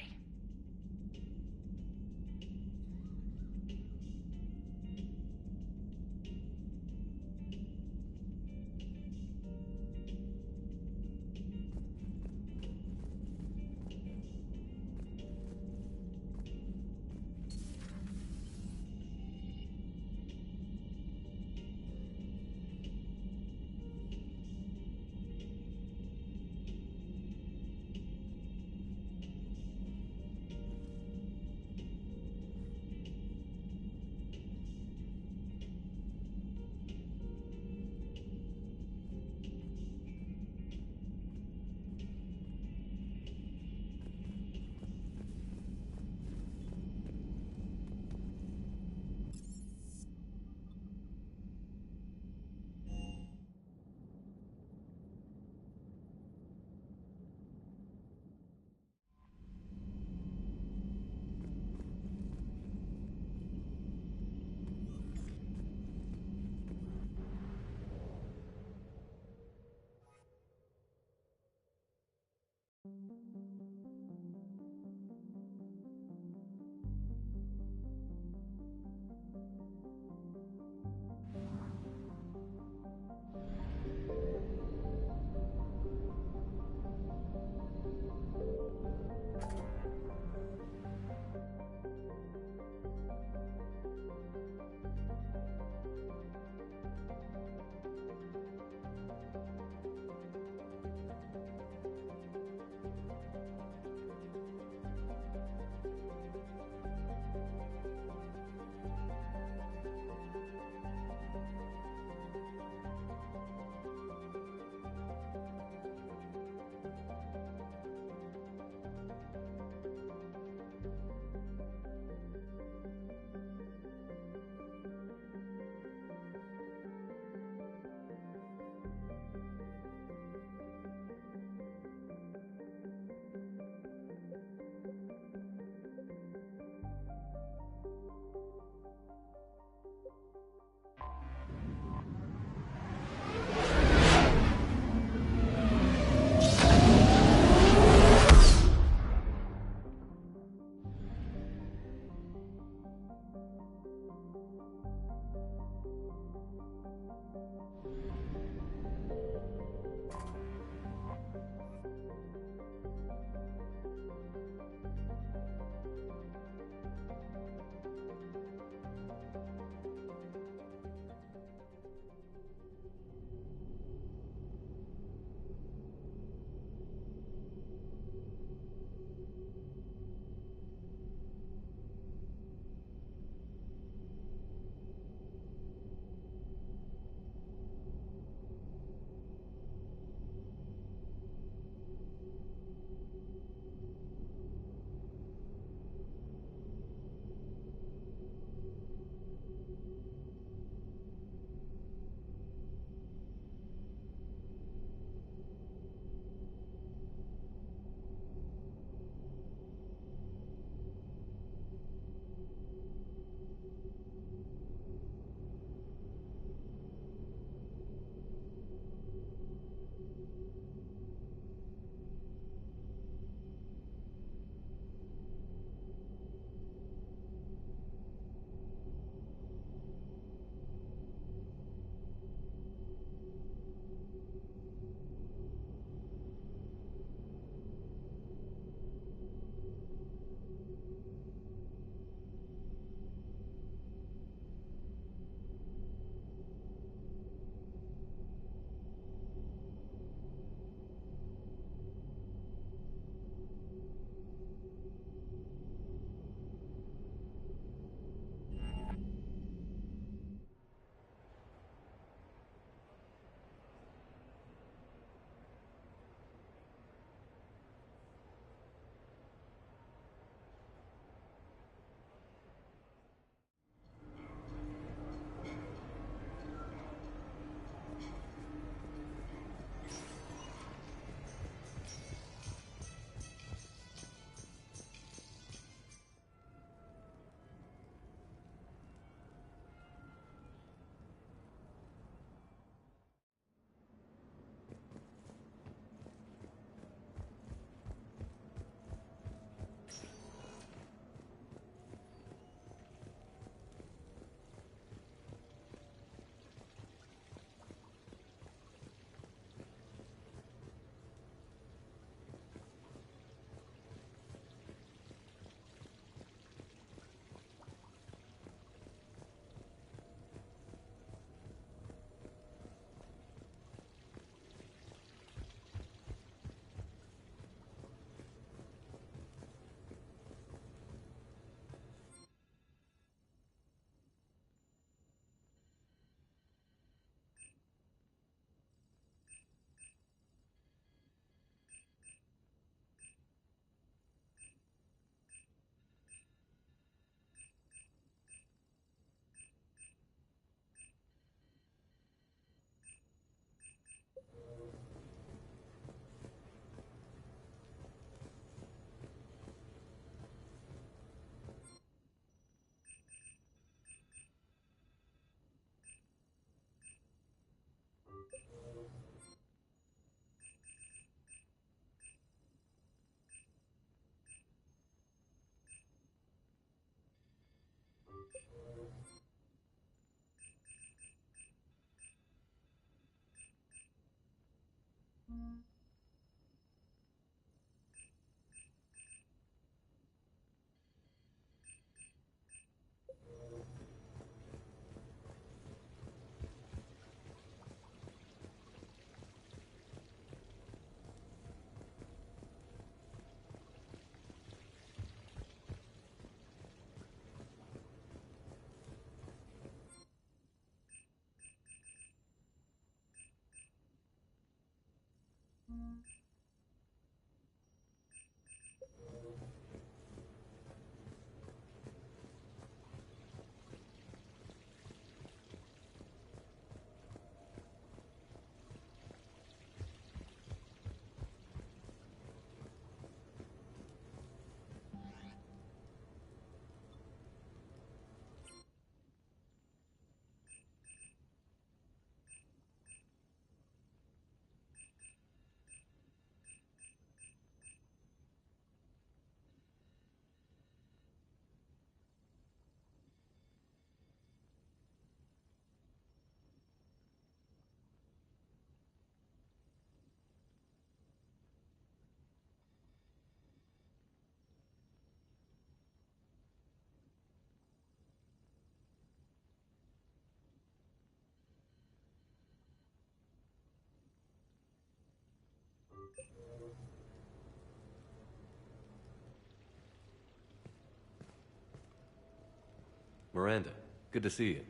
Miranda, good to see you.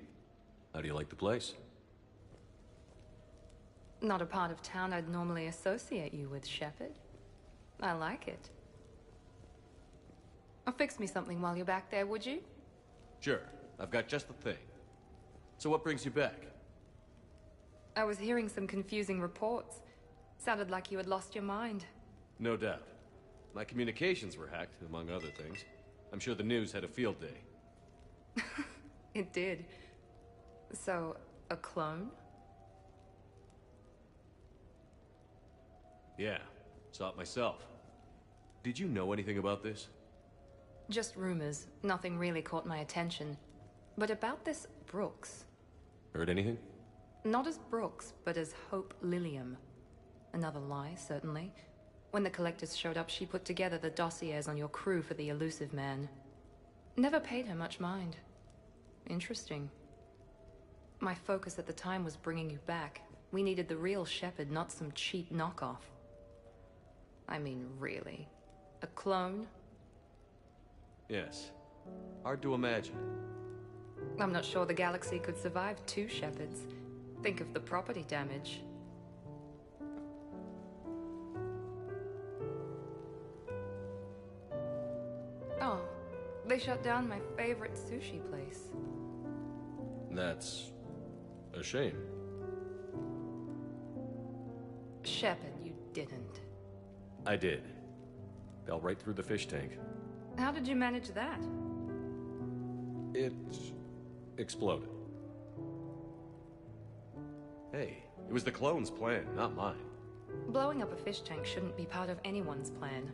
How do you like the place? Not a part of town I'd normally associate you with, Shepard. I like it. Fix me something while you're back there, would you? Sure. I've got just the thing. So what brings you back? I was hearing some confusing reports. Sounded like you had lost your mind. No doubt. My communications were hacked, among other things. I'm sure the news had a field day. It did. So, a clone? Yeah, saw it myself. Did you know anything about this? Just rumors. Nothing really caught my attention. But about this Brooks. Heard anything? Not as Brooks, but as Hope Lilium. Another lie, certainly. When the Collectors showed up, she put together the dossiers on your crew for the Elusive Man. Never paid her much mind. Interesting. My focus at the time was bringing you back. We needed the real Shepard, not some cheap knockoff. I mean, really. A clone? Yes. Hard to imagine. I'm not sure the galaxy could survive two Shepards. Think of the property damage. Oh, they shut down my favorite sushi place. That's a shame. Shepard, you didn't. I did. Fell right through the fish tank. How did you manage that? It exploded. Hey, it was the clone's plan, not mine. Blowing up a fish tank shouldn't be part of anyone's plan.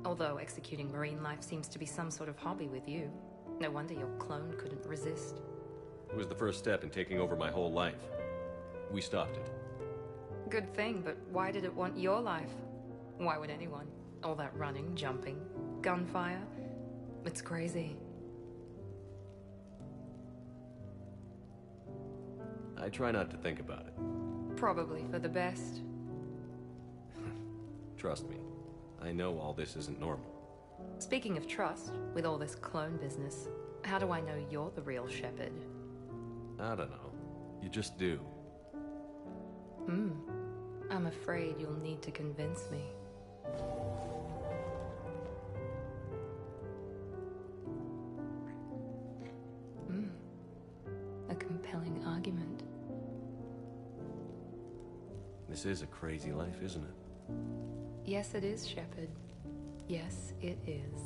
Although executing marine life seems to be some sort of hobby with you. No wonder your clone couldn't resist. It was the first step in taking over my whole life. We stopped it. Good thing, but why did it want your life? Why would anyone? All that running, jumping, gunfire. It's crazy. I try not to think about it. Probably for the best. Trust me, I know all this isn't normal. Speaking of trust, with all this clone business, how do I know you're the real Shepard? I don't know. You just do. I'm afraid you'll need to convince me. A compelling argument. This is a crazy life, isn't it? Yes, it is, Shepard. Yes, it is.